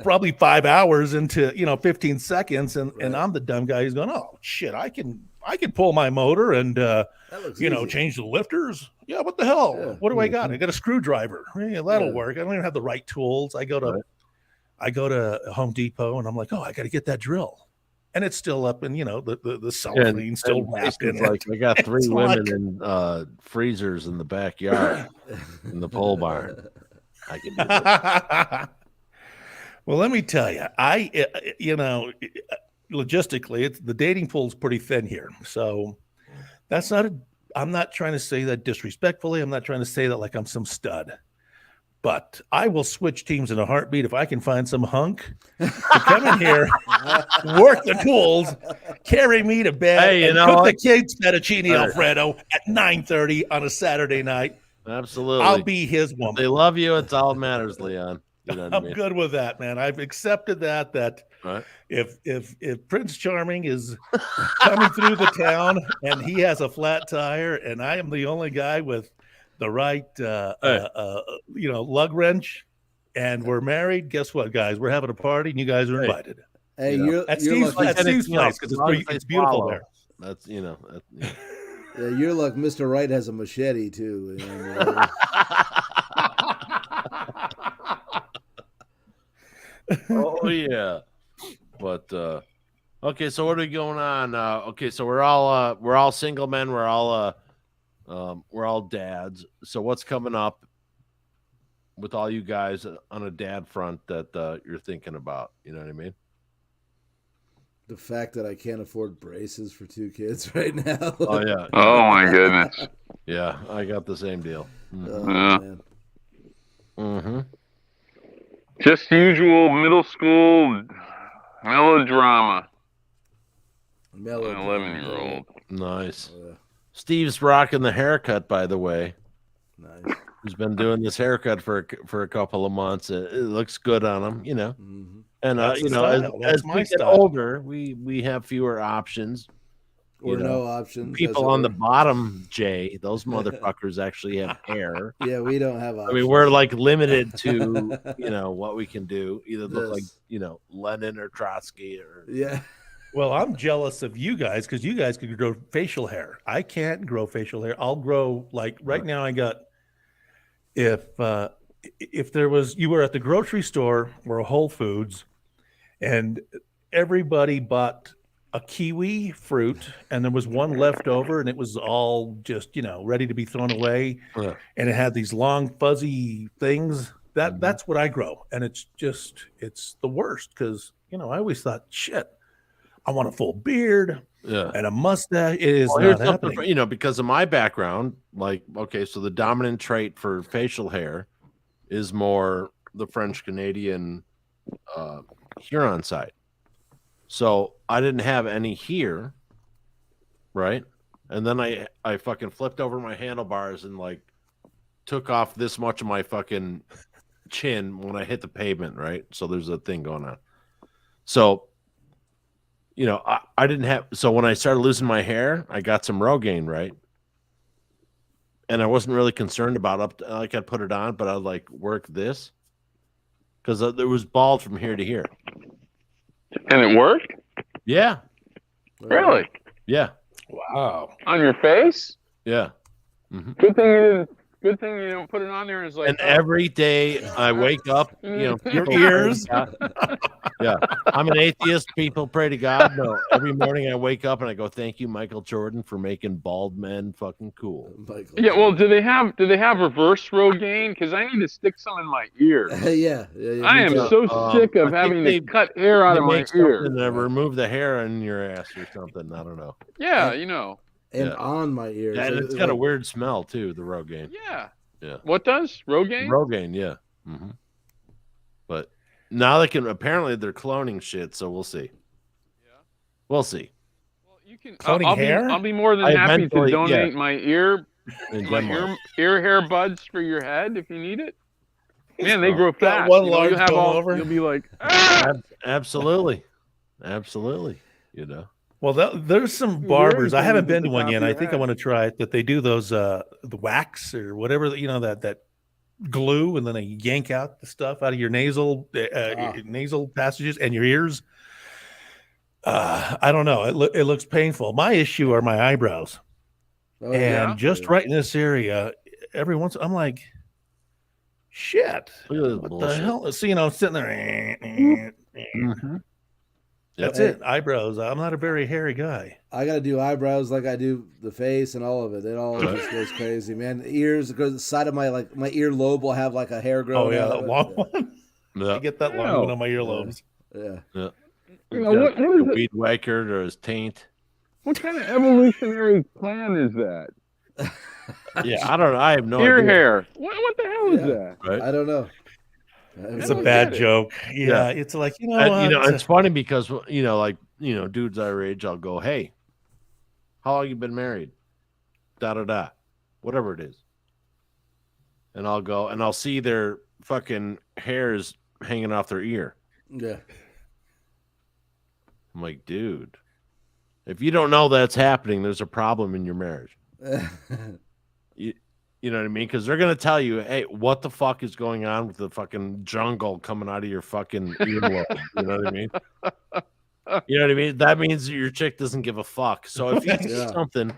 probably 5 hours into 15 seconds, and I'm the dumb guy who's going, oh shit, I can pull my motor and easy. change the lifters. Yeah, what the hell? Yeah. What do I got? I got a screwdriver. Yeah, that'll work. I don't even have the right tools. I go to Home Depot and I'm like, oh, I got to get that drill. And it's still up, and the cellophane still wrapped in it. Like I got 3 women in freezers in the backyard in the pole barn. I can do that. Well, let me tell you, logistically, the dating pool's pretty thin here. So that's not I'm not trying to say that disrespectfully. I'm not trying to say that like I'm some stud. But I will switch teams in a heartbeat if I can find some hunk to come in here, work the tools, carry me to bed, and cook the kids fettuccine Alfredo at 9:30 on a Saturday night. Absolutely. I'll be his woman. They love you. It's all that matters, Leon. You know what I mean? Good with that, man. I've accepted that right. if Prince Charming is coming through the town and he has a flat tire and I am the only guy with the right lug wrench and we're married, guess what, guys? We're having a party and you guys are invited. Hey, at Steve's place because it's beautiful there. That's yeah, you're like Mr. Right has a machete too. Oh yeah. But okay, so what are we going on? Okay, so we're all single men, we're all dads. So what's coming up with all you guys on a dad front that you're thinking about? You know what I mean? The fact that I can't afford braces for 2 kids right now. Oh yeah. Oh my goodness. Yeah, I got the same deal. Man. Mm-hmm. Just usual middle school melodrama. 11-year-old. Nice. Steve's rocking the haircut, by the way. Nice. He's been doing this haircut for a couple of months. It looks good on him, Mm-hmm. And as we get older, we have fewer options. Or no options. People on the bottom, Jay, those motherfuckers actually have hair. Yeah, we don't have options. I mean, we're like limited to what we can do. Either look like Lenin or Trotsky or yeah. Well, I'm jealous of you guys because you guys could grow facial hair. I can't grow facial hair. I'll grow like right now. I got if there was you were at the grocery store or a Whole Foods, and everybody bought a kiwi fruit, and there was one left over, and it was all just ready to be thrown away, and it had these long fuzzy things. That's what I grow, and it's the worst because I always thought shit. I want a full beard and a mustache. It is not happening. Because of my background, like, okay, so the dominant trait for facial hair is more the French Canadian Huron side. So I didn't have any here, right? And then I fucking flipped over my handlebars and like took off this much of my fucking chin when I hit the pavement, right? So there's a thing going on. So I didn't have. So when I started losing my hair, I got some Rogaine, right? And I wasn't really concerned about it. Like I'd put it on, but I'd like work this because there was bald from here to here. And it worked? Yeah. Really? Yeah. Wow. On your face? Yeah. Mm-hmm. Good thing you didn't put it on there. Is like. And every day I wake up, your ears. Yeah, I'm an atheist. People pray to God. No, every morning I wake up and I go, "Thank you, Michael Jordan, for making bald men fucking cool." Yeah, well, do they have reverse Rogaine? Because I need to stick some in my ear. Yeah. I am so sick of having to cut hair out of my ear. And remove the hair in your ass or something. I don't know. Yeah, And on my ears. Yeah, and it's got a weird smell too. The Rogaine. Yeah. Yeah. What does Rogaine? Rogaine, yeah. Mm-hmm. But now they can. Apparently, they're cloning shit. So we'll see. Yeah. We'll see. Well, you can. Cloning hair? I'll be more than happy to donate my In ear hair buds for your head if you need it. Man, they Got grow fast. one You know, large you have comb over. You'll be like, Absolutely. You know. Well, there's some Do barbers. I everything haven't with been the to one top yet. of I your think I head. want to try it. That they do those the wax or whatever, you know, that glue, and then they yank out the stuff out of your nasal passages and your ears. I don't know. It looks painful. My issue are my eyebrows, and just right in this area, every once I'm like, shit, what the hell? So, you know, I'm sitting there. That's it. Eyebrows. I'm not a very hairy guy. I got to do eyebrows like I do the face and all of it. It all just goes crazy, man. Ears, because the side of my ear lobe will have like a hair growing out of it. Long one. I get that long one on my earlobes. Yeah. You know, what is it? Weed whacker or his taint. What kind of evolutionary plan is that? Yeah, I don't know. I have no ear idea. hair. What the hell is that? Right? I don't know. It's a bad joke. Yeah, it's like, you know, And, you know, it's funny because, you know, like, you know, dudes our age, I'll go, hey, how long you been married? Da whatever it is. And I'll go and I'll see their fucking hairs hanging off their ear. Yeah. I'm like, dude, if you don't know that's happening, there's a problem in your marriage. You know what I mean? Because they're gonna tell you, hey, what the fuck is going on with the fucking jungle coming out of your fucking earlobe? You know what I mean? You know what I mean? That means your chick doesn't give a fuck. So if you do something,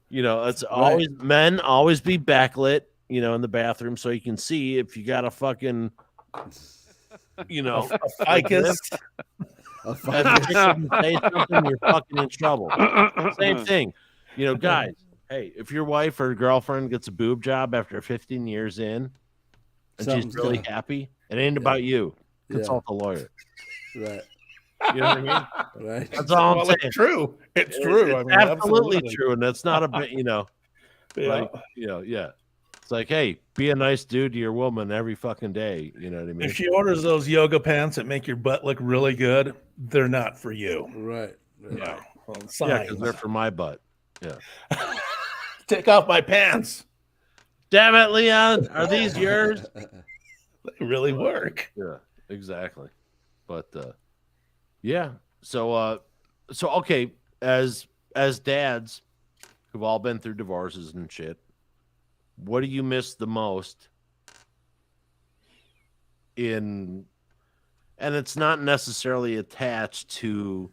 you know, it's always men always be backlit, you know, in the bathroom so you can see if you got a fucking, you know, a ficus. A ficus. Say something, you're fucking in trouble. Same thing, you know, guys. Hey, if your wife or girlfriend gets a boob job after 15 years in and she's really happy, it ain't about you. Consult a lawyer. Right. You know what I mean? Right. That's all I'm saying. It's true. It's true. It's I mean, absolutely true. And that's not a bit, you know, like, you know, It's like, hey, be a nice dude to your woman every fucking day. You know what I mean? If she orders those yoga pants that make your butt look really good, they're not for you. Right. Yeah. Well, because they're for my butt. Yeah. Take off my pants. Damn it, Leon. Are these yours? They really work. Yeah, exactly. But yeah. So okay, as dads who've all been through divorces and shit, what do you miss the most and it's not necessarily attached to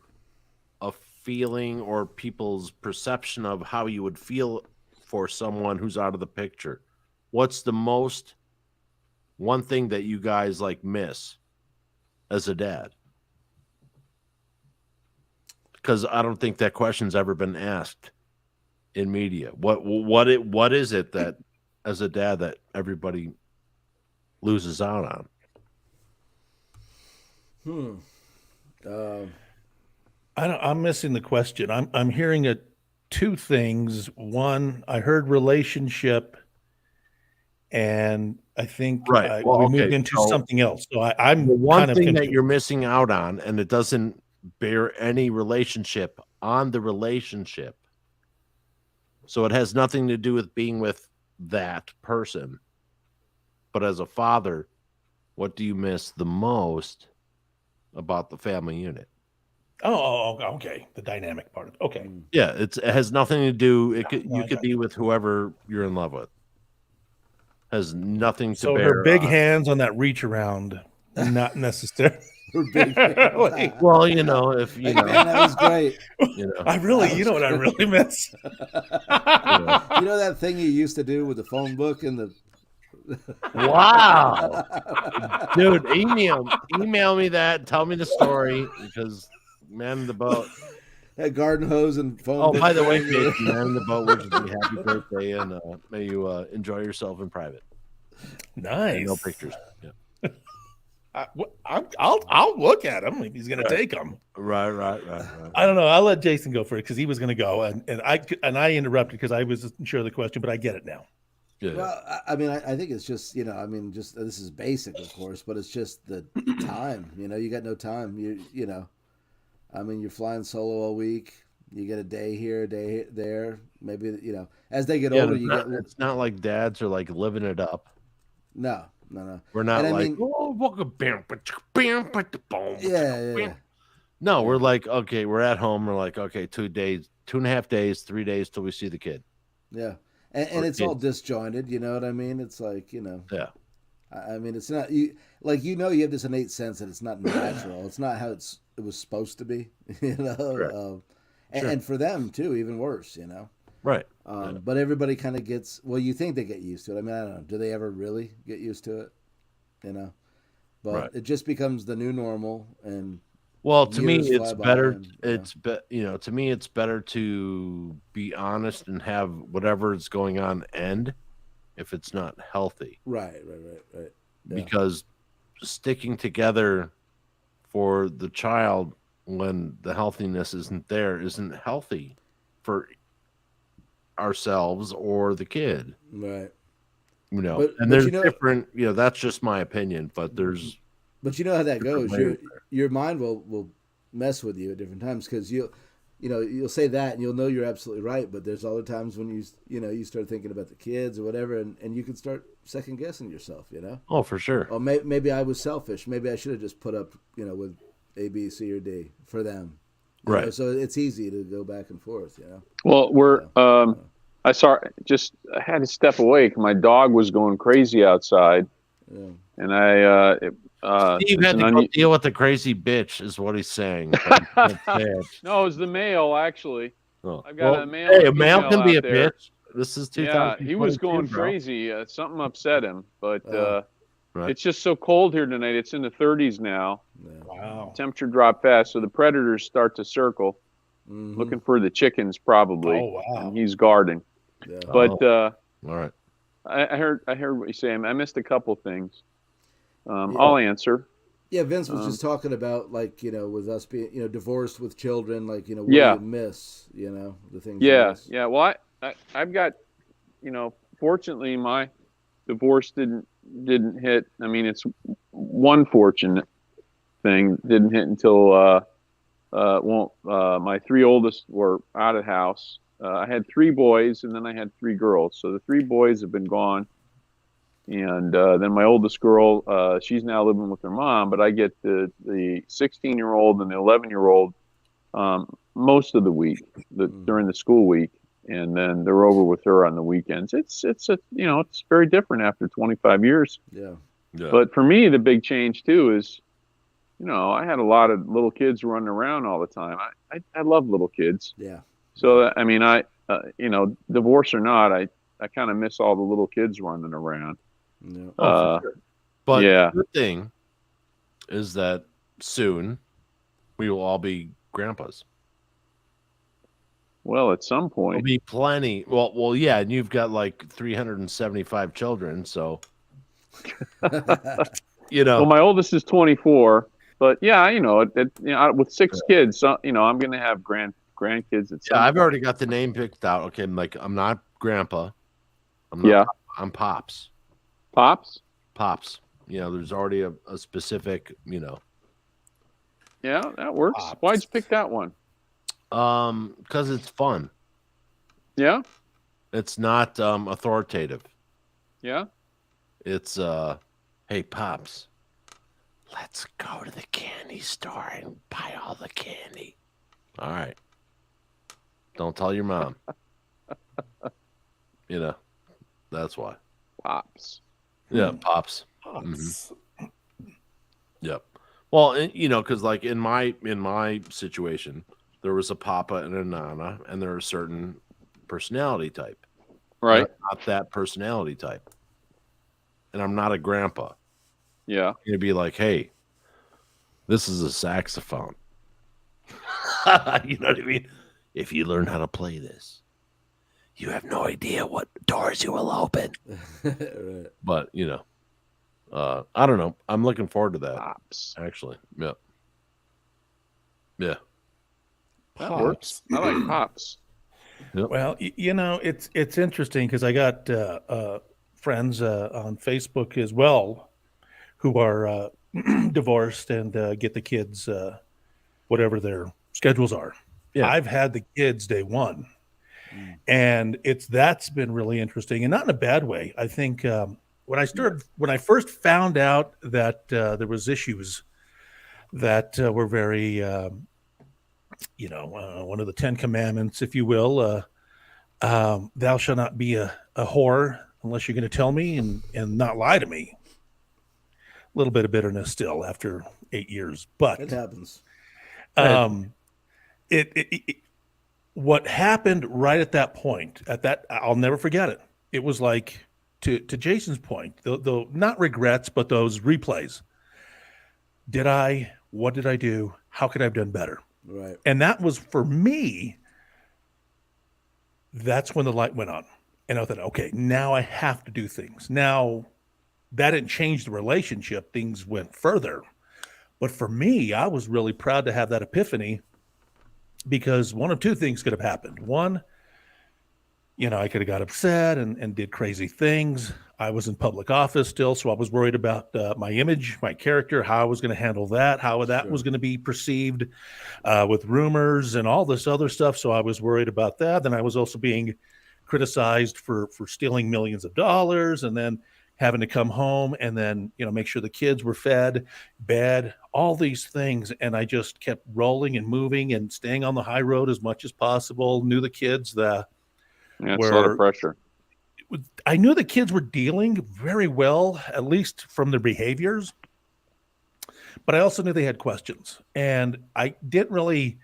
a feeling or people's perception of how you would feel for someone who's out of the picture. What's the one thing that you guys like miss as a dad? Because I don't think that question's ever been asked in media. What is it that as a dad that everybody loses out on? I'm missing the question. I'm hearing two things. One, I heard relationship, and I think we moved into something else. So I'm the one kind thing of that you're missing out on, and it doesn't bear any relationship on the relationship. So it has nothing to do with being with that person. But as a father, what do you miss the most about the family unit? Oh, okay. The dynamic part of it. Okay. Yeah, it has nothing to do. You could be with whoever you're in love with. Has nothing to So bear. her big hands on that reach around, not necessarily. Well, you know, if you know, man, that was great. You know, I really, you know what I really miss? You know that thing you used to do with the phone book and the. Wow, dude, email me that. Tell me the story because man in the boat. That garden hose and phone. Oh, book by the way, thing. Jason, man in the boat wishes you happy birthday and may you enjoy yourself in private. Nice. And no pictures. Yeah. I'll look at him if he's going to take them. Right. I don't know. I'll let Jason go for it because he was going to go, and I interrupted because I wasn't sure of the question, but I get it now. Yeah. Well, I mean, I think it's just, I mean, just this is basic, of course, but it's just the time. You got no time. I mean, you're flying solo all week. You get a day here, a day there. Maybe as they get older, It's not like dads are like living it up. No. We're not And I like, mean, yeah. No, we're like, okay, we're at home. We're like, okay, 2.5 days, 3 days till we see the kid. Yeah. And it's all disjointed, you know what I mean? It's like, Yeah. I mean, it's not you you have this innate sense that it's not natural. It's not how it was supposed to be, Sure. And for them too, even worse, Right. But everybody kind of gets. Well, you think they get used to it. I mean, I don't know. Do they ever really get used to it? But Right. it just becomes the new normal. And well, to me, years it's fly by better. and, To me, it's better to be honest and have whatever is going on end if it's not healthy. Right. Yeah. Because sticking together for the child when the healthiness isn't there isn't healthy for ourselves or the kid. Right. And there's different, that's just my opinion, but there's. But you know how that goes. Your mind will mess with you at different times because you'll say that and you'll know you're absolutely right, but there's other times when you start thinking about the kids or whatever, and you can start second guessing yourself. Oh, for sure. Or maybe I was selfish. Maybe I should have just put up with A, B, C, or D for them. Right. So it's easy to go back and forth. Well, I had to step away because my dog was going crazy outside, and Steve had to go deal with the crazy bitch, is what he's saying. No, it was the male actually. Oh. I've got a male. Hey, a male can be a there. bitch. This is 2022. Yeah, he was going bro. crazy. Something upset him, but right. it's just so cold here tonight. It's in the 30s now. Wow. Temperature dropped fast, so the predators start to circle, looking for the chickens probably. Oh, wow. And he's guarding. Yeah. But all right. I heard what you're saying. I missed a couple things. I'll answer. Yeah, Vince was just talking about with us being divorced with children, what do you miss? The things. Yeah. Well, I've got fortunately my divorce didn't hit. I mean, it's one fortunate thing didn't hit until my three oldest were out of the house. I had 3 boys and then I had 3 girls. So the 3 boys have been gone. And then my oldest girl, she's now living with her mom, but I get the 16-year-old and the 11-year-old most of the week, during the school week, and then they're over with her on the weekends. It's very different after 25 years. Yeah. But for me, the big change too is, I had a lot of little kids running around all the time. I love little kids. Yeah. So I mean, divorce or not, I kind of miss all the little kids running around. Yeah. For sure. But yeah. the thing is that soon we will all be grandpas. Well, at some point. There'll be plenty. Well, yeah, and you've got like 375 children, so Well, my oldest is 24, but yeah, with 6 kids, I'm going to have grandkids at some I've point. already got the name picked out. Okay, I'm not grandpa. I'm pops. Pops? Pops. There's already a specific, Yeah, that works. Pops. Why'd you pick that one? Because it's fun. Yeah? It's not authoritative. Yeah? It's hey Pops, let's go to the candy store and buy all the candy. All right. Don't tell your mom. That's why. Pops. Yeah, Pops. Pops. Mm-hmm. Yep. Well, because like in my situation, there was a Papa and a Nana, and they're a certain personality type. Right. I'm not that personality type. And I'm not a grandpa. Yeah. You'd be like, hey, this is a saxophone. You know what I mean? If you learn how to play this, you have no idea what doors you will open. Right. But, I don't know. I'm looking forward to that. Pops. Actually. Yeah. Yeah. That works. I like Pops. Yep. Well, it's interesting because I got friends on Facebook as well who are divorced and get the kids whatever their schedules are. Yeah. I've had the kids day one, and that's been really interesting, and not in a bad way. I think when I first found out that there was issues that were very, one of the 10 commandments, if you will, thou shalt not be a whore unless you're going to tell me and not lie to me. A little bit of bitterness still after 8 years, but it happens. What happened right at that point, I'll never forget it. It was like, to Jason's point, the not regrets, but those replays. What did I do? How could I have done better? Right. And that was, for me, that's when the light went on. And I thought, okay, now I have to do things. Now, that didn't change the relationship. Things went further. But for me, I was really proud to have that epiphany, because one of two things could have happened. One, I could have got upset and did crazy things. I was in public office still, so I was worried about my image, my character, how I was going to handle that, how that was going to be perceived with rumors and all this other stuff. So I was worried about that. Then I was also being criticized for stealing millions of dollars, and then having to come home and then, make sure the kids were fed, bed, all these things. And I just kept rolling and moving and staying on the high road as much as possible. Knew the kids it's a lot of pressure. I knew the kids were dealing very well, at least from their behaviors. But I also knew they had questions, and I didn't really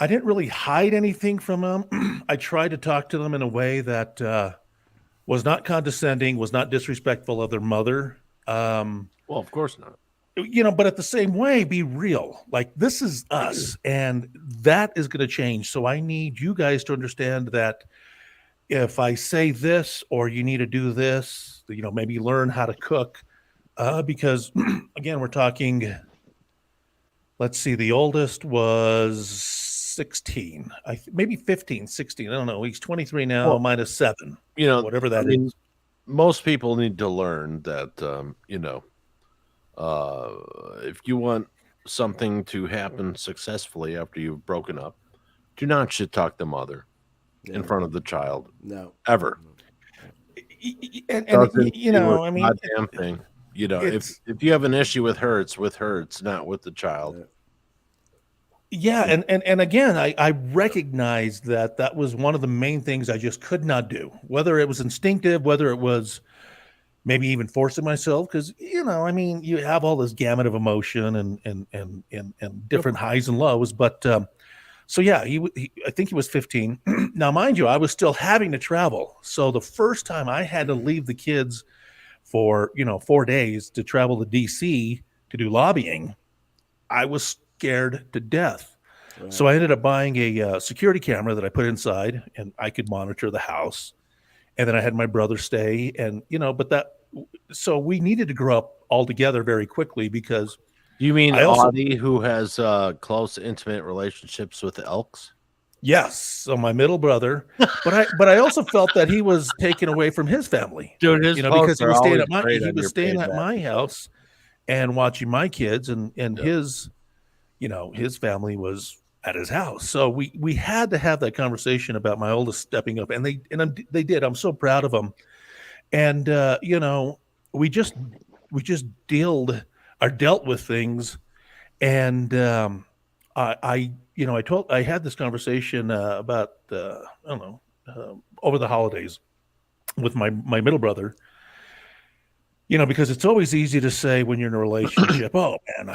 hide anything from them. I tried to talk to them in a way that was not condescending, was not disrespectful of their mother. Well, of course not. But at the same way, be real. Like, this is us, and that is going to change. So I need you guys to understand that if I say this, or you need to do this, maybe learn how to cook, because again, we're talking, let's see, the oldest was 16, maybe 15, 16. I don't know. He's 23 now, well, minus 7, whatever that is. Most people need to learn that, if you want something to happen successfully after you've broken up, do not shit talk the mother in front of the child. No. Ever. And goddamn thing. If you have an issue with her, it's with her. It's not with the child. Yeah, and again, I recognized that was one of the main things I just could not do. Whether it was instinctive, whether it was maybe even forcing myself, because you have all this gamut of emotion and different highs and lows. But so yeah, I think he was 15. Now, mind you, I was still having to travel. So the first time I had to leave the kids for 4 days to travel to DC to do lobbying, I was scared to death. Right. So I ended up buying a security camera that I put inside, and I could monitor the house. And then I had my brother stay, and so we needed to grow up all together very quickly, because you mean Audie, who has close, intimate relationships with the Elks? Yes, so my middle brother, but I also felt that he was taken away from his family, dude. Because he was staying at my house and watching my kids, and his, his family was at his house. So we had to have that conversation about my oldest stepping up, and they did. I'm so proud of them, and we just dealt with things, and I had this conversation about over the holidays with my middle brother, because it's always easy to say when you're in a relationship, oh man,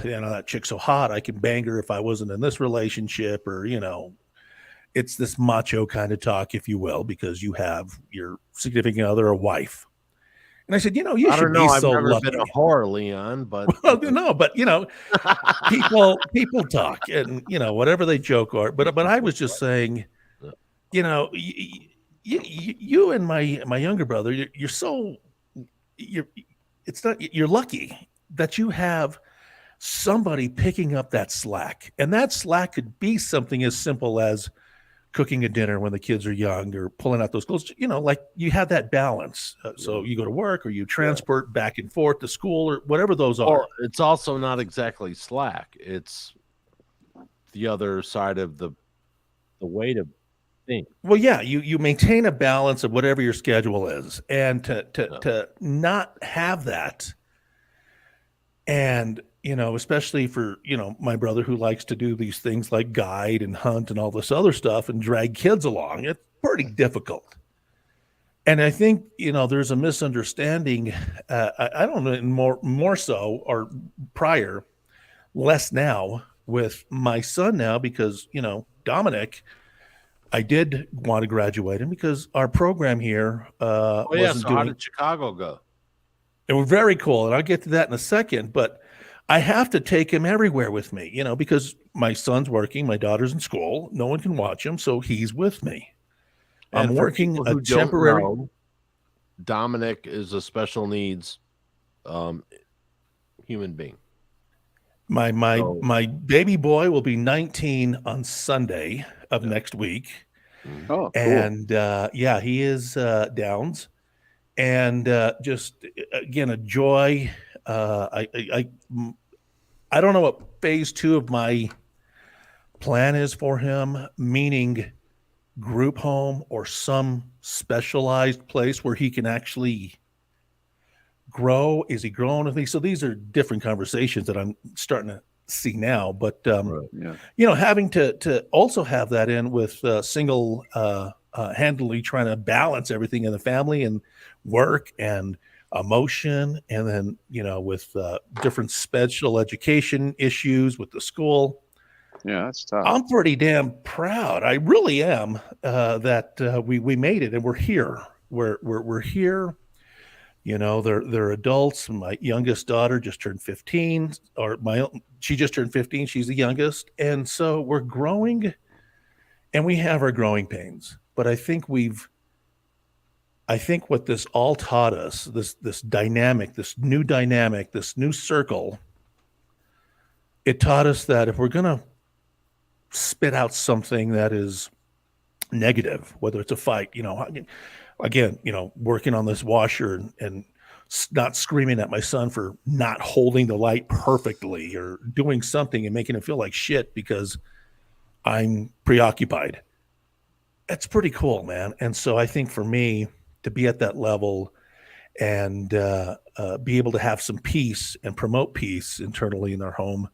that chick's so hot, I can bang her if I wasn't in this relationship, or it's this macho kind of talk, if you will, because you have your significant other or wife. And I said, you should be so lucky. I've never been a whore, Leon, but people talk, and whatever they joke or, but I was just saying, you and my younger brother, you're lucky that you have somebody picking up that slack, and that slack could be something as simple as cooking a dinner when the kids are young or pulling out those clothes, like you have that balance. So you go to work or you transport back and forth to school or whatever those are. Well, it's also not exactly slack. It's the other side of the weight of things. Well, yeah, you maintain a balance of whatever your schedule is, and to not have that, and especially for my brother who likes to do these things like guide and hunt and all this other stuff and drag kids along, it's pretty difficult. And I think there's a misunderstanding. I don't know, more so or prior, less now with my son now because Dominic. I did want to graduate him because our program here wasn't doing. How did Chicago go? It was very cool, and I'll get to that in a second. But I have to take him everywhere with me, because my son's working, my daughter's in school, no one can watch him, so he's with me. And I'm working a temporary. Dominic is a special needs human being. My baby boy will be 19 on Sunday of next week. Oh, cool. And he is Downs, and just again a joy. I don't know what phase 2 of my plan is for him, meaning group home or some specialized place where he can actually grow. Is he growing with me? So these are different conversations that I'm starting to see now, but having to also have that in with single handedly trying to balance everything in the family and work and emotion, and then with different special education issues with the school. Yeah, that's tough. I'm pretty damn proud. I really am that we made it and we're here. We're here. They're adults. My youngest daughter just turned 15, she just turned 15. She's the youngest. And so we're growing and we have our growing pains. But I think what this all taught us, this dynamic, this new circle, it taught us that if we're going to spit out something that is negative, whether it's a fight, again, working on this washer and not screaming at my son for not holding the light perfectly or doing something and making him feel like shit because I'm preoccupied. That's pretty cool, man. And so I think for me to be at that level and be able to have some peace and promote peace internally in our home,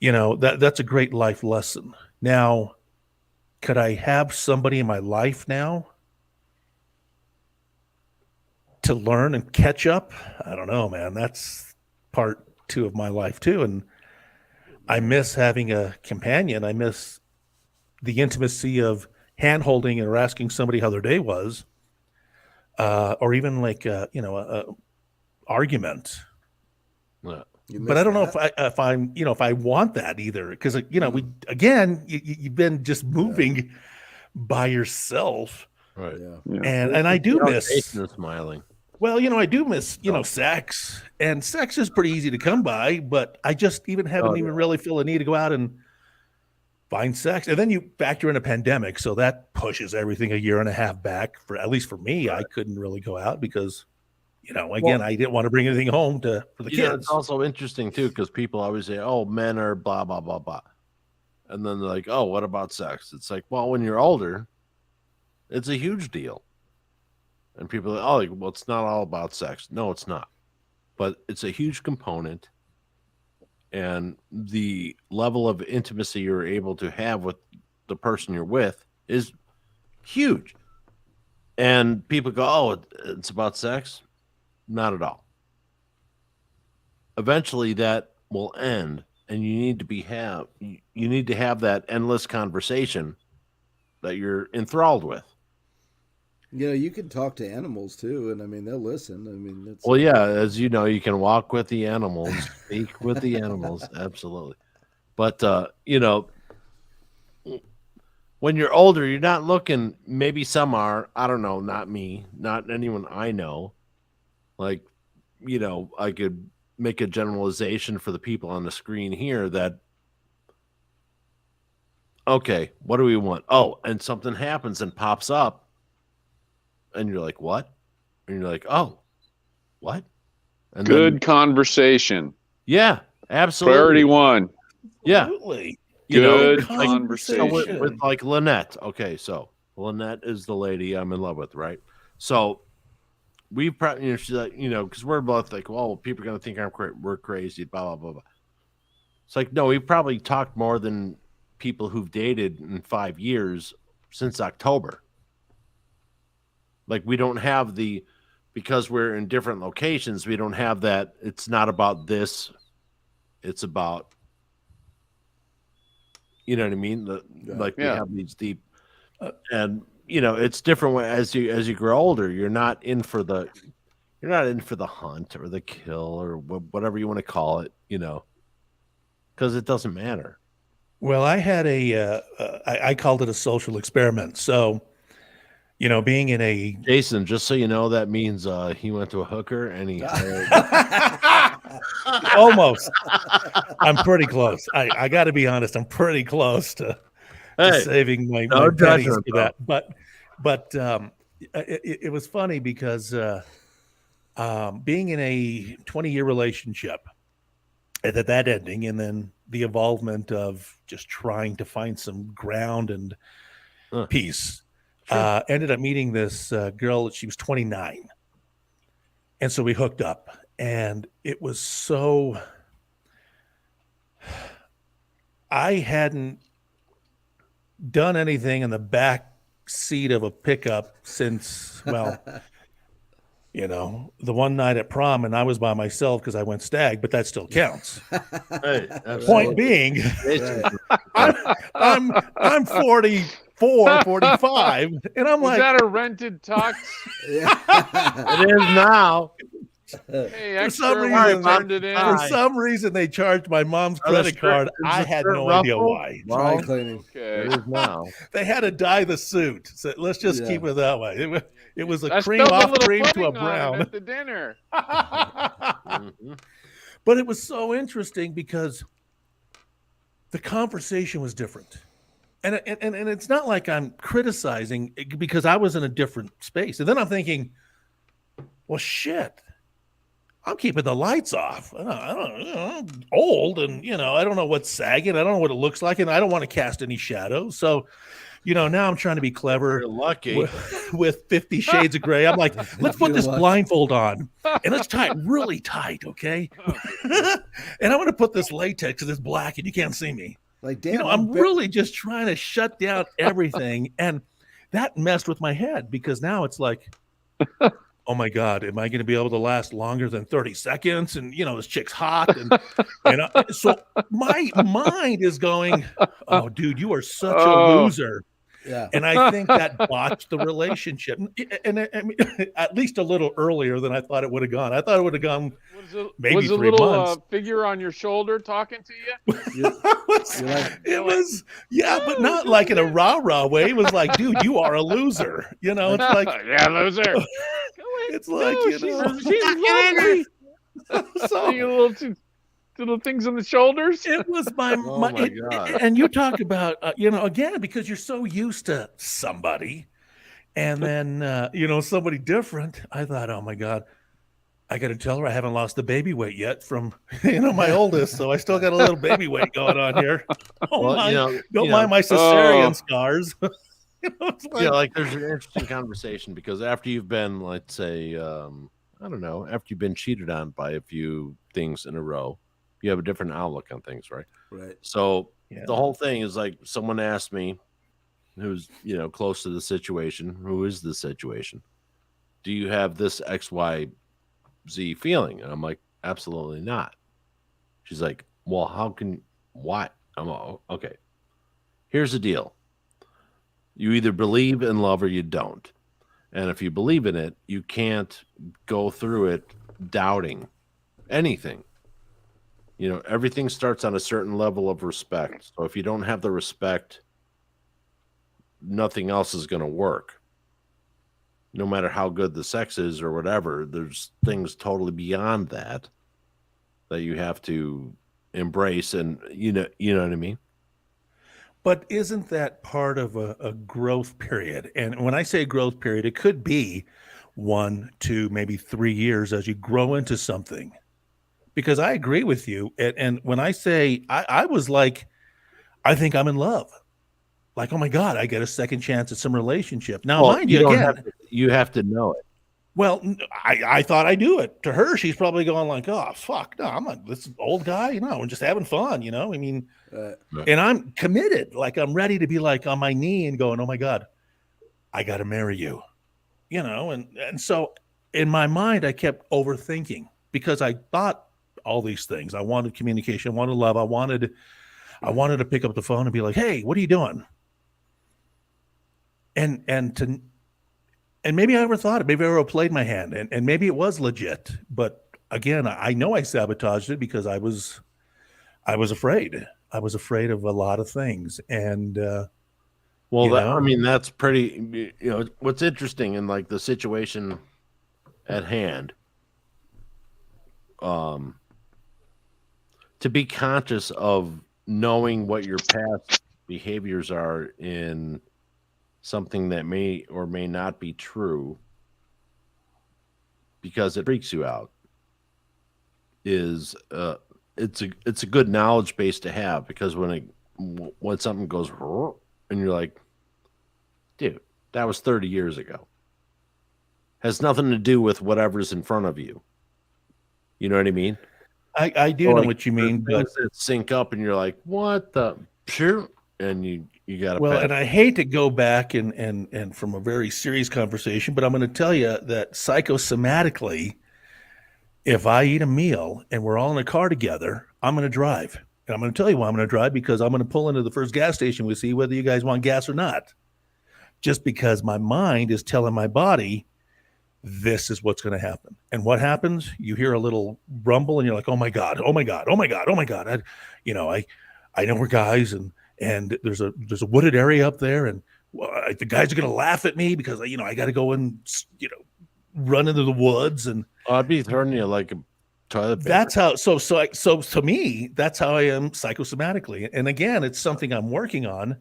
that's a great life lesson. Now, could I have somebody in my life now to learn and catch up? I don't know, man. That's part 2 of my life too. And I miss having a companion. I miss the intimacy of hand holding or asking somebody how their day was. Or even like, a argument. But I don't know if I want that either. Because, you've been just moving by yourself. Right. Yeah. And I do miss Jason is smiling. Well, I do miss, sex, and sex is pretty easy to come by, but I just haven't even really feel the need to go out and find sex. And then you factor in a pandemic. So that pushes everything a year and a half back at least for me. Right. I couldn't really go out because, I didn't want to bring anything home for the kids. It's also interesting too, because people always say, oh, men are blah, blah, blah, blah. And then they're like, oh, what about sex? It's like, well, when you're older, it's a huge deal. And people are like, oh, well, it's not all about sex. No, it's not. But it's a huge component. And the level of intimacy you're able to have with the person you're with is huge. And people go, oh, it's about sex? Not at all. Eventually that will end, and you need to have that endless conversation that you're enthralled with. You can talk to animals too, and they'll listen. Well, yeah, as you know, you can walk with the animals, speak with the animals, absolutely. But when you're older, you're not looking. Maybe some are. I don't know. Not me. Not anyone I know. Like, I could make a generalization for the people on the screen here that okay, what do we want? Oh, and something happens and pops up, and you're like, what? And you're like, oh, what? And Good then, conversation. yeah, absolutely. Priority one. Yeah. Absolutely. You know, Good it's like, conversation. so with like Lynette. Okay, so Lynette is the lady I'm in love with, right? So we probably, she's like, because we're both like, well, people are gonna think we're crazy, blah blah blah blah. It's like, no, we've probably talked more than people who've dated in 5 years since October. Like, we don't have because we're in different locations, we don't have that. It's not about this. It's about, you know what I mean? We have these deep, and it's different as you grow older. You're not in for the hunt or the kill or whatever you want to call it, because it doesn't matter. Well, I had I called it a social experiment. So, being in a Jason, just so you know, that means he went to a hooker and he hired. Almost. I'm pretty close. I got to be honest. I'm pretty close to saving my pennies for that. But it was funny because being in a 20-year relationship, that ending, and then the involvement of just trying to find some ground and peace. Sure. Ended up meeting this girl. She was 29. And so we hooked up, and it was so, I hadn't done anything in the back seat of a pickup since, well, the one night at prom, and I was by myself because I went stag, but that still counts. Hey, point being, I'm 44, 45, and I'm Was that a rented tux? It is now. Hey, For some reason, they charged my mom's credit card. I had no idea why. Dry cleaning. Okay. It is now. They had to dye the suit. So let's just keep it that way. It was a I cream spilled a off little cream to a pudding on it brown. at the dinner. But it was so interesting because the conversation was different. And it's not like I'm criticizing, because I was in a different space. And then I'm thinking, well, shit, I'm keeping the lights off. I'm old, and I don't know what's sagging. I don't know what it looks like, and I don't want to cast any shadows. So, now I'm trying to be clever. You're lucky. With 50 Shades of Grey. I'm like, let's put this blindfold on and let's tie it really tight, okay? And I'm going to put this latex because it's black and you can't see me. Like, damn, I'm really just trying to shut down everything, and that messed with my head, because now it's like, oh my God, am I going to be able to last longer than 30 seconds? And, this chick's hot. And so my mind is going, oh, dude, you are such a loser. Yeah. And I think that botched the relationship. And I mean, at least a little earlier than I thought it would have gone. I thought it would have gone maybe was 3 a little months. figure on your shoulder talking to you? It was, but not like in a rah-rah way. It was like, dude, you are a loser. It's like, yeah, loser. It's like, she's lovely. So little things on the shoulders. It was my God. And you talk about again, because you're so used to somebody, and then somebody different. I thought, oh my God, I got to tell her I haven't lost the baby weight yet from my oldest, so I still got a little baby weight going on here. Don't mind my cesarean scars. Like there's an interesting conversation, because after you've been, let's say, I don't know, after you've been cheated on by a few things in a row, you have a different outlook on things, right? Right. So the whole thing is like, someone asked me, who's close to the situation, who is the situation, do you have this XYZ feeling? And I'm like, absolutely not. She's like, well, why? I'm all, okay. Here's the deal. You either believe in love or you don't. And if you believe in it, you can't go through it doubting anything. Everything starts on a certain level of respect. So if you don't have the respect, nothing else is going to work. No matter how good the sex is or whatever, there's things totally beyond that you have to embrace. And you know what I mean? But isn't that part of a growth period? And when I say growth period, it could be 1, 2, maybe 3 years as you grow into something. Because I agree with you. And when I say, I was like, I think I'm in love. Like, oh my God, I get a second chance at some relationship. Now, mind you, again, you have to know it. well, I thought I do it. To her, she's probably going like, oh, fuck, no, I'm not this old guy. I'm just having fun, I mean, and I'm committed. Like, I'm ready to be like on my knee and going, oh my God, I got to marry you, and so in my mind, I kept overthinking because I thought all these things. I wanted communication, I wanted love. I wanted to pick up the phone and be like, hey, what are you doing? And maybe I overthought it. Maybe I overplayed my hand, and maybe it was legit. But again, I know I sabotaged it because I was afraid. I was afraid of a lot of things, and I mean, that's pretty. What's interesting in like the situation at hand, to be conscious of knowing what your past behaviors are in something that may or may not be true because it freaks you out is it's a good knowledge base to have, because when something goes and you're like, dude, that was 30 years ago, has nothing to do with whatever's in front of you. You know what I mean? I do know what you mean, but sync up and you're like, what the sure, and you got to and I hate to go back and from a very serious conversation, but I'm going to tell you that psychosomatically, if I eat a meal and we're all in a car together, I'm going to drive. And I'm going to tell you why I'm going to drive, because I'm going to pull into the first gas station we see, whether you guys want gas or not. Just because my mind is telling my body, this is what's going to happen. And what happens? You hear a little rumble and you're like, oh my God, oh my God, oh my God, oh my God. I know we're guys and there's a wooded area up there, and the guys are going to laugh at me because I got to go and run into the woods, and I'd be turning you like a toilet paper. That's how. So to me, that's how I am psychosomatically. And again, it's something I'm working on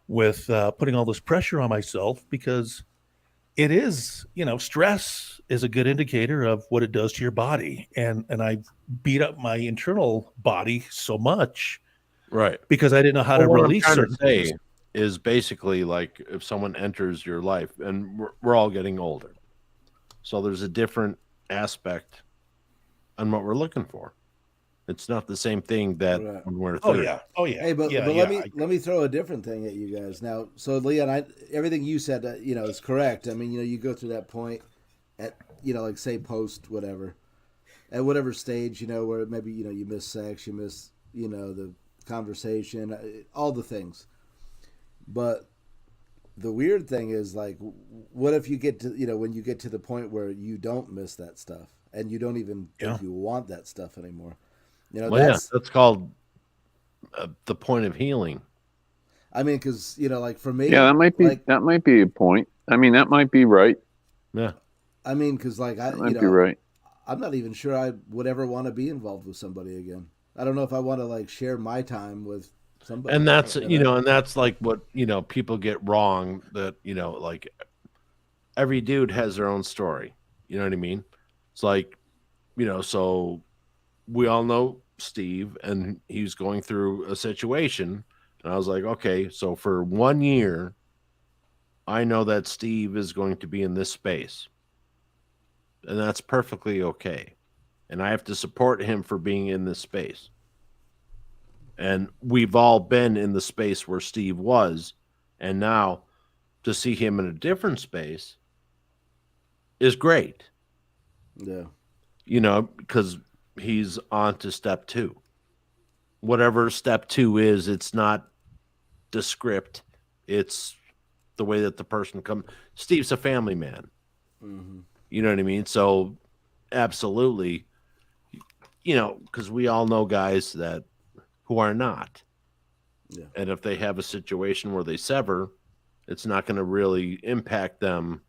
with putting all this pressure on myself, because it is, stress is a good indicator of what it does to your body, and I beat up my internal body so much. Right. Because I didn't know how to release certain things. Is basically like if someone enters your life, and we're all getting older, so there's a different aspect on what we're looking for. It's not the same thing that when we're 30. Oh yeah. Hey, but let me throw a different thing at you guys now. So Leon, everything you said, is correct. I mean, you go through that point at, like say post whatever, at whatever stage, where maybe you miss sex, you miss the conversation, all the things. But the weird thing is, like, what if you get to when you get to the point where you don't miss that stuff and you don't even think you want that stuff anymore? That's called the point of healing. I mean, because like for me, that might be a point. I mean, that might be right. Yeah. I mean, because like that might be right. I'm not even sure I would ever want to be involved with somebody again. I don't know if I want to like share my time with somebody. And that's and that's like what people get wrong. That like every dude has their own story. You know what I mean? It's like so we all know Steve, and he's going through a situation, and I was like, okay, so for 1 year, I know that Steve is going to be in this space, and that's perfectly okay. And I have to support him for being in this space. And we've all been in the space where Steve was, and now to see him in a different space is great. Yeah. Because he's on to step 2. Whatever step 2 is, it's not the script. It's the way that the person comes. Steve's a family man. Mm-hmm. You know what I mean? So absolutely, because we all know guys who are not. Yeah. And if they have a situation where they sever, it's not going to really impact them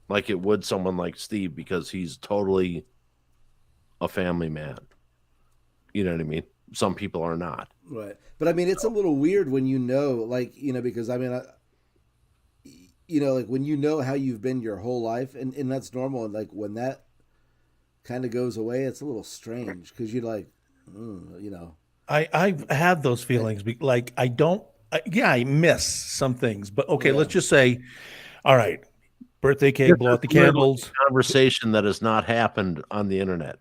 like it would someone like Steve, because he's totally a family man. You know what I mean? some people are not. Right. But I mean, it's a little weird when like, because I mean, like when how you've been your whole life, and that's normal. And like when that kind of goes away, it's a little strange because you're like, I've had those feelings. Like I miss some things, but okay, let's just say, all right, birthday cake, blow out the candles. Conversation that has not happened on the internet.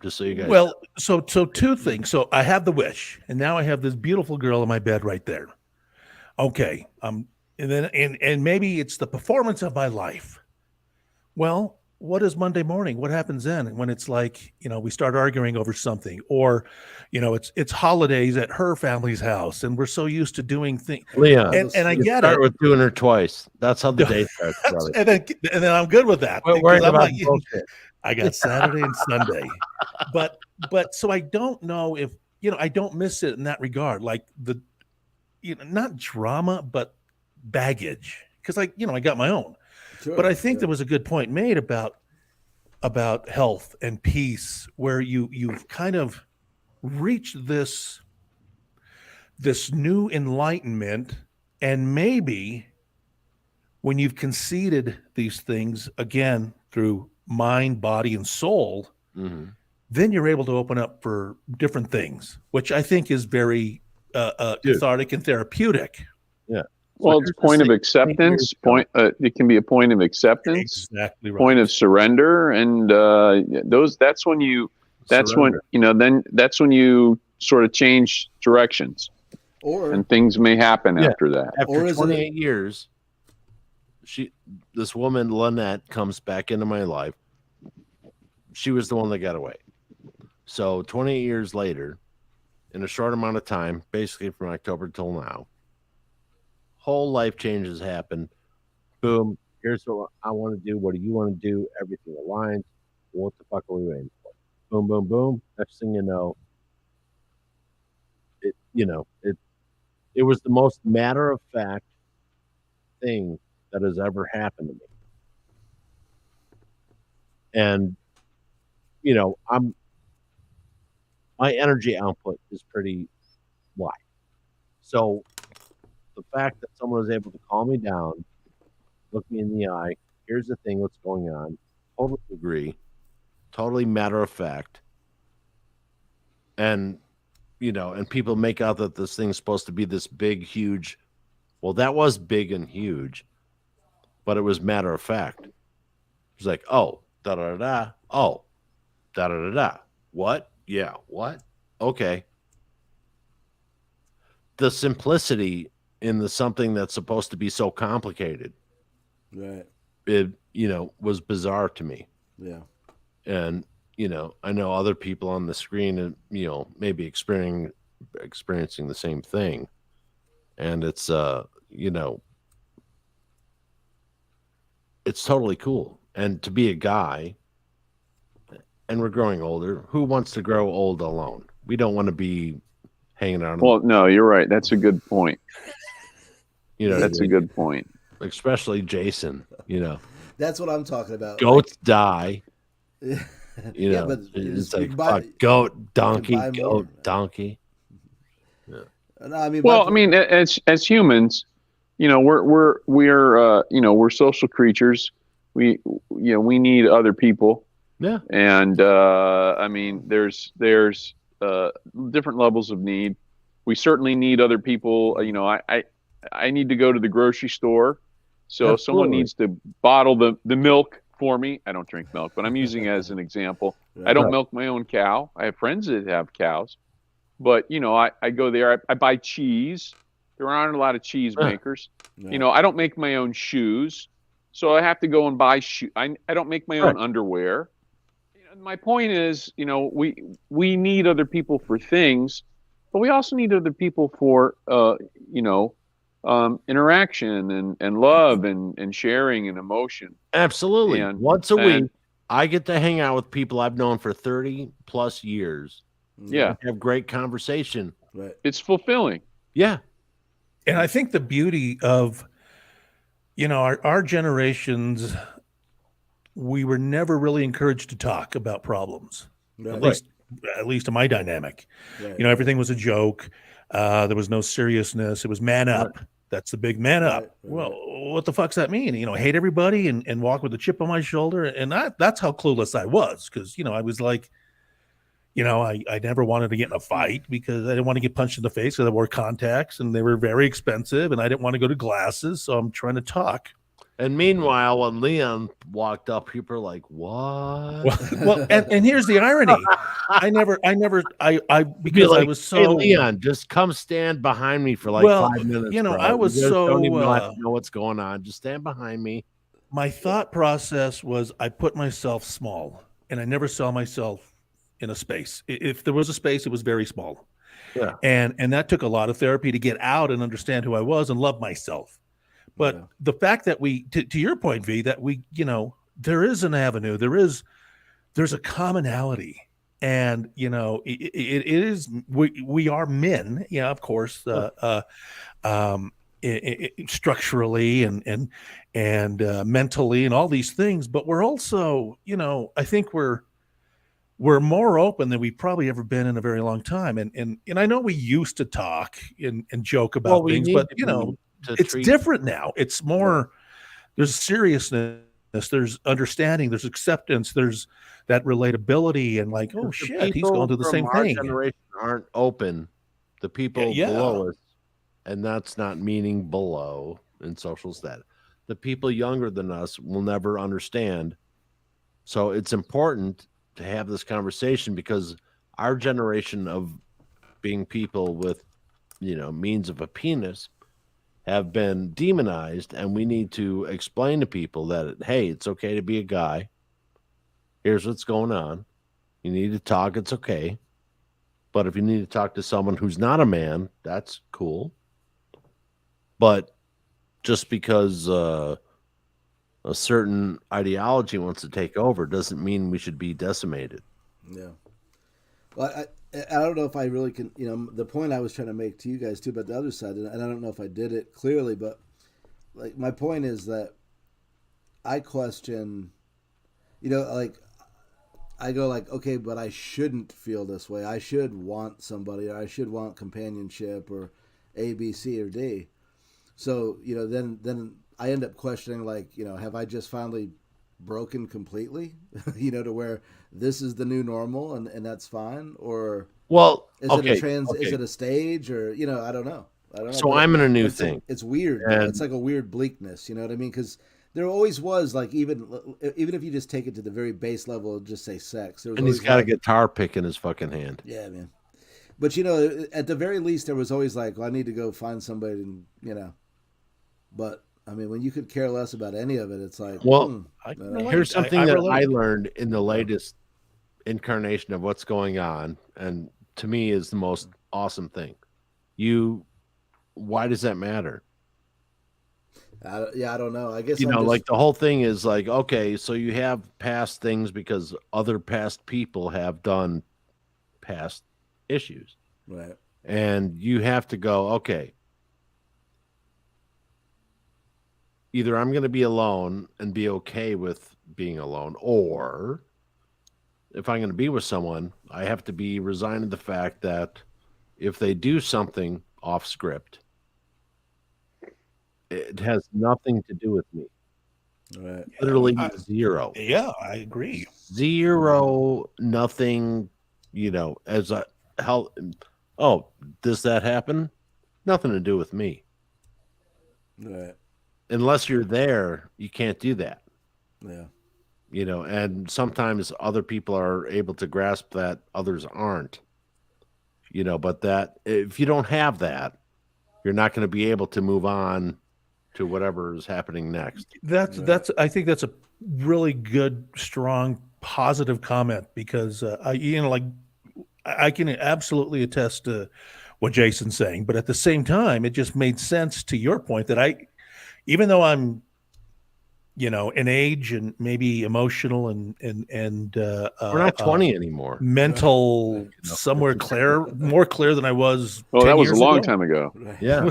Just so you guys. Well, so two things. So I have the wish, and now I have this beautiful girl in my bed right there. Okay, and then and maybe it's the performance of my life. Well, what is Monday morning? What happens then when it's like, we start arguing over something, or, it's holidays at her family's house, and we're so used to doing things. Leon, and I get start it. with doing her twice. That's how the day starts. Brother. and then I'm good with that. We're worried about bullshit. I got Saturday and Sunday, but so I don't know if I don't miss it in that regard, like the not drama but baggage, because I got my own. Sure, but I think there was a good point made about health and peace, where you've kind of reached this new enlightenment, and maybe when you've conceded these things again through mind, body, and soul, then you're able to open up for different things, which I think is very cathartic and therapeutic. Yeah. Well, it's point of acceptance. It can be a point of acceptance. Exactly right. Point of surrender, and that's when you sort of change directions, and things may happen after that. After 28 years, this woman Lynette comes back into my life. She was the one that got away. So 28 years later, in a short amount of time, basically from October till now, whole life changes happen. Boom. Here's what I want to do. What do you want to do? Everything aligns. What the fuck are we waiting for? Boom, boom, boom. Next thing you know, it was the most matter of fact thing that has ever happened to me. And my energy output is pretty wide. So the fact that someone was able to calm me down, look me in the eye, here's the thing, what's going on, totally agree, totally matter of fact, and and people make out that this thing's supposed to be this big, huge. Well, that was big and huge, but it was matter of fact. It was like, oh, da da da, oh, da da da da. What? Yeah, what? Okay. The simplicity in the something that's supposed to be so complicated, right? It was bizarre to me. Yeah. And I know other people on the screen and maybe experiencing the same thing, and it's it's totally cool. And to be a guy, and we're growing older, who wants to grow old alone? We don't want to be hanging out. Well, no, you're right. That's a good point. That's a good point. Especially Jason, That's what I'm talking about. Goats die. Yeah, but it's like goat, donkey, goat, donkey. Yeah. No, I mean, well, I mean, as humans, we're social creatures. We need other people. Yeah. And I mean, there's different levels of need. We certainly need other people. I need to go to the grocery store, so Absolutely. Someone needs to bottle the milk for me. I don't drink milk, but I'm using it as an example. I don't milk my own cow. I have friends that have cows, but I go there. I buy cheese. There aren't a lot of cheese makers. Yeah. I don't make my own shoes, so I have to go and buy shoes. I don't make my own underwear. My point is, we need other people for things, but we also need other people for interaction and love and sharing and emotion. Absolutely. And once a week, I get to hang out with people I've known for 30 plus years. Yeah. Have great conversation. Right. It's fulfilling. Yeah. And I think the beauty of, our generations, we were never really encouraged to talk about problems. Right. at least in my dynamic. Right. You know, everything was a joke. There was no seriousness. It was man up. That's the big man up. Right. Well, what the fuck's that mean? You know, hate everybody and walk with a chip on my shoulder. And that's how clueless I was. Cause you know, I was like, you know, I never wanted to get in a fight because I didn't want to get punched in the face because I wore contacts and they were very expensive and I didn't want to go to glasses. So I'm trying to talk. And meanwhile, when Leon walked up, people were like, "What?" Well, and here's the irony: I because like, I was so "Hey, Leon, just come stand behind me for like 5 minutes." You know, bro. I was You guys so don't even have to know what's going on. Just stand behind me. My thought process was I put myself small, and I never saw myself in a space. If there was a space, it was very small. Yeah, and that took a lot of therapy to get out and understand who I was and love myself. But the fact that we, to your point, V, that we, you know, there is an avenue, there's a commonality, and you know, it is we are men, yeah, of course, structurally and mentally and all these things, but we're also, you know, I think we're more open than we've probably ever been in a very long time, and I know we used to talk and joke about things, but you know. It's different now. It's more, there's seriousness, there's understanding, there's acceptance, there's that relatability, and like, oh shit, he's going through the same our thing. Generation aren't open. The people below us, and that's not meaning below in social status. The people younger than us will never understand. So it's important to have this conversation because our generation of being people with, you know, means of a penis have been demonized, and we need to explain to people that, hey, it's okay to be a guy. Here's what's going on. You need to talk, it's okay. But if you need to talk to someone who's not a man, that's cool. But just because a certain ideology wants to take over doesn't mean we should be decimated. Yeah. Well, I don't know if I really can, you know, the point I was trying to make to you guys too, but the other side, and I don't know if I did it clearly, but like my point is that I question, you know, like I go like, okay, but I shouldn't feel this way. I should want somebody, or I should want companionship, or A, B, C, or D. So, you know, then I end up questioning, like, you know, have I just finally broken completely, you know, to where this is the new normal and that's fine? Or is it is it a stage, or, you know, I don't know. So I'm in a new thing. It's weird. It's like a weird bleakness, you know what I mean? Because there always was, like, even if you just take it to the very base level, just say sex. And he's got a guitar pick in his fucking hand. Yeah, man. But, you know, at the very least, there was always like, well, I need to go find somebody, and, you know. But I mean, when you could care less about any of it, it's like, well, here's something that I learned in the latest incarnation of what's going on, and to me is the most awesome thing. Why does that matter? I don't know. I guess, you know, like the whole thing is like, okay, so you have past things because other past people have done past issues, right? And you have to go, okay, either I'm going to be alone and be okay with being alone, or if I'm going to be with someone, I have to be resigned to the fact that if they do something off script, it has nothing to do with me. Right. Literally zero. Yeah, I agree. Zero, nothing, you know, as a how, oh, does that happen? Nothing to do with me. Right. Unless you're there, you can't do that. Yeah. You know, and sometimes other people are able to grasp that, others aren't. You know, but that if you don't have that, you're not going to be able to move on to whatever is happening next. That's I think that's a really good, strong, positive comment, because I can absolutely attest to what Jason's saying, but at the same time, it just made sense to your point that even though I'm, you know, in age and maybe emotional and we're not 20 anymore. Mental, somewhere more clear than I was. Well, 10 that was a years long ago. time ago. Yeah.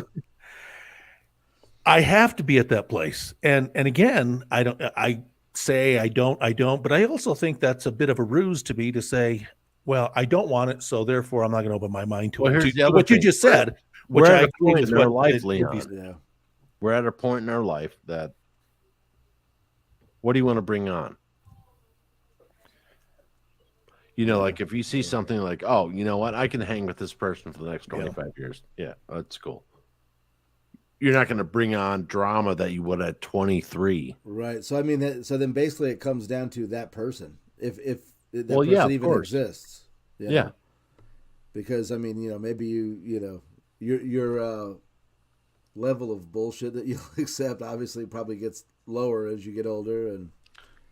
I have to be at that place. And again, I say I don't, but I also think that's a bit of a ruse to me to say, well, I don't want it, so therefore I'm not going to open my mind to Well, it. here's To the other what you thing. just said, We're which at I a point think is in our what life, it would be. Leon. Yeah. We're at a point in our life that what do you want to bring on? You know, like if you see something like, oh, you know what, I can hang with this person for the next 25 years. Yeah, that's cool. You're not going to bring on drama that you would at 23. Right. So I mean, so then basically it comes down to that person. If that Well, person yeah, of even course. exists. You Yeah. know? Because I mean, you know, maybe your level of bullshit that you'll accept obviously probably gets lower as you get older, and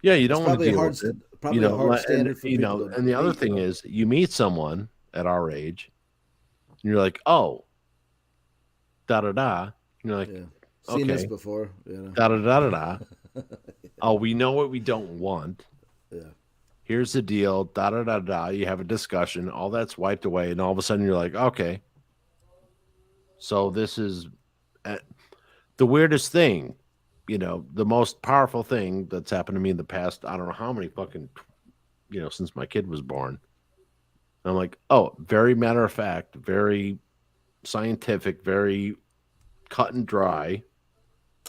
Yeah, you it's don't want to probably deal hard, with it. probably You a know, hard and, standard for you people know, to and the other meet, thing though. is you meet someone at our age and you're like, oh, da da da. And you're like, Seen this okay, before, you know. da da da da da. Oh, we know what we don't want. Yeah. Here's the deal, da da da da. You have a discussion, all that's wiped away, and all of a sudden you're like, okay. So this is the weirdest thing, you know, the most powerful thing that's happened to me in the past. I don't know how many fucking, you know, since my kid was born. And I'm like, oh, very matter of fact, very scientific, very cut and dry.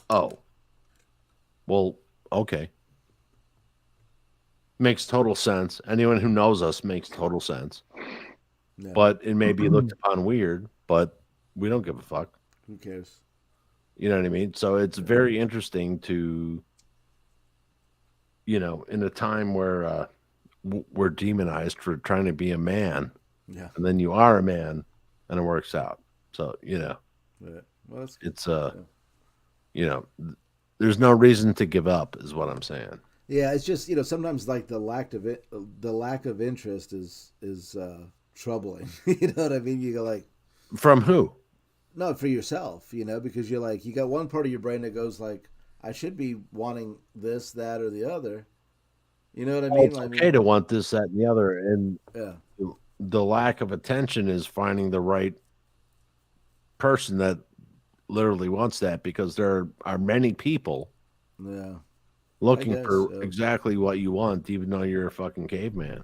Oh, well, okay. Makes total sense. Anyone who knows us makes total sense. Yeah. But it may be looked upon weird, but we don't give a fuck. Who cares? You know what I mean? So it's very interesting to, you know, in a time where we're demonized for trying to be a man. Yeah. And then you are a man and it works out. So, you know, Yeah. Well, that's it's, you know, there's no reason to give up is what I'm saying. Yeah, it's just, you know, sometimes like the lack of interest is troubling. You know what I mean? You go like, From who? no, for yourself, you know, because you're like, you got one part of your brain that goes like, I should be wanting this, that, or the other. You know what I Oh, mean? it's I okay mean, to want this, that, and the other. And yeah, the lack of attention is finding the right person that literally wants that, because there are many people yeah, looking guess, for yeah. exactly what you want, even though you're a fucking caveman.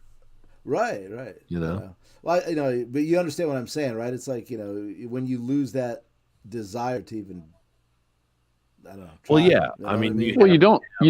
right. You know? Yeah. Well, you know, but you understand what I'm saying, right? It's like, you know, when you lose that desire to even, I don't know. Well, try, yeah. you know I what mean, Well, you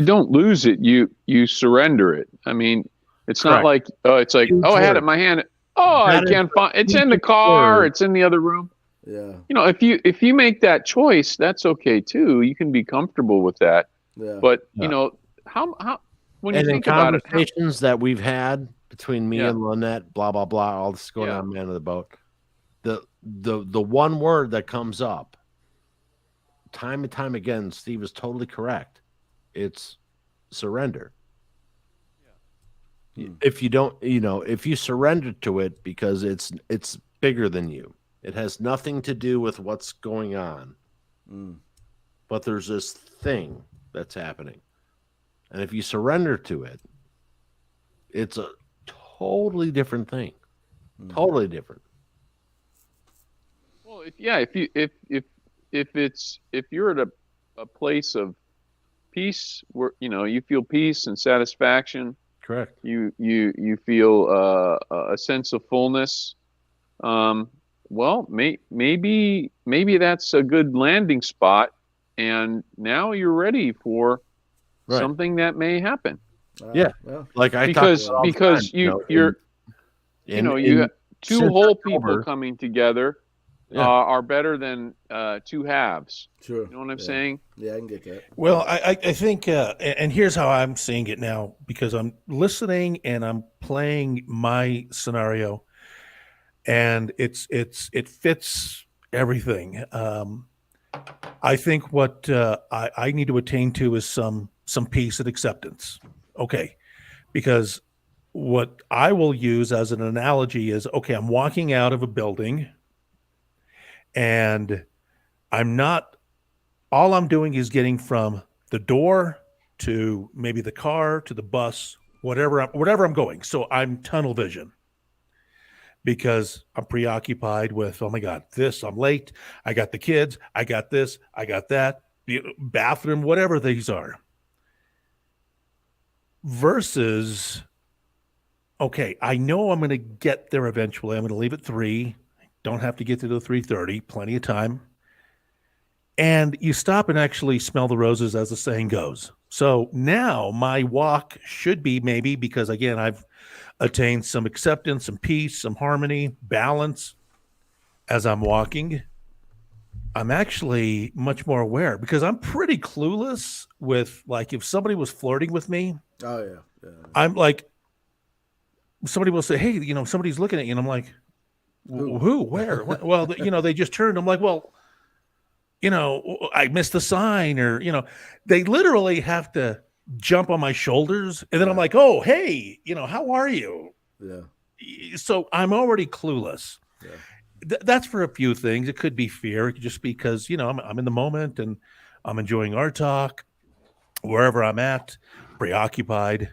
don't lose it. You surrender it. I mean, it's not like it's like, Huge oh, I had it word. in my hand. Oh, I That is can't the find. It's in the hugest car. word. It's in the other room. Yeah. You know, if you make that choice, that's okay too. You can be comfortable with that. Yeah. But Yeah. you know how when And you in think about it, conversations that we've had between me Yeah. and Lynette, blah blah blah, all this going Yeah. on, man of the boat. The one word that comes up time and time again, Steve is totally correct. It's surrender. If you don't, you know, if you surrender to it because it's bigger than you, it has nothing to do with what's going on. But there's this thing that's happening. And if you surrender to it, it's a totally different thing. Totally different. well, if you're at a place of peace where you know you feel peace and satisfaction, Correct. you feel a sense of fullness. Well, maybe that's a good landing spot, and now you're ready for Right. something that may happen. Yeah. Well, Like I because talk about all the because time, you're in- you in- have two since whole October- people coming together Yeah. are better than two halves. Sure. You know what I'm Yeah. saying? Yeah, I can get that. Well, I think, and here's how I'm seeing it now, because I'm listening and I'm playing my scenario, and it fits everything. I think what I need to attain to is some peace and acceptance. Okay, because what I will use as an analogy is, okay, I'm walking out of a building, and all I'm doing is getting from the door to maybe the car to the bus, whatever I'm going. So I'm tunnel vision because I'm preoccupied with, oh my God, I'm late. I got the kids. I got this. I got that. Bathroom, whatever these are. Versus, okay, I know I'm going to get there eventually. I'm going to leave at 3. Don't have to get to the 3:30. Plenty of time. And you stop and actually smell the roses, as the saying goes. So now my walk should be maybe, because again, I've attained some acceptance, some peace, some harmony, balance as I'm walking. I'm actually much more aware, because I'm pretty clueless with, like, if somebody was flirting with me. Oh yeah. I'm like, somebody will say, hey, somebody's looking at you. And I'm like, who, where? Well, they just turned. I'm like, well, I missed the sign, or, they literally have to jump on my shoulders. And then I'm like, oh, hey, how are you? Yeah. So I'm already clueless. Yeah. That's for a few things. It could be fear, just because, I'm in the moment and I'm enjoying our talk wherever I'm at, preoccupied.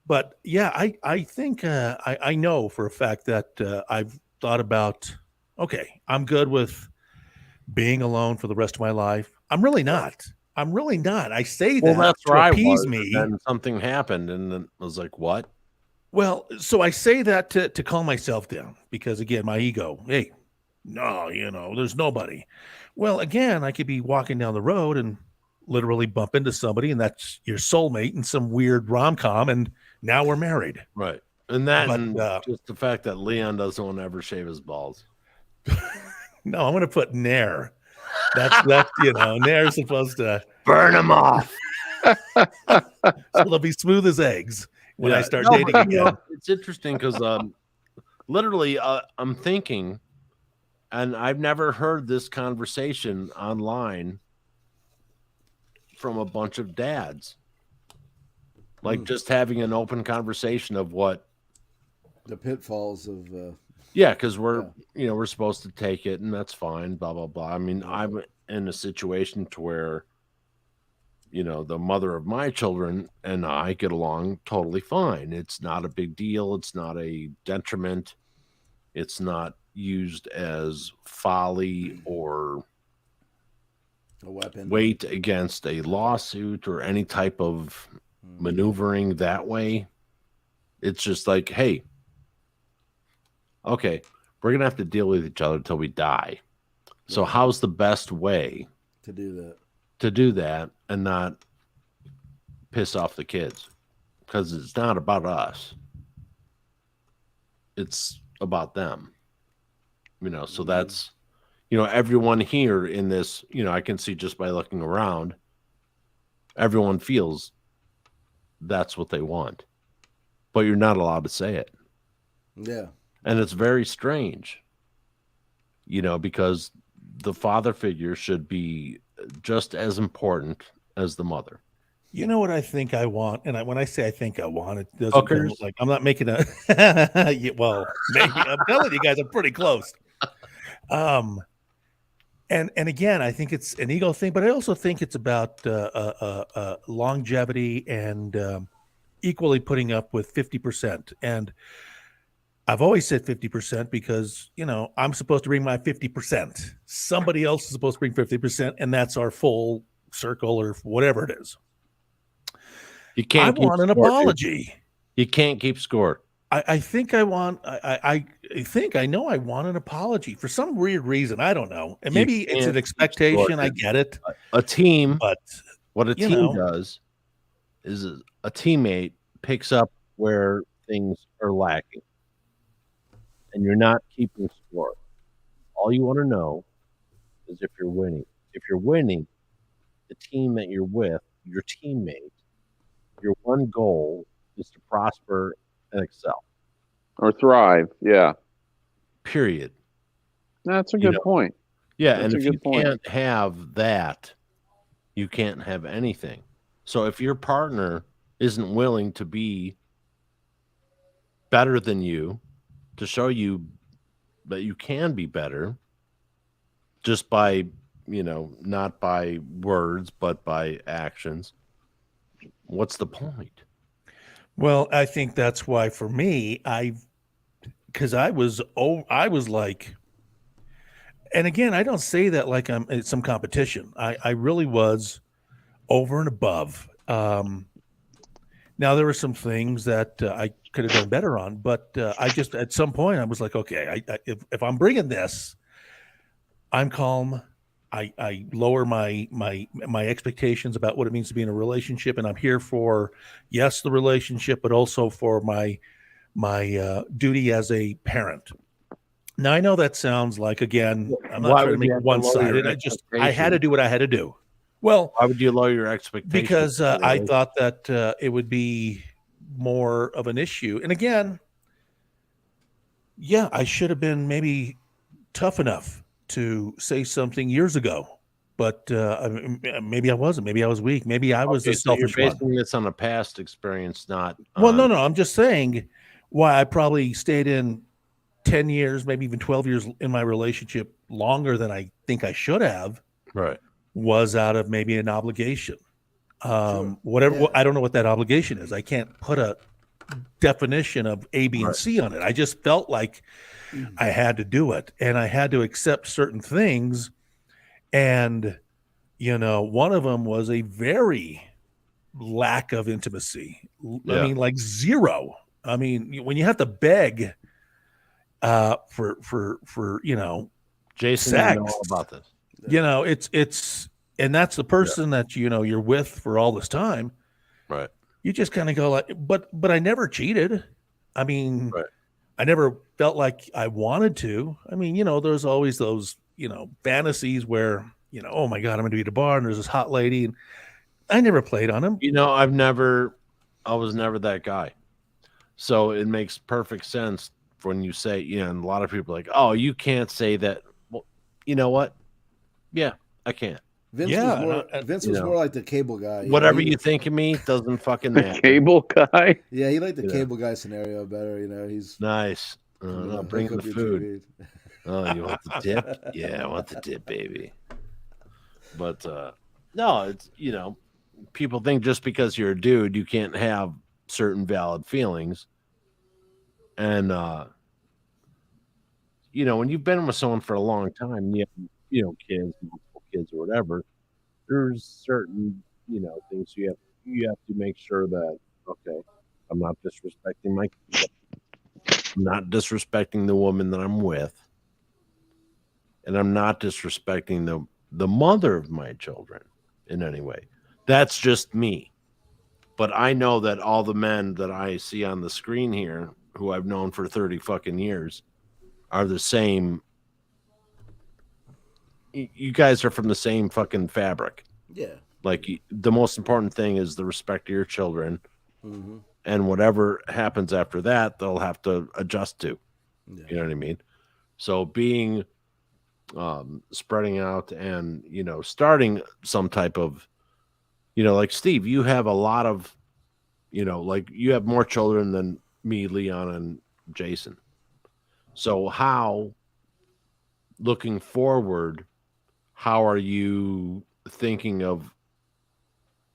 But yeah, I think I know for a fact that I've thought about, okay, I'm good with being alone for the rest of my life. I'm really not. I say that that's to where I appease was, me. and then something happened, and then I was like, what? Well, so I say that to calm myself down, because again, my ego, hey, no, there's nobody. Well, again, I could be walking down the road and literally bump into somebody, and that's your soulmate in some weird rom-com, and now we're married. Right. And that, But, and just the fact that Leon doesn't want to ever shave his balls. No, I'm going to put Nair. That's Nair's supposed to burn them off. So they'll be smooth as eggs when I start dating again. It's interesting because literally I'm thinking, and I've never heard this conversation online from a bunch of dads. Like just having an open conversation of what the pitfalls of because we're we're supposed to take it, and that's fine, blah blah blah. I mean, I'm in a situation to where the mother of my children and I get along totally fine. It's not a big deal. It's not a detriment. It's not used as folly or a weapon, weight against a lawsuit or any type of maneuvering that way. It's just like, hey, okay, we're gonna have to deal with each other until we die. So how's the best way to do that and not piss off the kids? Because it's not about us, it's about them. So that's everyone here in this, I can see just by looking around, everyone feels that's what they want, but you're not allowed to say it. Yeah. And it's very strange, because the father figure should be just as important as the mother. You know what I think I want? And when I say I think I want, it doesn't come, like, I'm not making a well, maybe I'm telling you guys I'm pretty close. And again, I think it's an ego thing, but I also think it's about longevity and equally putting up with 50%. And I've always said 50% because, I'm supposed to bring my 50%. Somebody else is supposed to bring 50%, and that's our full circle or whatever it is. You can't. I want an apology. You can't keep score. I think I want. I think I know I want an apology for some weird reason. I don't know, and maybe it's an expectation. I get it. A team, but what a team does is a teammate picks up where things are lacking, and you're not keeping score. All you want to know is if you're winning. If you're winning, the team that you're with, your teammate, your one goal is to prosper and excel. Or thrive, yeah. Period. That's a good point. Yeah, That's and if you can't have that, you can't have anything. So if your partner isn't willing to be better than you, to show you that you can be better, just by, not by words, but by actions, what's the point? Well, I think that's why for me, because I was like, and again, I don't say that like it's some competition. I really was over and above. Now there were some things that I could have done better on. But I just, at some point, I was like, okay, if I'm bringing this, I'm calm. I lower my expectations about what it means to be in a relationship, and I'm here for, yes, the relationship, but also for my duty as a parent. Now, I know that sounds like, again, I'm not trying to make it one-sided. I had to do what I had to do. Well, why would you lower your expectations? Because I thought that it would be more of an issue. And again, yeah, I should have been maybe tough enough to say something years ago, but maybe I wasn't. Maybe I was weak. Maybe I was the selfish you're one. basing this on a past experience, not. Well, no. I'm just saying why I probably stayed in 10 years, maybe even 12 years in my relationship longer than I think I should have. Right. Was out of maybe an obligation. Whatever. Yeah. I don't know what that obligation is. I can't put a definition of A, B, and C on it. I just felt like I had to do it, and I had to accept certain things. And, one of them was a very lack of intimacy. Yeah. I mean, like zero. I mean, when you have to beg for Jason, sex, you know all about this. It's and that's the person that you're with for all this time. Right. You just kind of go like, but I never cheated. I mean, right. I never felt like I wanted to. I mean, there's always those, fantasies where, oh my God, I'm going to be at a bar and there's this hot lady, and I never played on him. I was never that guy. So it makes perfect sense when you say, and a lot of people are like, oh, you can't say that. Well, you know what? Yeah, I can't. Vince was more like the cable guy. Whatever you think of me doesn't fucking matter. The cable guy? Yeah, he liked the cable guy scenario better. He's nice. No, bring the food. Oh, you want the dip? Yeah, I want the dip, baby. But no, it's people think just because you're a dude, you can't have certain valid feelings. And when you've been with someone for a long time, you have kids, multiple kids or whatever, there's certain things you have to make sure that, okay, I'm not disrespecting my kids. I'm not disrespecting the woman that I'm with, and I'm not disrespecting the mother of my children in any way. That's just me. But I know that all the men that I see on the screen here, who I've known for 30 fucking years, are the same. You guys are from the same fucking fabric. Yeah. Like, the most important thing is the respect of your children. Mm-hmm. And whatever happens after that, they'll have to adjust to. Yeah. You know what I mean? So being spreading out and, starting some type of, like Steve, you have a lot of, like you have more children than me, Leon, and Jason. So looking forward, how are you thinking of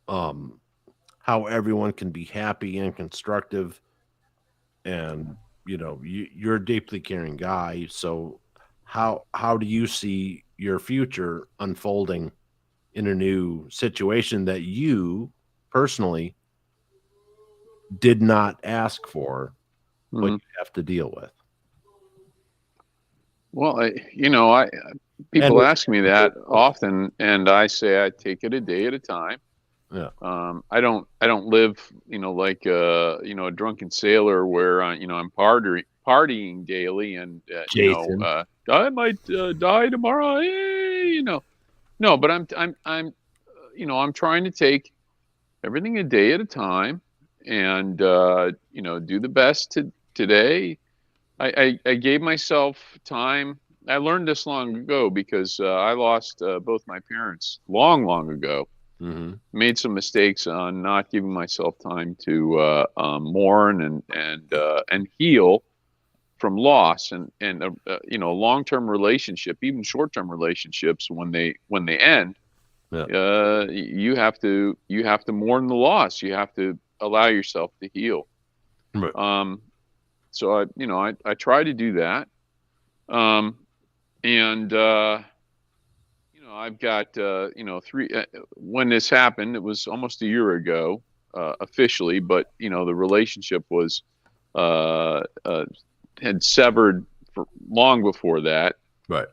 how everyone can be happy and constructive? And you're a deeply caring guy, so how do you see your future unfolding in a new situation that you personally did not ask for, but you have to deal with? Well, people ask me that often, and I say I take it a day at a time. Yeah. I don't live, like a drunken sailor where I'm partying daily, and I might die tomorrow. No, but I'm trying to take everything a day at a time, and do the best today. I gave myself time. I learned this long ago because I lost both my parents long ago. Mm-hmm. Made some mistakes on not giving myself time to mourn and heal from loss, and long-term relationship, even short-term relationships, when they end, you have to mourn the loss. You have to allow yourself to heal. Right. So I try to do that. I've got, three, when this happened, it was almost a year ago, officially, but, the relationship was had severed for long before that. Right.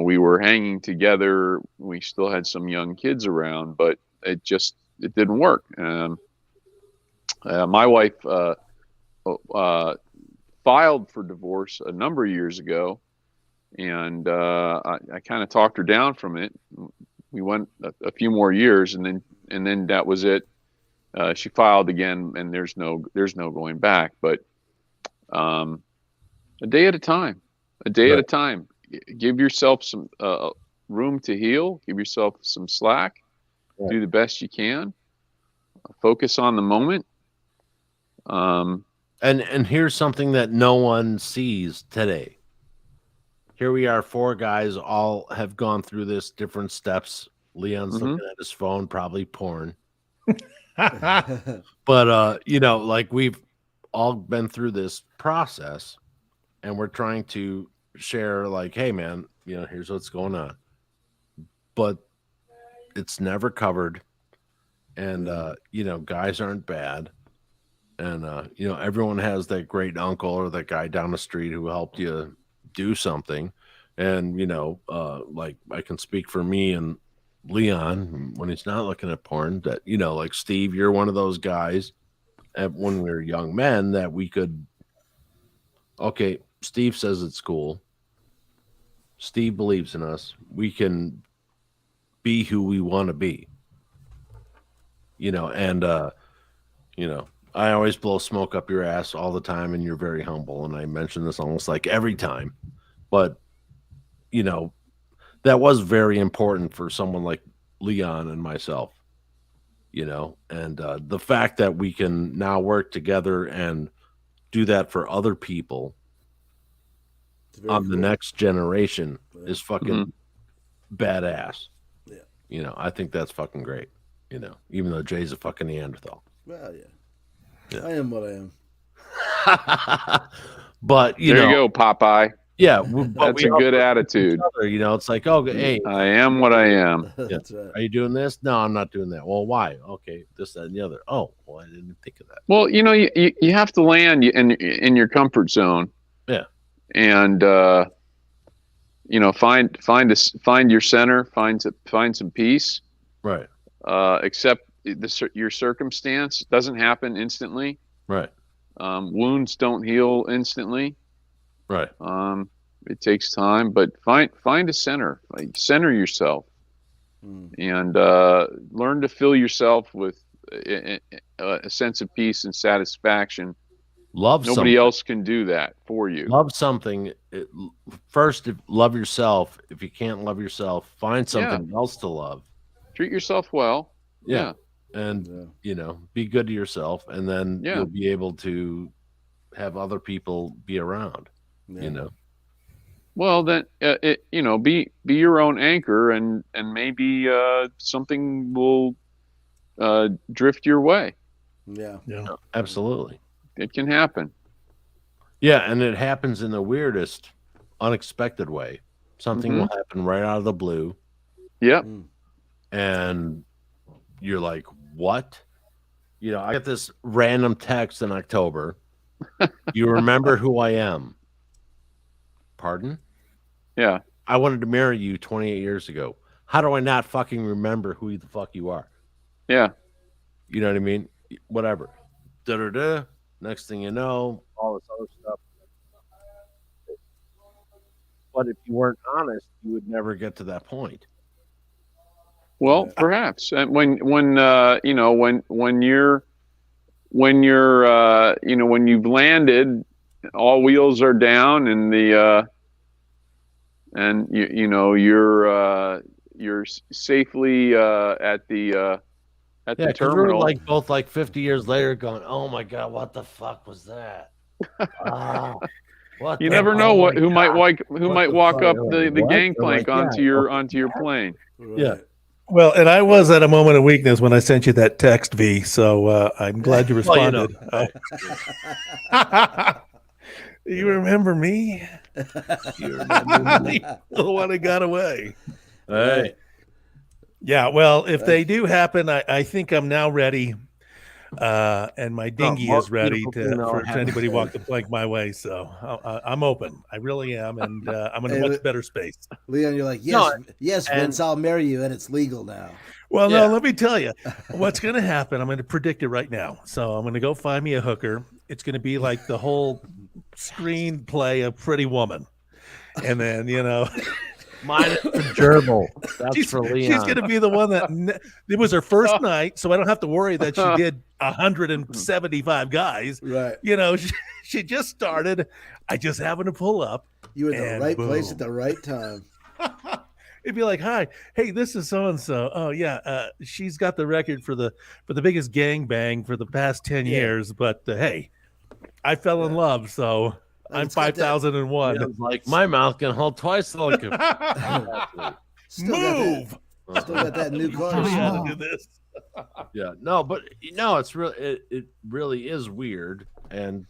We were hanging together. We still had some young kids around, but it didn't work. My wife filed for divorce a number of years ago, and I kind of talked her down from it. We went a few more years, and then that was it. She filed again, and there's no going back. But a day at a time, at a time. Give yourself some room to heal. Give yourself some slack. Right. Do the best you can. Focus on the moment. And here's something that no one sees today. Here we are, 4 guys, all have gone through this, different steps. Leon's looking at his phone, probably porn. But like we've all been through this process, and we're trying to share, like, hey man, here's what's going on. But it's never covered, and guys aren't bad. And everyone has that great uncle or that guy down the street who helped you do something. And like, I can speak for me and Leon when he's not looking at porn, that like Steve, you're one of those guys when we were young men that we could, okay, Steve says it's cool, Steve believes in us, we can be who we want to be, and I always blow smoke up your ass all the time, and you're very humble, and I mention this almost like every time, but that was very important for someone like Leon and myself, and the fact that we can now work together and do that for other people on the next generation is fucking badass. Yeah. I think that's fucking great, even though Jay's a fucking Neanderthal. Well, yeah. I am what I am. But there you go, Popeye. Yeah, that's a good attitude. It's like, oh, hey, I am what I am. That's right. Are you doing this? No, I'm not doing that. Well, why? Okay, this, that, and the other. Oh, well, I didn't think of that. Well, you have to land in your comfort zone. Yeah, and find your center, find some peace. Right. Accept your circumstance. It doesn't happen instantly. Right. Wounds don't heal instantly. Right. It takes time, but find a center. Center yourself, and learn to fill yourself with a sense of peace and satisfaction. Nobody else can do that for you. Love something. First, love yourself. If you can't love yourself, find something else to love. Treat yourself well. Yeah. And be good to yourself, and then you'll be able to have other people be around. Well, then be your own anchor, and maybe something will drift your way. Yeah. Absolutely. It can happen. Yeah, and it happens in the weirdest, unexpected way. Something will happen right out of the blue. Yep. And you're like, what? I get this random text in October. You remember who I am? Pardon? Yeah. I wanted to marry you 28 years ago. How do I not fucking remember who the fuck you are? Yeah. You know what I mean? Whatever. Da-da-da. Next thing you know, all this other stuff. But if you weren't honest, you would never get to that point. Well, perhaps. And when you've landed, all wheels are down, and you're safely at the terminal. We're like both like 50 years later going, oh my God, what the fuck was that? You never know who might walk up the gangplank onto your plane. Yeah. Well, and I was at a moment of weakness when I sent you that text, V. So I'm glad you responded. You remember me? You remember me? The one that got away. Hey. Yeah, well, if they do happen, I think I'm now ready And my dinghy is ready for anybody walk the plank my way. So I'm open. I really am, and I'm in a much better space. Leon, you're like, yes, Vince, I'll marry you, and it's legal now. Well, no, let me tell you what's going to happen. I'm going to predict it right now. So I'm going to go find me a hooker. It's going to be like the whole screenplay of Pretty Woman, and then mine is for gerbil. That's for Leon. She's going to be the one that it was her first night, so I don't have to worry that she did 175 guys. Right. She just started. I just happened to pull up. You were in the right place at the right time. It'd be like, hi, hey, this is so and so. Oh yeah, she's got the record for the biggest gangbang for the past 10 years. But hey, I fell in love, so I'm 5,001. Yeah, like my mouth can hold twice the liquor. Move. Still got that new car. Do this. Yeah, no, but it's really it really is weird, and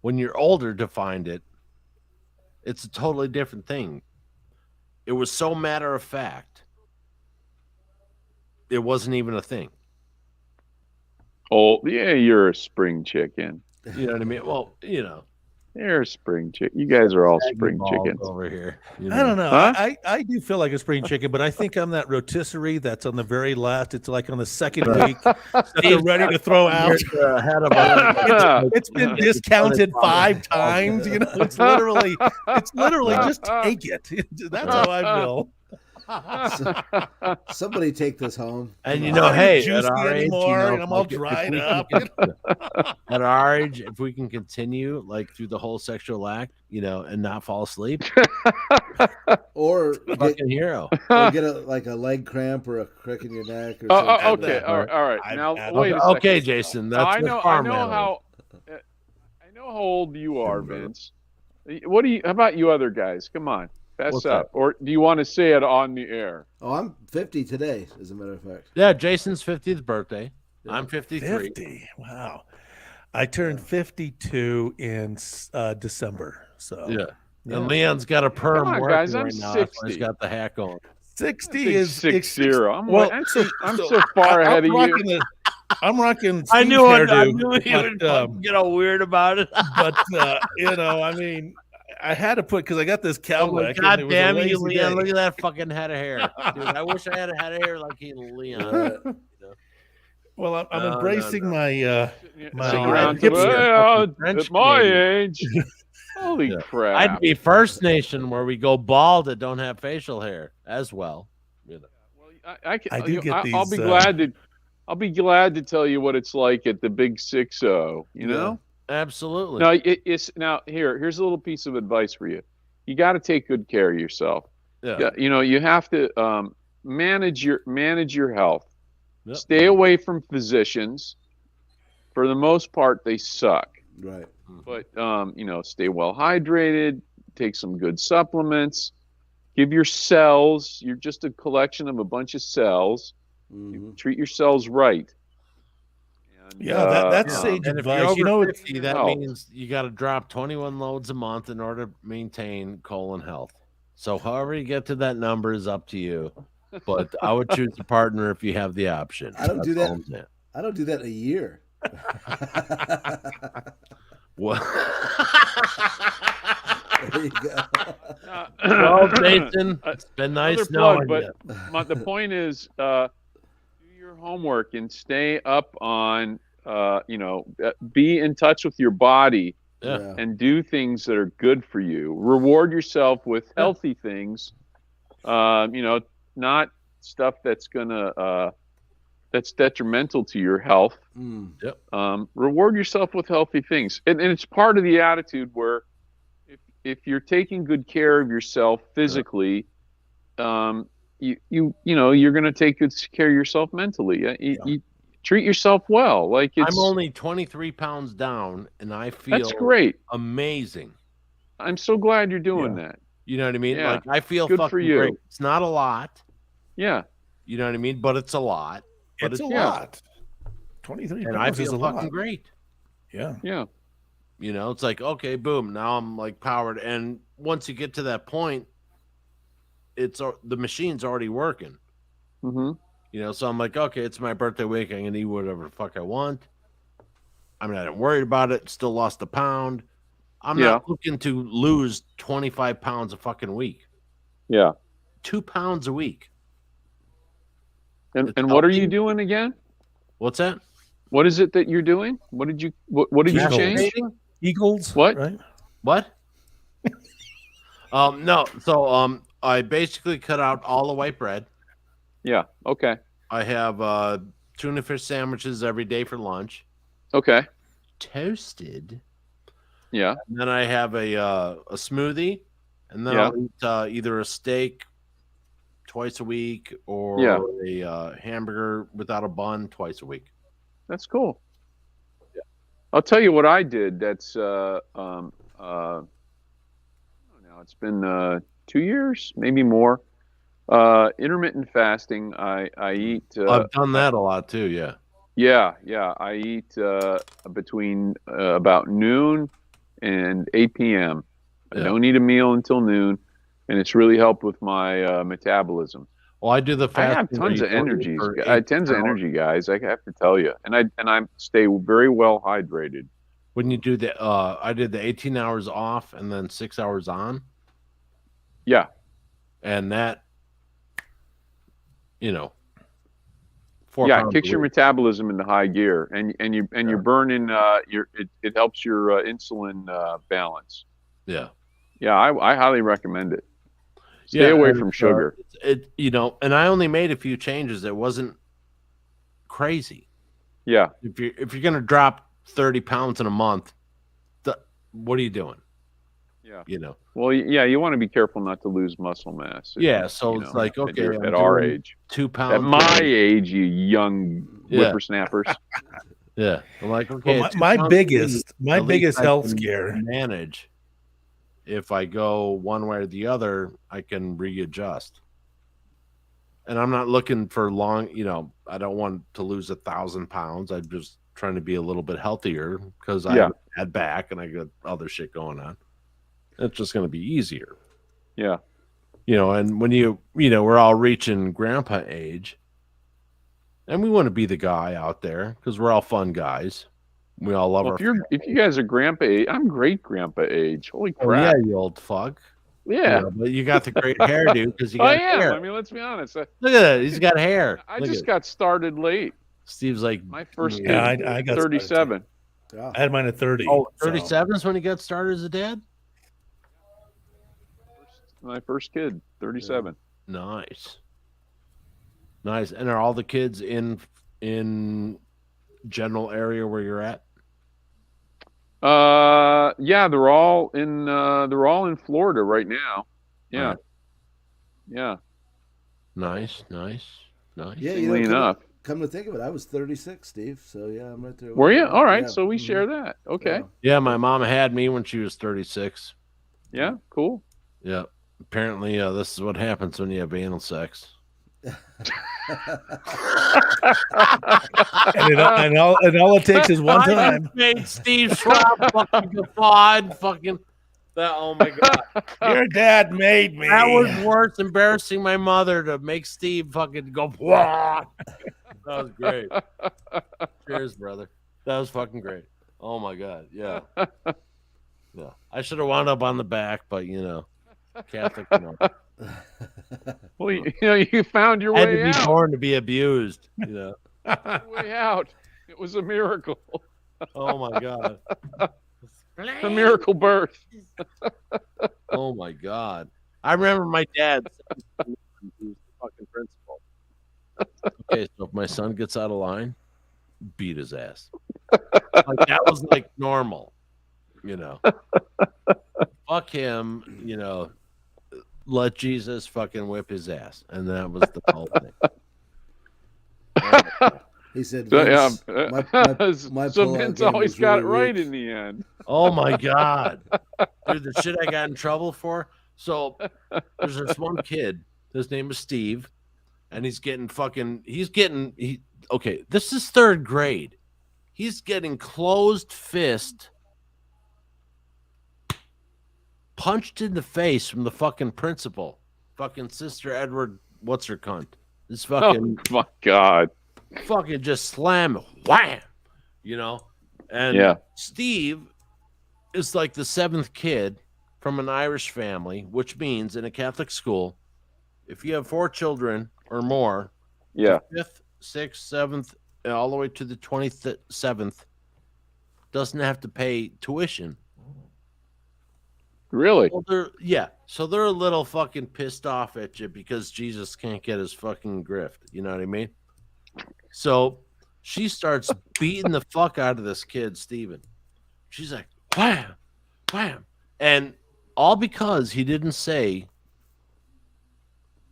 when you're older to find it, it's a totally different thing. It was so matter of fact. It wasn't even a thing. Oh, yeah, you're a spring chicken. You know what I mean? Well, you're a spring chicken. You guys are all spring chickens over here. I don't know. Huh? I do feel like a spring chicken, but I think I'm that rotisserie that's on the very last. It's like on the second week that they're ready to throw out. It's been discounted 5 times. It's literally just take it. That's how I feel. Somebody take this home. And hey, at our age, and I'm all dried up. At our age, if we can continue through the whole sexual act, and not fall asleep, or fucking hero, or get a leg cramp or a crick in your neck. Or something. Okay, all right. Now wait a second. Okay, Jason, that's I know how old you are, Vince. How about you other guys? Come on. Fess up. Or do you want to say it on the air? Oh, I'm 50 today, as a matter of fact. Yeah, Jason's 50th birthday. Yeah. I'm 53. 50. Wow. I turned 52 in December. So yeah. And Leon's got a perm working guys, I'm right now. 60. He's got the hat going. 60 is 60. I'm so far ahead of you. I'm rocking. I knew he would get all weird about it. But I mean, I had to put because I got this cowlick. God damn you, Leon! Look at that fucking head of hair, dude. I wish I had a head of hair like Leon. Well, I'm embracing my at my age. Holy crap! I'd be First Nation where we go bald that don't have facial hair as well. Well, I'll be glad to tell you what it's like at the Big 6-0. You know. Absolutely. Now here's a little piece of advice for you. You got to take good care of yourself. Yeah. You have to manage your health. Yep. Stay away from physicians. For the most part, they suck. Right. But stay well hydrated. Take some good supplements. Give your cells. You're just a collection of a bunch of cells. You treat your cells right. Yeah, that's sage advice. If you're over 50, that means you got to drop 21 loads a month in order to maintain colon health. So however you get to that number is up to you. But I would choose a partner if you have the option. I don't do that. I don't do that in a year. What? There you go. Well, Jason, it's been nice knowing you. But the point is, do your homework and stay up on, be in touch with your body and do things that are good for you. Reward yourself with healthy things, not stuff that's that's detrimental to your health. Reward yourself with healthy things, and it's part of the attitude where if you're taking good care of yourself physically, you're going to take good care of yourself mentally. You treat yourself well. I'm only 23 pounds down, and I feel that's great, amazing. I'm so glad you're doing that. You know what I mean? Yeah. I feel good fucking for you. great. It's not a lot. Yeah. You know what I mean? But it's a lot. It's a lot. 23 and pounds I feel is a fucking lot. great. Yeah. Yeah. It's like, okay, boom. Now I'm powered. And once you get to that point, the machine's already working. Mm-hmm. So I'm like, okay, it's my birthday week. I'm gonna eat whatever the fuck I want. I mean, I didn't worry about it. Still lost a pound. I'm not looking to lose 25 pounds a fucking week. Yeah. 2 pounds a week. And what are you doing again? What's that? What is it that you're doing? What did you change? Eagles. What? Right? What? No. So I basically cut out all the white bread. Yeah. Okay. I have tuna fish sandwiches every day for lunch. Okay. Toasted. Yeah. And then I have a smoothie, and then I'll eat either a steak twice a week or a hamburger without a bun twice a week. That's cool. Yeah. I'll tell you what I did. That's now it's been 2 years, maybe more. Intermittent fasting. I eat. I've done that a lot too. Yeah. Yeah. I eat between about noon and 8 p.m. I don't eat a meal until noon, and it's really helped with my metabolism. Well, I do the I have tons of energy. Guys. I have to tell you, and I stay very well hydrated. When you do the, I did the 18 hours off and then 6 hours on. Yeah, and that, 4 it kicks your metabolism into high gear, and you're burning. It helps your insulin balance. Yeah. Yeah, I highly recommend it. Stay away from sugar. And I only made a few changes. It wasn't crazy. Yeah. If you're gonna drop 30 pounds in a month, what are you doing? Yeah. Well, yeah, you want to be careful not to lose muscle mass. So it's like, okay, at our age, 2 pounds. At my age, you young whippersnappers. Yeah. I'm like, okay. Well, my biggest health scare. Manage. If I go one way or the other, I can readjust. And I'm not looking for long, I don't want to lose 1,000 pounds. I'm just trying to be a little bit healthier because I had back and I got other shit going on. It's just going to be easier. Yeah. And when we're all reaching grandpa age, and we want to be the guy out there because we're all fun guys. We all love our. If you guys are grandpa age, I'm great grandpa age. Holy crap! Oh, yeah, you old fuck. Yeah, but you got the great hairdo because you got hair. I mean, let's be honest. Look at that. He's got hair. I just got started late. Steve's like my first kid. I got 37. I had mine at 30. Oh, 37 is when he got started as a dad. My first kid, 37. Nice. And are all the kids in general area where you're at? Yeah, they're all in Florida right now. Yeah. Right. Yeah. Nice. Yeah, enough. Come to think of it, I was 36, Steve. So yeah, I'm right there. Were you? All right, so we share that. Okay. Yeah, my mom had me when she was 36. Yeah, cool. Yeah. Apparently, this is what happens when you have anal sex. and all it takes is one time. Made Steve Schwab fucking guffawed, fucking that. Oh my god, your dad made me. That was worse, embarrassing my mother to make Steve fucking go. That was great. Cheers, brother. That was fucking great. Oh my god, yeah. I should have wound up on the back, but Catholic. Well, you found your way out. Had to be born to be abused. Way out. It was a miracle. Oh my god. A miracle birth. Oh my god. I remember my dad saying he was the fucking principal. Okay, so if my son gets out of line, beat his ass. Like that was like normal. Fuck him, let Jesus fucking whip his ass. And that was the whole thing. He said, Vince, my so Vince always got it right in the end. Oh my god. Dude, the shit I got in trouble for. So there's this one kid, his name is Steve, and this is third grade. He's getting closed fist punched in the face from the fucking principal. Fucking Sister Edward, what's her cunt? This fucking Oh my God. fucking just slam, wham, And Steve is like the seventh kid from an Irish family, which means in a Catholic school, if you have 4 children or more, the 5th, 6th, 7th, and all the way to the 27th doesn't have to pay tuition. Really? So they're a little fucking pissed off at you because Jesus can't get his fucking grift. You know what I mean? So she starts beating the fuck out of this kid, Steven. She's like, wham, wham. And all because he didn't say,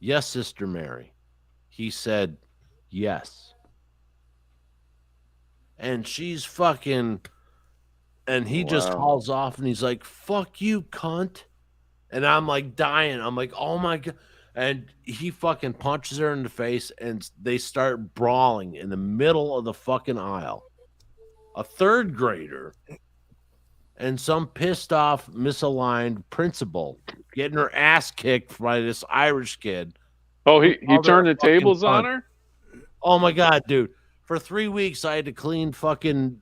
yes, Sister Mary. He said, yes. And she's fucking... And he just hauls off and he's like, fuck you, cunt. And I'm like dying. I'm like, oh my God. And he fucking punches her in the face and they start brawling in the middle of the fucking aisle. A 3rd grader and some pissed off, misaligned principal getting her ass kicked by this Irish kid. Oh, he turned the tables on her? Oh my God, dude. For 3 weeks, I had to clean fucking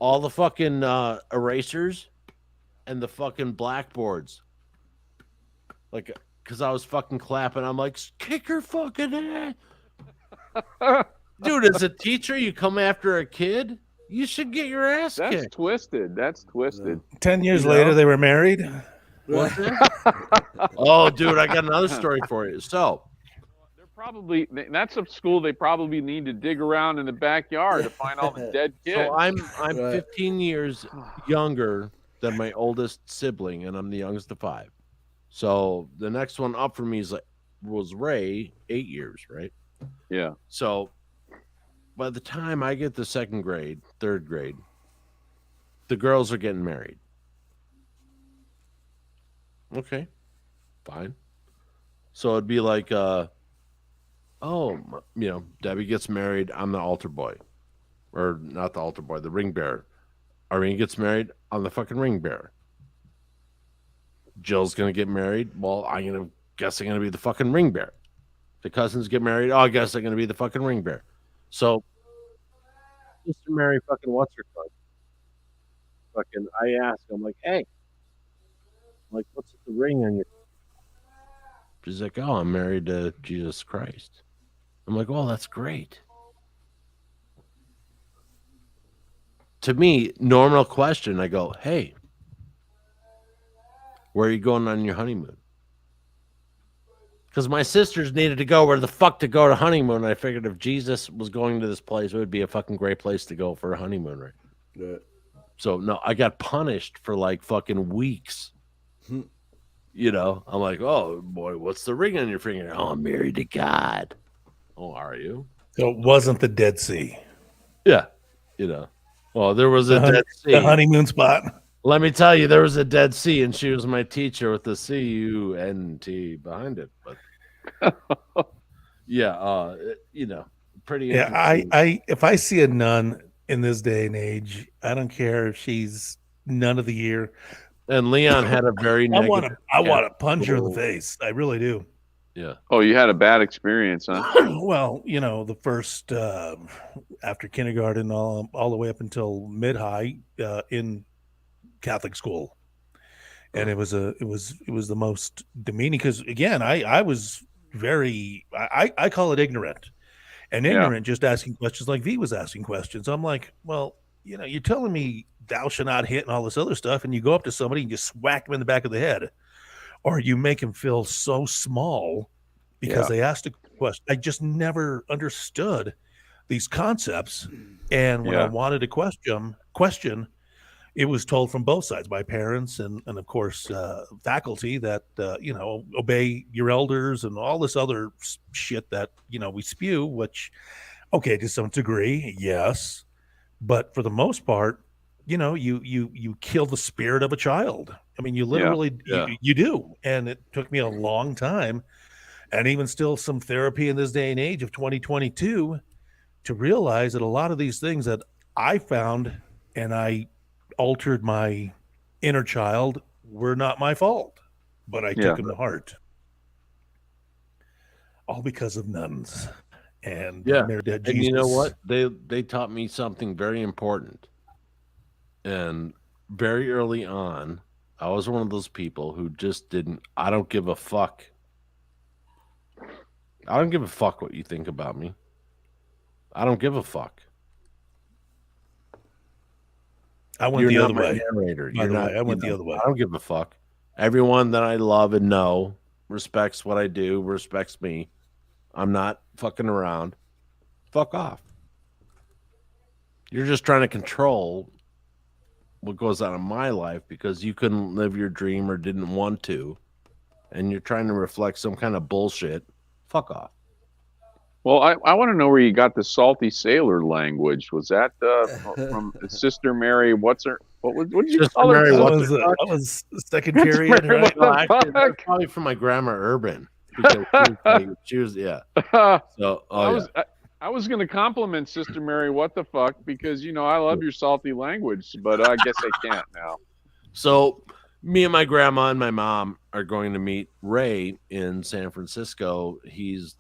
all the fucking erasers and the fucking blackboards. Like, because I was fucking clapping. I'm like, kick her fucking ass. Dude, as a teacher, you come after a kid, you should get your ass kicked. That's twisted. That's twisted. 10 years later, they were married. What's that? Oh, dude, I got another story for you. So, that's a school they probably need to dig around in the backyard to find all the dead kids. So I'm 15 years younger than my oldest sibling, and I'm the youngest of 5. So the next one up for me was Ray, 8 years, right? Yeah. So by the time I get to 2nd grade, 3rd grade, the girls are getting married. Okay, fine. So it'd be like, Debbie gets married, I'm the altar boy. Or not the altar boy, the ring bearer. Irene gets married, I'm the fucking ring bearer. Jill's going to get married, well, I'm guessing going to be the fucking ring bearer. The cousins get married, I guess they're going to be the fucking ring bearer. So, Sister Mary fucking what's her fuck? Fucking, I ask, I'm like, hey, what's the ring on your... She's like, oh, I'm married to Jesus Christ. I'm like, oh, that's great. To me, normal question, I go, hey, where are you going on your honeymoon? Because my sisters needed to go where the fuck to go to honeymoon. I figured if Jesus was going to this place, it would be a fucking great place to go for a honeymoon, right? Yeah. So, no, I got punished for like fucking weeks. I'm like, oh, boy, what's the ring on your finger? Oh, I'm married to God. Oh, are you? So it wasn't the Dead Sea. Yeah. Well, there was a Dead Sea. The honeymoon spot. Let me tell you, there was a Dead Sea, and she was my teacher with the C-U-N-T behind it. But yeah, pretty. Yeah, I if I see a nun in this day and age, I don't care if she's nun of the year. And Leon had a very negative. I want to punch her in the face. I really do. Yeah. Oh, you had a bad experience, huh? Well, the first after kindergarten, all the way up until mid-high in Catholic school, and it was the most demeaning because again, I was very I call it ignorant, and ignorant just asking questions like V was asking questions. I'm like, well, you're telling me thou shalt not hit and all this other stuff, and you go up to somebody and just whack them in the back of the head. Or you make him feel so small because they asked a question. I just never understood these concepts. And when I wanted to question, it was told from both sides, my parents and of course, faculty that, obey your elders and all this other shit that, we spew, which, okay, to some degree, yes. But for the most part, you kill the spirit of a child. I mean, you literally, you do. And it took me a long time and even still some therapy in this day and age of 2022 to realize that a lot of these things that I found and I altered my inner child were not my fault, but I took them to heart. all because of nuns and Yeah. their dead And Jesus. you know what? They taught me something very important. And very early on, I was one of those people who just didn't. I don't give a fuck. I don't give a fuck what you think about me. I don't give a fuck. I went You're the not other my way. narrator. By You're the not. way, I went the other way. I don't give a fuck. Everyone that I love and know respects what I do, respects me. I'm not fucking around. Fuck off. You're just trying to control what goes on in my life because you couldn't live your dream or didn't want to, and you're trying to reflect some kind of bullshit. Fuck off. Well, I want to know where you got the salty sailor language. Was that from Sister Mary? What did you call her? That was second period, Mary, right? what the Actually, that's fuck? probably from my grandma Urban because she was yeah. So I was going to compliment Sister Mary. What the fuck? Because I love your salty language, but I guess I can't now. So me and my grandma and my mom are going to meet Ray in San Francisco. He's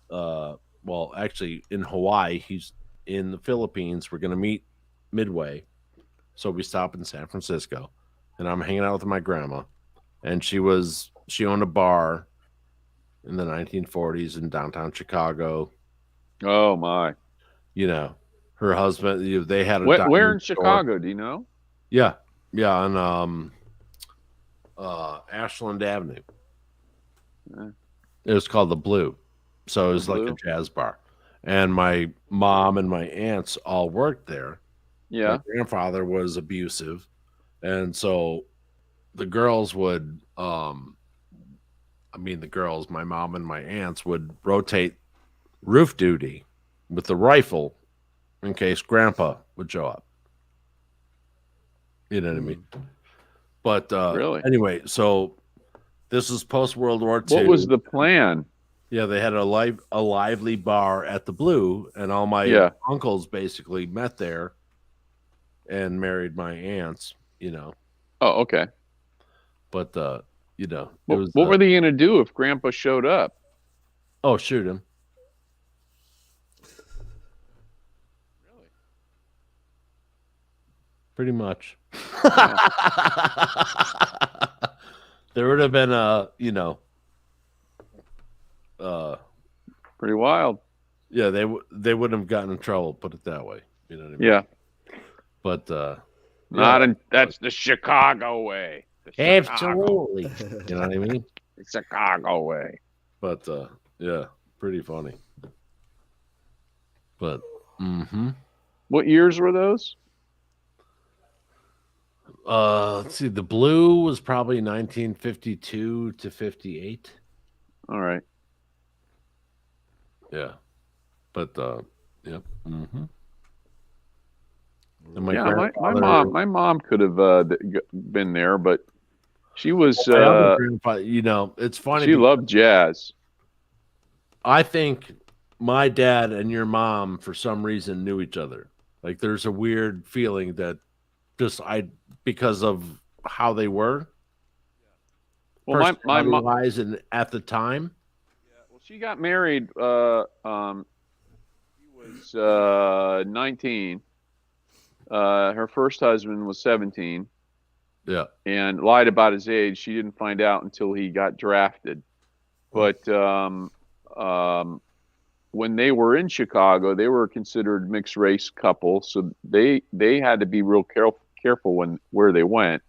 well, actually in Hawaii. He's in the Philippines. We're going to meet midway. So we stop in San Francisco, and I'm hanging out with my grandma, and she owned a bar in the 1940s in downtown Chicago. Oh my! Her husband. They had a where in store. Chicago? Do you know? Yeah, on Ashland Avenue. Yeah. It was called the Blue, so it was like a jazz bar. And my mom and my aunts all worked there. Yeah. My grandfather was abusive, and so the girls would, my mom and my aunts would rotate roof duty with the rifle in case Grandpa would show up. You know what I mean? But really, anyway, so this is post World War II. What was the plan? Yeah, they had a lively bar at the Blue, and all my uncles basically met there and married my aunts. Oh, okay. But it was. What were they gonna do if Grandpa showed up? Oh, shoot him. Really? Pretty much. There would have been pretty wild. Yeah, they wouldn't have gotten in trouble. Put it that way. You know what I mean? Yeah. But that's the Chicago way. Absolutely. You know what I mean? The Chicago way. But yeah, pretty funny. But what years were those? Let's see. The Blue was probably 1952 to 58. All right. Yeah. But yep. And my mom could have been there, but she was. It's funny. She loved jazz. I think my dad and your mom, for some reason, knew each other. Like, there's a weird feeling that because of how they were. Well, my mom and at the time. Yeah, well, she got married. She was 19. Her first husband was 17. Yeah. And lied about his age. She didn't find out until he got drafted. But when they were in Chicago, they were considered mixed race couple, so they had to be real careful where they went.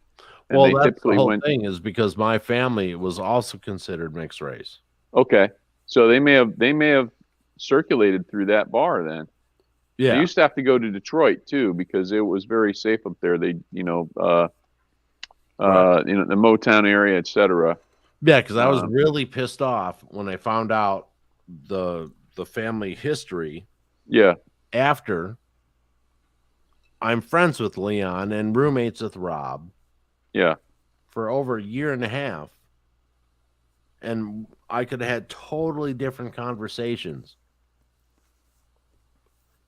And well, they that's typically the whole thing is because my family was also considered mixed race. Okay, so they may have circulated through that bar then. Yeah, they used to have to go to Detroit too because it was very safe up there. They, the Motown area, etc. Yeah, because I was really pissed off when I found out the family history. Yeah. After I'm friends with Leon and roommates with Rob. Yeah. For over a year and a half. And I could have had totally different conversations.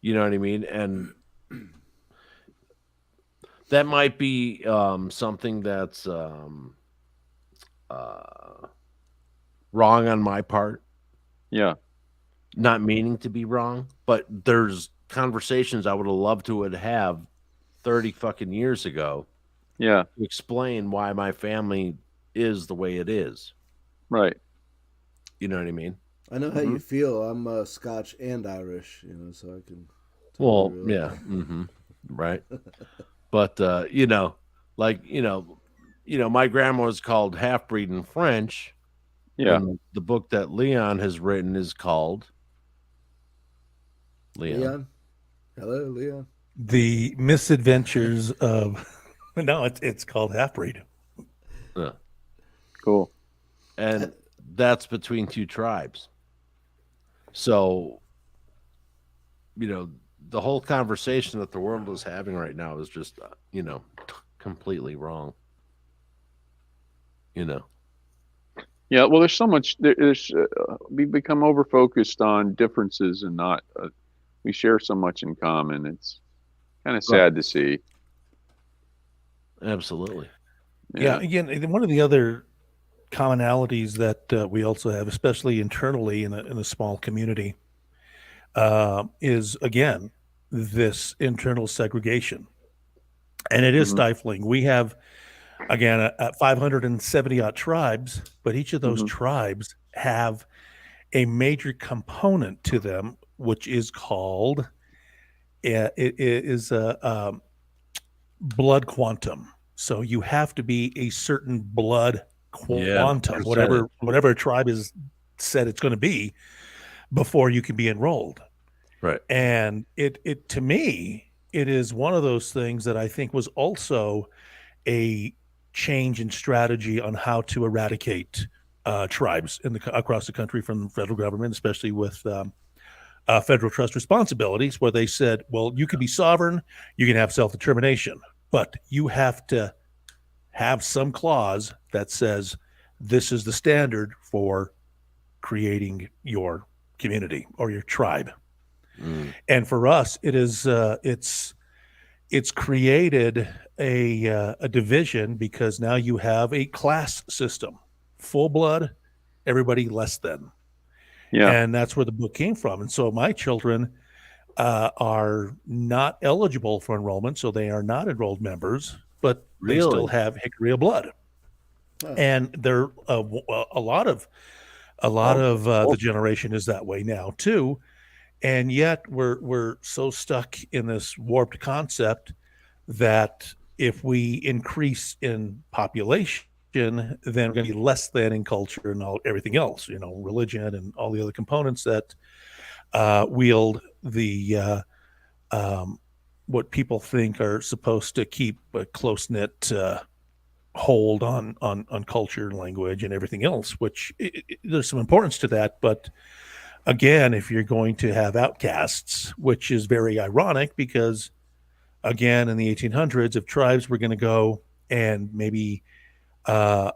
You know what I mean? And that might be something that's wrong on my part. Yeah. not meaning to be wrong, but there's conversations I would have loved to have 30 fucking years ago. Yeah. To explain why my family is the way it is. Right. You know what I mean? I know how you feel. I'm Scotch and Irish, so I can. Well, yeah. Right. But, my grandma was called Half-Breed in French. Yeah. And the book that Leon has written is called Leon. Hello, Leon. The Misadventures of... No, it's called Half-Breed. Yeah. Cool. And that's between two tribes. So, the whole conversation that the world is having right now is just, completely wrong. Yeah, well, there's so much. We become over focused on differences and not. We share so much in common. It's kind of sad to see. Absolutely. Yeah. Again, one of the other commonalities that we also have, especially internally in a small community, is again this internal segregation, and it is stifling. We have. Again, at 570 odd tribes, but each of those tribes have a major component to them, which is called blood quantum. So you have to be a certain blood quantum, whatever a tribe is said it's going to be, before you can be enrolled. Right. And it to me, it is one of those things that I think was also a change in strategy on how to eradicate tribes across the country from the federal government, especially with federal trust responsibilities, where they said, well, you can be sovereign, you can have self-determination, but you have to have some clause that says this is the standard for creating your community or your tribe. And for us, it is it's created a division, because now you have a class system: full blood, everybody less than. Yeah. And that's where the book came from. And so my children are not eligible for enrollment, so they are not enrolled members, but they still have Hickory blood. And they're a lot of the generation is that way now too. And yet we're so stuck in this warped concept that if we increase in population, then we're going to be less than in culture and everything else, religion and all the other components that wield the what people think are supposed to keep a close-knit hold on culture and language and everything else, which there's some importance to that. But again, if you're going to have outcasts, which is very ironic, because again, in the 1800s, if tribes were going to go and maybe go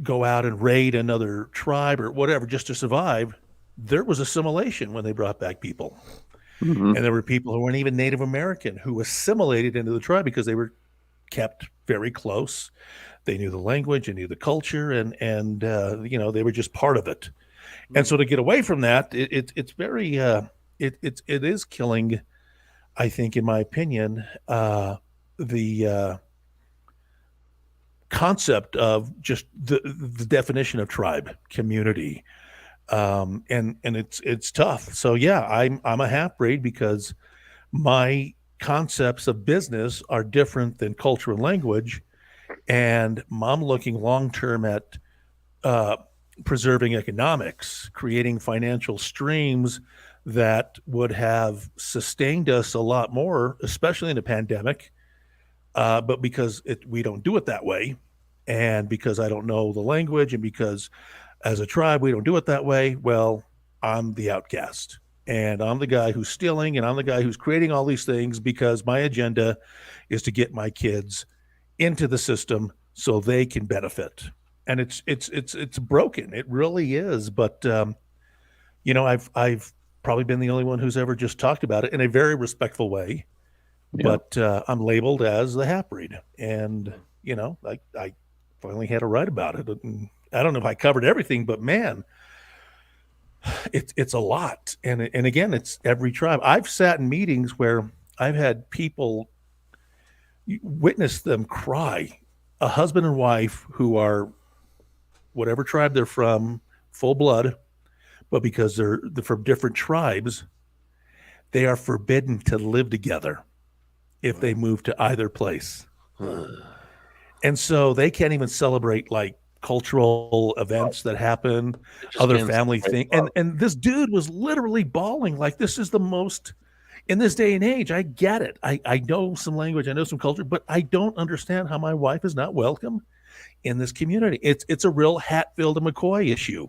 out and raid another tribe or whatever just to survive, there was assimilation when they brought back people. And there were people who weren't even Native American who assimilated into the tribe because they were kept very close. They knew the language and knew the culture, and they were just part of it. And so to get away from that, it's very it is killing, I think, in my opinion, the concept of just the definition of tribe, community, and it's tough. So yeah, I'm a half-breed because my concepts of business are different than culture and language, and I'm looking long term at preserving economics, creating financial streams that would have sustained us a lot more, especially in a pandemic. But because we don't do it that way, and because I don't know the language, and because as a tribe we don't do it that way, well, I'm the outcast. And I'm the guy who's stealing, and I'm the guy who's creating all these things because my agenda is to get my kids into the system so they can benefit. And it's broken. It really is. But I've probably been the only one who's ever just talked about it in a very respectful way. Yeah. But I'm labeled as the half-breed, and I finally had to write about it. And I don't know if I covered everything, but man, it's a lot. And again, it's every tribe. I've sat in meetings where I've had people witness them cry, a husband and wife who are whatever tribe they're from, full blood, but because they're from different tribes, they are forbidden to live together if they move to either place. And so they can't even celebrate like cultural events that happen, other family things. And this dude was literally bawling like, this is the most, in this day and age, I get it. I know some language, I know some culture, but I don't understand how my wife is not welcome in this community. It's a real Hatfield and McCoy issue.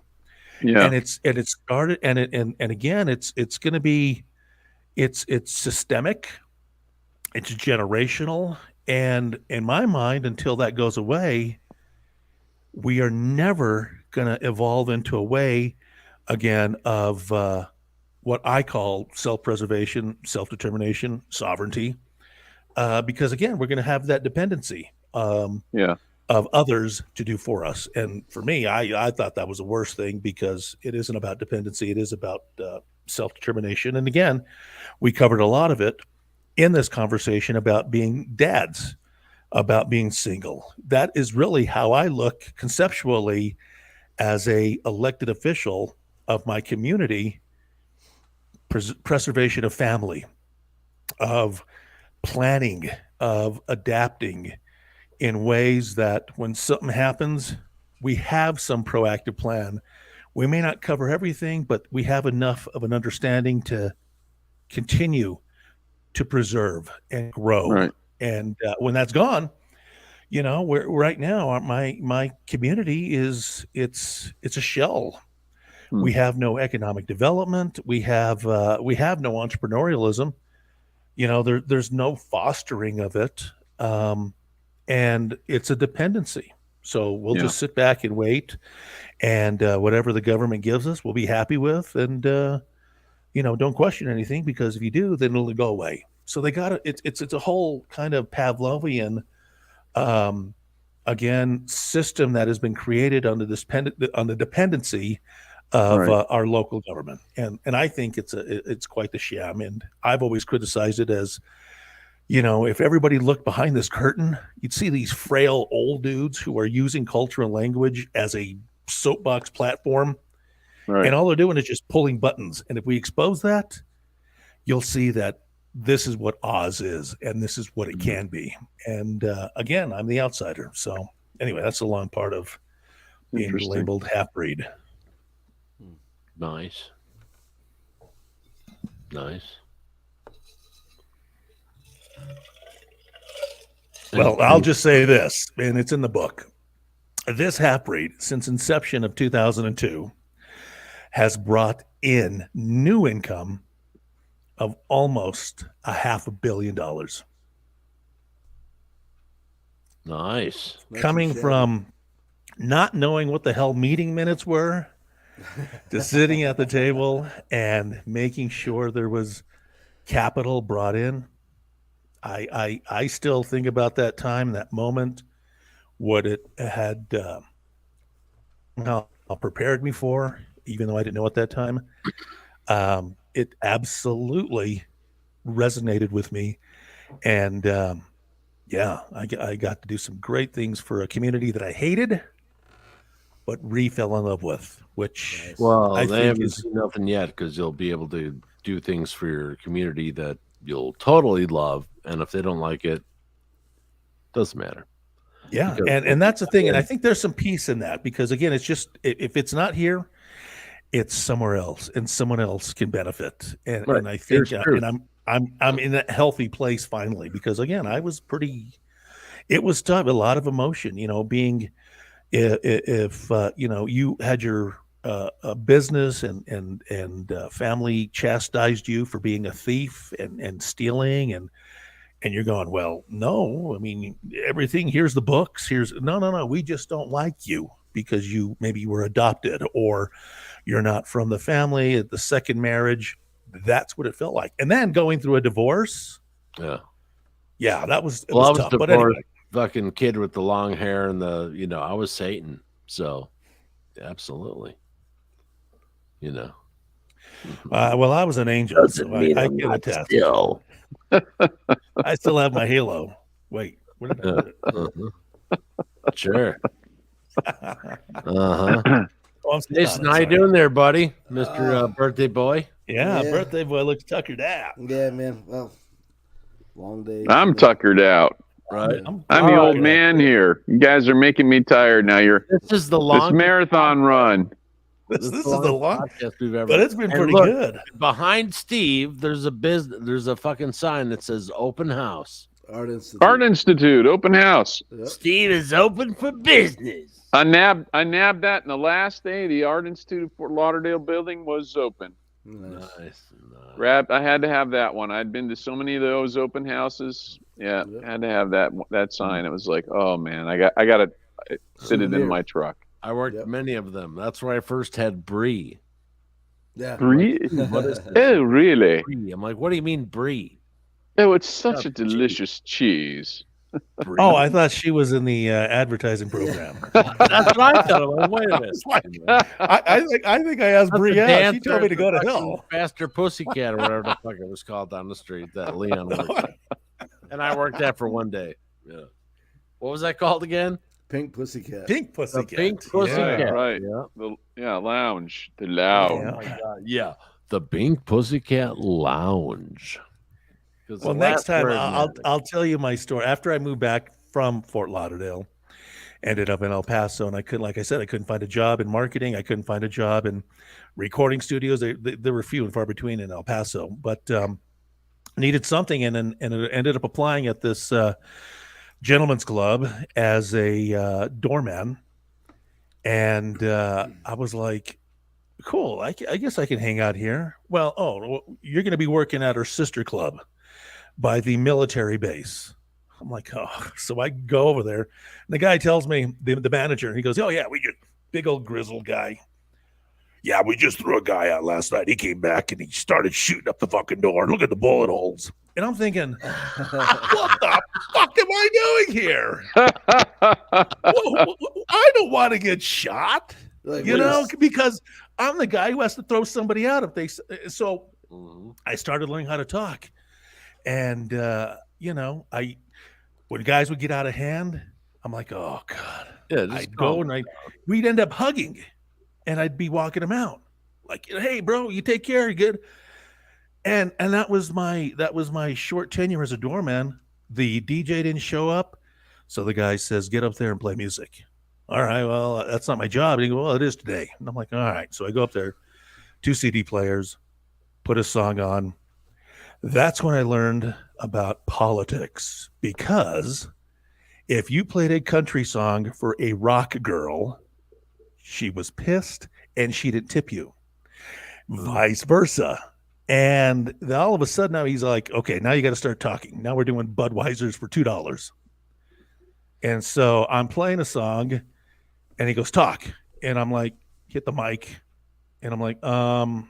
Yeah. And it started and again, it's going to be, it's systemic, it's generational. And in my mind, until that goes away, we are never going to evolve into a way again of what I call self-preservation, self-determination, sovereignty, because again, we're going to have that dependency of others to do for us. And for me, I thought that was the worst thing, because it isn't about dependency. It is about self-determination. And again, we covered a lot of it in this conversation about being dads, about being single. That is really how I look conceptually as a elected official of my community. Preservation of family, of planning, of adapting in ways that when something happens, we have some proactive plan. We may not cover everything, but we have enough of an understanding to continue to preserve and grow. Right. And when that's gone, you know, we're right now, my community it's a shell. We have no economic development. We have no entrepreneurialism. You know, there's no fostering of it, and it's a dependency. So we'll just sit back and wait, and whatever the government gives us, we'll be happy with, and you know, don't question anything, because if you do, then it'll go away. So they got it's a whole kind of Pavlovian, again, system that has been created on the dependency of our local government, and I think it's quite the sham. And I've always criticized it as, you know, if everybody looked behind this curtain, you'd see these frail old dudes who are using culture and language as a soapbox platform. Right. And all they're doing is just pulling buttons. And if we expose that, you'll see that this is what Oz is, and this is what it can be. And again, I'm the outsider. So anyway, that's a long part of being labeled half-breed. Nice. Well, I'll just say this, and it's in the book. This half-breed, since inception of 2002, has brought in new income of almost $500 million. Nice. Coming from not knowing what the hell meeting minutes were to sitting at the table and making sure there was capital brought in. I still think about that time, that moment, what it had prepared me for, even though I didn't know at that time. It absolutely resonated with me. And I got to do some great things for a community that I hated, but fell in love with, which I they haven't seen nothing yet, because you'll be able to do things for your community that you'll totally love. And if they don't like it, doesn't matter. Yeah. And that's the thing. And I think there's some peace in that, because again, it's just, if it's not here, it's somewhere else, and someone else can benefit. And I think, and I'm in a healthy place finally, because again, it was tough, a lot of emotion, you know, being, if you know, you had your business and family chastised you for being a thief and stealing, and you're going, well, no, I mean, everything, here's the books, no, we just don't like you because maybe you were adopted, or you're not from the family at the second marriage. That's what it felt like. And then going through a divorce. Yeah, that was, I was tough. divorced, but anyway. Fucking kid with the long hair and I was Satan. So absolutely. You know, Well, I was an angel, Doesn't so mean I I'm can not attest. still. I still have my halo. Wait, where did I put it? Sure. Oh, I'm still Jason, on it, how you sorry. doing there, buddy? Mr. Birthday boy. Yeah, birthday boy looks tuckered out. Yeah, man. Well, long day. I'm tuckered out. Right. I'm the old man here. You guys are making me tired now. This is the this longest marathon run. This is the long podcast we've ever. but it's been And pretty look, good. Behind Steve, there's a fucking sign that says open house. Art Institute. Art Institute, open house. Yep. Steve is open for business. I nabbed that in the last day. The Art Institute of Fort Lauderdale building was open. Nice. I had to have that one. I'd been to so many of those open houses. Yeah, I had to have that sign. It was like, oh man, I got to fit it in my truck. I worked many of them. That's where I first had brie. Yeah. Brie? What is this? Oh, really? Brie. I'm like, what do you mean brie? Oh, it's such a delicious cheese. Oh, I thought she was in the advertising program. That's what I thought. I'm like, wait a minute. I think I asked That's Brie the out. She dancer told me at to the go to fucking hell. Faster Pussycat or whatever the fuck it was called down the street that Leon worked at. And I worked that for one day. Yeah. What was that called again? Pink Pussycat. Pink Pussycat. The Pink Pussycat. Yeah, right. Yeah. Lounge. The lounge. Oh my God. Yeah. The Pink Pussycat Lounge. Well, next time I'll tell you my story. After I moved back from Fort Lauderdale, ended up in El Paso, and I couldn't find a job in marketing. I couldn't find a job in recording studios. There were few and far between in El Paso, but needed something, and ended up applying at this gentleman's club as a doorman, and I was like, cool, I guess I can hang out here. Well, you're going to be working at our sister club by the military base. I'm like, oh, so I go over there. And the guy tells me, the manager, he goes, oh yeah, we just big old grizzled guy. Yeah, we just threw a guy out last night. He came back and he started shooting up the fucking door. Look at the bullet holes. And I'm thinking, what the fuck am I doing here? I don't want to get shot, because I'm the guy who has to throw somebody out if they. So I started learning how to talk, and when guys would get out of hand, I'm like, oh God. Yeah, I'd go and we'd end up hugging, and I'd be walking them out, like, hey, bro, you take care, you good. And that was my short tenure as a doorman. The DJ didn't show up, so the guy says, get up there and play music. All right, well, that's not my job. And he goes, well, it is today. And I'm like, all right. So I go up there, 2 CD players, put a song on. That's when I learned about politics, because if you played a country song for a rock girl, she was pissed and she didn't tip you. Vice versa. And then all of a sudden now he's like, okay, now you got to start talking. Now we're doing Budweisers for $2. And so I'm playing a song and he goes, talk. And I'm like, hit the mic. And I'm like, Budweisers,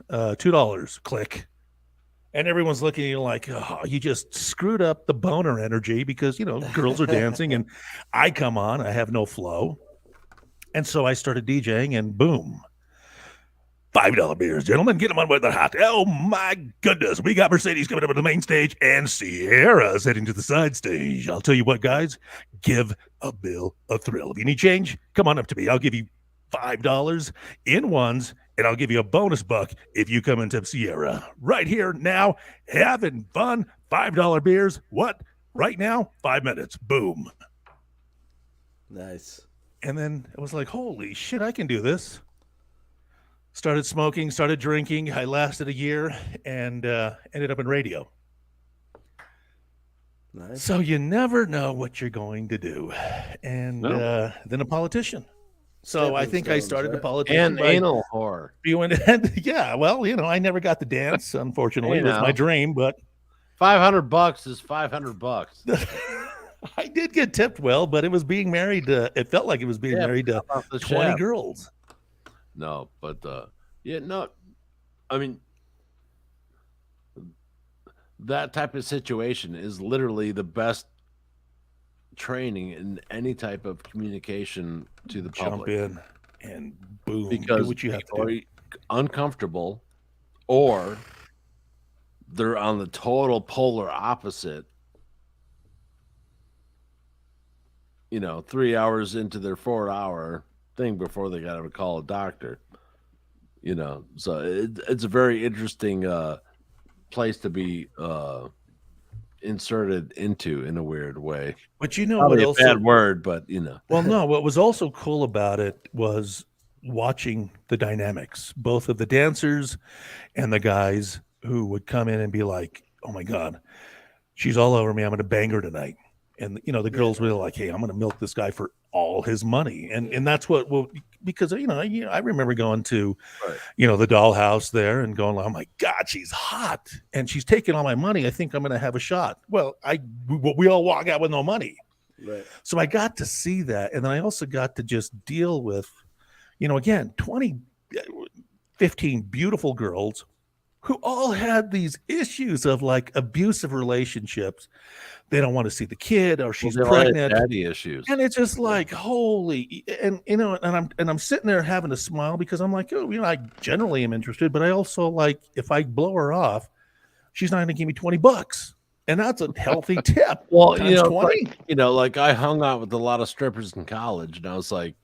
$2, click. And everyone's looking at you like, oh, you just screwed up the boner energy, because, girls are dancing and I come on, I have no flow. And so I started DJing, and boom, $5 beers, gentlemen, get them on with the hot. Oh my goodness, we got Mercedes coming up on the main stage and Sierra's heading to the side stage. I'll tell you what, guys, give a bill a thrill. If you need change, come on up to me. I'll give you $5 in ones, and I'll give you a bonus buck if you come into Sierra. Right here now, having fun, $5 beers. What? Right now, 5 minutes. Boom. Nice. And then it was like, holy shit, I can do this. Started smoking, started drinking. I lasted a year and ended up in radio. Nice. So you never know what you're going to do. And then a politician. So I think I started a politician. And anal whore. Yeah, well, I never got the dance, unfortunately. It was my dream, but $500 is $500. I did get tipped well, but it was being married to, it felt like it was being married to 20 girls. No, but I mean, that type of situation is literally the best training in any type of communication to the Jump public. in and boom, Because do what you have to people do. are uncomfortable, or they're on the total polar opposite. 3 hours into their 4-hour thing before they got to call a doctor. So it's a very interesting place to be inserted into in a weird way. But what Probably also, a bad word, but Well, no, what was also cool about it was watching the dynamics, both of the dancers and the guys who would come in and be like, "Oh my God, she's all over me. I'm going to bang her tonight." And the girls were like, "Hey, I'm going to milk this guy for all his money." And that's what because I remember going to the dollhouse there and going, "Oh my God, she's hot and she's taking all my money. I think I'm going to have a shot." Well, we all walk out with no money. Right. So I got to see that, and then I also got to just deal with, again, 15 beautiful girls who all had these issues of like abusive relationships. They don't want to see the kid, or she's pregnant. Daddy issues, and it's just like holy. And I'm sitting there having a smile because I'm like, I generally am interested, but I also like if I blow her off, she's not going to give me $20, and that's a healthy tip. Well, times 20. like I hung out with a lot of strippers in college, and I was like,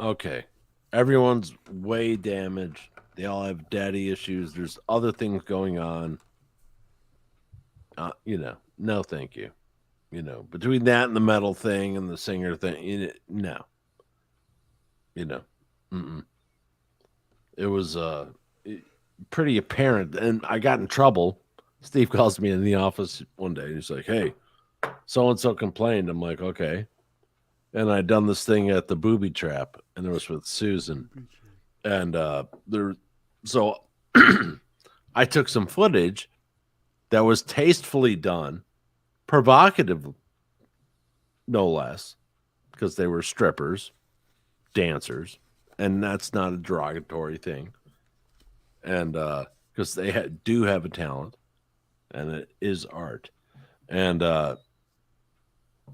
okay, everyone's way damaged. They all have daddy issues. There's other things going on. No, thank you. Between that and the metal thing and the singer thing, no. It was pretty apparent, and I got in trouble. Steve calls me in the office one day, and he's like, "Hey, so and so complained." I'm like, "Okay," and I'd done this thing at the Booby Trap, and it was with Susan, and so I took some footage that was tastefully done, provocative, no less, because they were strippers, dancers, and that's not a derogatory thing. And because they do have a talent, and it is art. And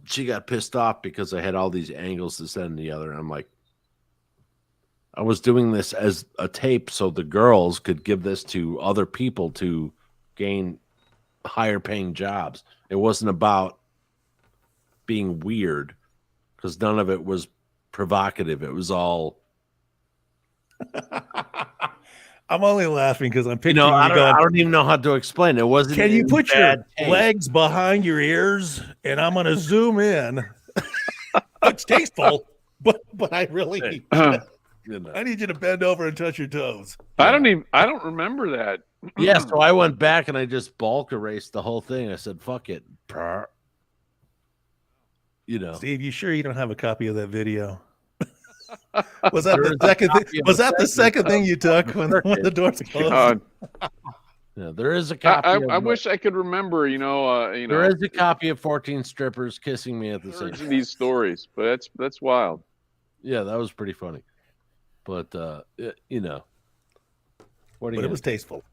she got pissed off because I had all these angles to send the other. And I'm like, I was doing this as a tape so the girls could give this to other people to gain higher paying jobs. It wasn't about being weird, because none of it was provocative. It was all I'm only laughing because I'm picturing I you going, don't even know how to explain it. It wasn't. "Can you in put your bad taste. legs behind your ears?" And I'm going to zoom in. It's tasteful, but I really I need you to bend over and touch your toes. I don't remember that. Yeah, so I went back and I just bulk erased the whole thing. I said, "Fuck it." Steve, you sure you don't have a copy of that video? Was that the second thing? Was that the second thing you took when the doors closed? Yeah, there is a copy. I wish I could remember. There is a copy of 14 strippers kissing me at the same time. These stories, but that's wild. Yeah, that was pretty funny. But what do you? It was tasteful.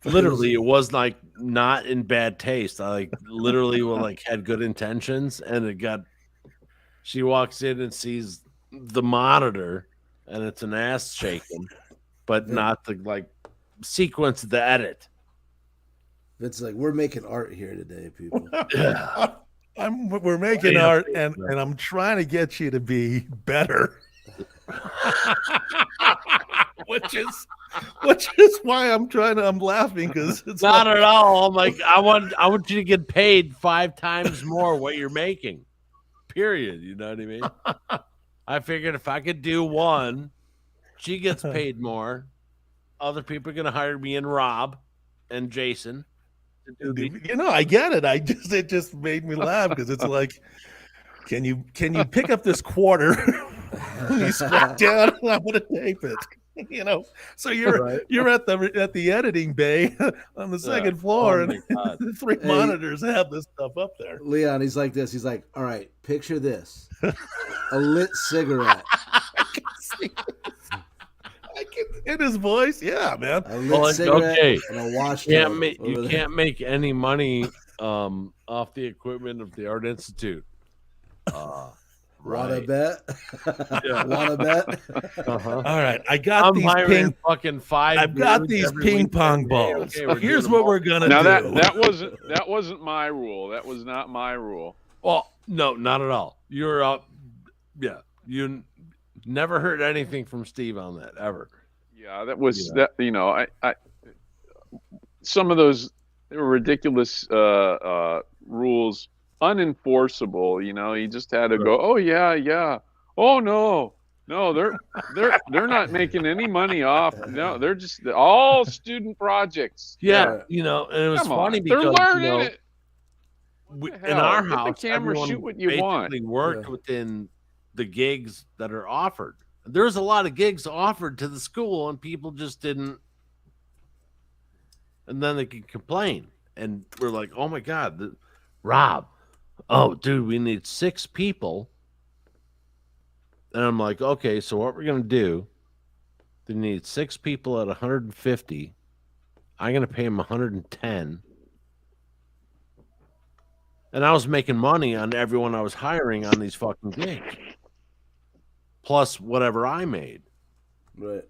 Literally, it was like not in bad taste. I literally had good intentions, and she walks in and sees the monitor, and it's an ass shaking, but not the sequence of the edit. It's like we're making art here today, people. We're making art, and I'm trying to get you to be better. which is why I'm laughing, because it's not at all. I'm like, I want you to get paid 5 times more what you're making. Period. You know what I mean? I figured if I could do one, she gets paid more. Other people are gonna hire me and Rob and Jason. I get it. It just made me laugh because it's like, can you pick up this quarter? You squat down, and I'm gonna tape it. So you're at the editing bay on the second floor, and the 3 monitors have this stuff up there. Leon, he's like this. He's like, all right, picture this: a lit cigarette. I can in his voice, yeah, man. A lit cigarette and a washed. You can't make any money off the equipment of the Art Institute. Wanna Right. bet? Yeah. Wanna bet? All right, I got I'm these hiring fucking 5 I've got dudes these every ping weekend. pong Hey, balls. okay, we're Here's doing what a we're gonna Now do. that wasn't my rule. That was not my rule. Well, no, not at all. You're up. Yeah, you never heard anything from Steve on that ever. Yeah, that was that. You know, I some of those ridiculous rules unenforceable. You know, he just had to go. Oh yeah. Oh no, they're not making any money off. No, they're just all student projects. Yeah, you know, and it was Come funny on, because they're learning you know, it. in our Get the house, camera, everyone shoot what you want. basically worked within the gigs that are offered. There's a lot of gigs offered to the school, and people just didn't. And then they can complain, and we're like, "Oh my God, Rob! Oh, dude, we need 6 people." And I'm like, "Okay, so what we're gonna do? They need 6 people at 150. I'm gonna pay them 110." And I was making money on everyone I was hiring on these fucking gigs, plus whatever I made. Right.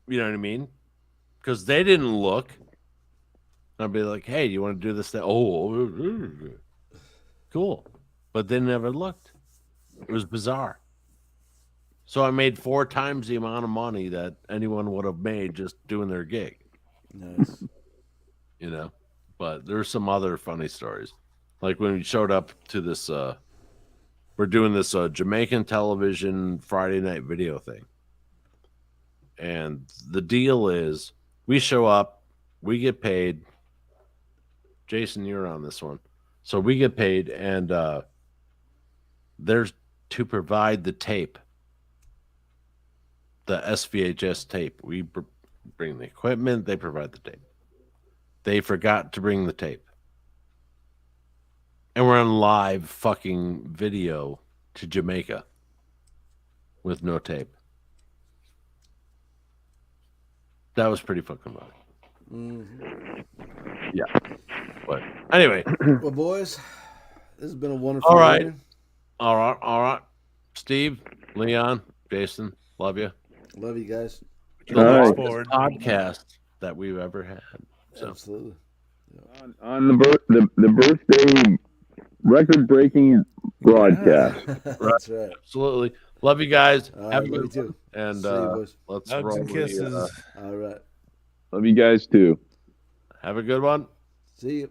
You know what I mean? Because they didn't look. I'd be like, "Hey, do you want to do this thing?" Oh, cool. But they never looked. It was bizarre. So I made 4 times the amount of money that anyone would have made just doing their gig. Nice. You know? But there's some other funny stories. Like when we showed up to this, we're doing this Jamaican television Friday night video thing. And the deal is we show up, we get paid. Jason, you're on this one. So we get paid, and there's to provide the tape, the SVHS tape. We bring the equipment, they provide the tape. They forgot to bring the tape. And we're on live fucking video to Jamaica with no tape. That was pretty fucking funny. Mm-hmm. Yeah. But anyway. Well, boys, this has been a wonderful All right. evening. All right. Steve, Leon, Jason, love you. Love you guys. The longest podcast that we've ever had. So. Absolutely. On the birthday record-breaking broadcast. That's right. Absolutely. Love you guys. All Have right, a love good you one. too. And See you, boys. let's Hugs roll and kisses. All right. Love you guys too. Have a good one. See you.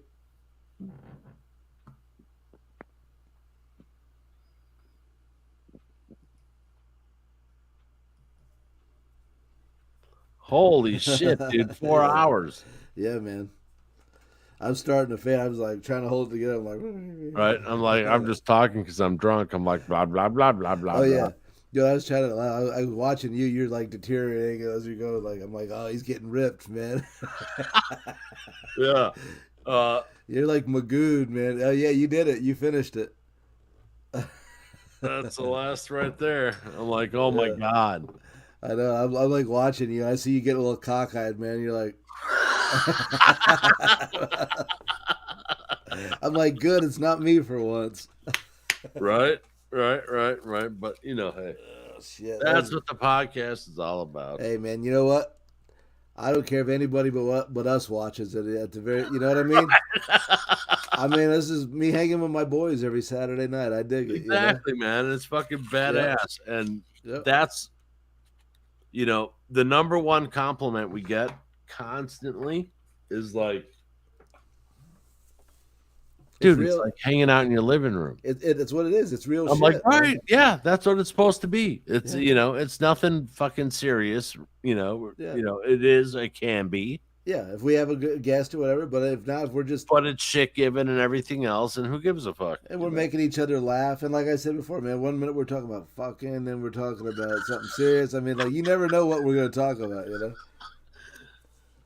Holy shit, dude. 4 hours. Yeah, man. I'm starting to faint. I was like trying to hold it together. I'm like, Right? I'm like, I'm just talking because I'm drunk. I'm like, blah, blah, blah, blah, blah. oh, yeah. Yo, I was trying to, I was watching you. You're like deteriorating as you go. Like, I'm like, oh, he's getting ripped, man. Yeah. You're like Magoo, man. Oh, yeah, you did it. You finished it. That's the last right there. I'm like, oh my God. I know. I'm like watching you. I see you get a little cockeyed, man. You're like, I'm like, good. It's not me for once. Right. But you know, hey, shit. That's what the podcast is all about. Hey, man, you know what? I don't care if anybody but us watches it at the very. You know what I mean? I mean, this is me hanging with my boys every Saturday night. I dig it. Exactly, man. It's fucking badass, and that's, you know, the number one compliment we get constantly is like, dude, it's like hanging out in your living room. It's what it is. It's real. I'm shit, like, man. right, yeah, that's what it's supposed to be. It's you know, it's nothing fucking serious. You know, it is. It can be. Yeah, if we have a good guest or whatever, but if not, if we're just. But it's shit given and everything else, and who gives a fuck? And we're making each other laugh, and like I said before, man, 1 minute we're talking about fucking, then we're talking about something serious. I mean, like you never know what we're going to talk about, you know.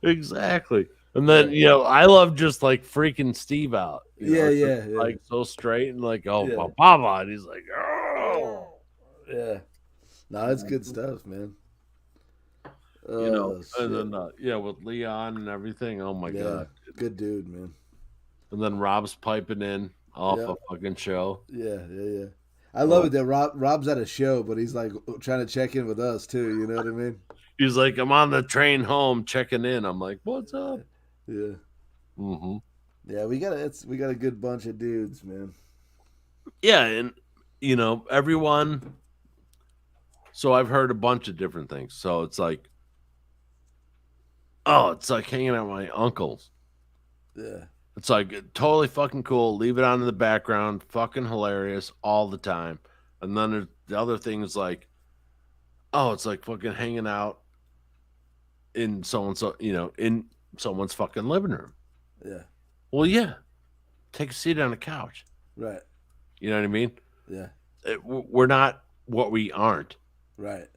Exactly. And then, you know, I love just like freaking Steve out. Yeah. Like so straight and like, oh, Yeah. Baba. And he's like, oh. Yeah. No, it's good stuff, man. You know, shit. and then, with Leon and everything. Oh, my God. Good dude, man. And then Rob's piping in off a fucking show. Yeah. I love it that Rob's at a show, but he's like trying to check in with us too. You know what I mean? He's like, I'm on the train home checking in. I'm like, what's up? Yeah. Mm-hmm. Yeah, we got a good bunch of dudes, man. Yeah, and everyone. So I've heard a bunch of different things. So it's like, it's like hanging out with my uncles. Yeah. It's like totally fucking cool. Leave it on in the background. Fucking hilarious all the time. And then the other thing is like, it's like fucking hanging out in someone's fucking living room. Yeah. Well, yeah. Take a seat on the couch. Right. You know what I mean? Yeah. We're not what we aren't. Right.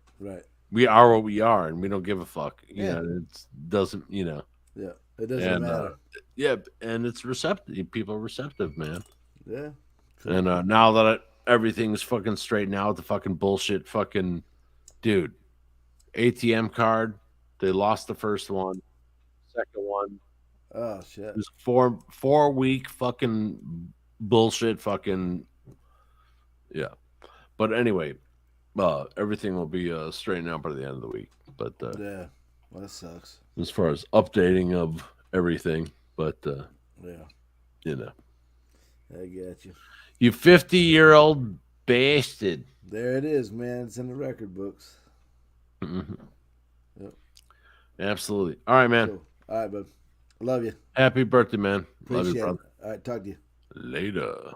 We are what we are, and we don't give a fuck. Yeah. It doesn't. Yeah. It doesn't matter. And it's receptive. People are receptive, man. Yeah. Cool. And now that everything's fucking straightened out, the fucking bullshit, fucking dude, ATM card. They lost the first one, second one. Oh shit! It was 4 week fucking bullshit, fucking yeah. But anyway, everything will be straightened out by the end of the week. But yeah, well, that sucks. As far as updating of everything, but yeah, I get you. You 50-year-old bastard. There it is, man. It's in the record books. Mm-hmm. Yep. Absolutely. All right, man. Cool. All right, bud. Love you. Happy birthday, man. Appreciate Love you, brother. All right, talk to you later.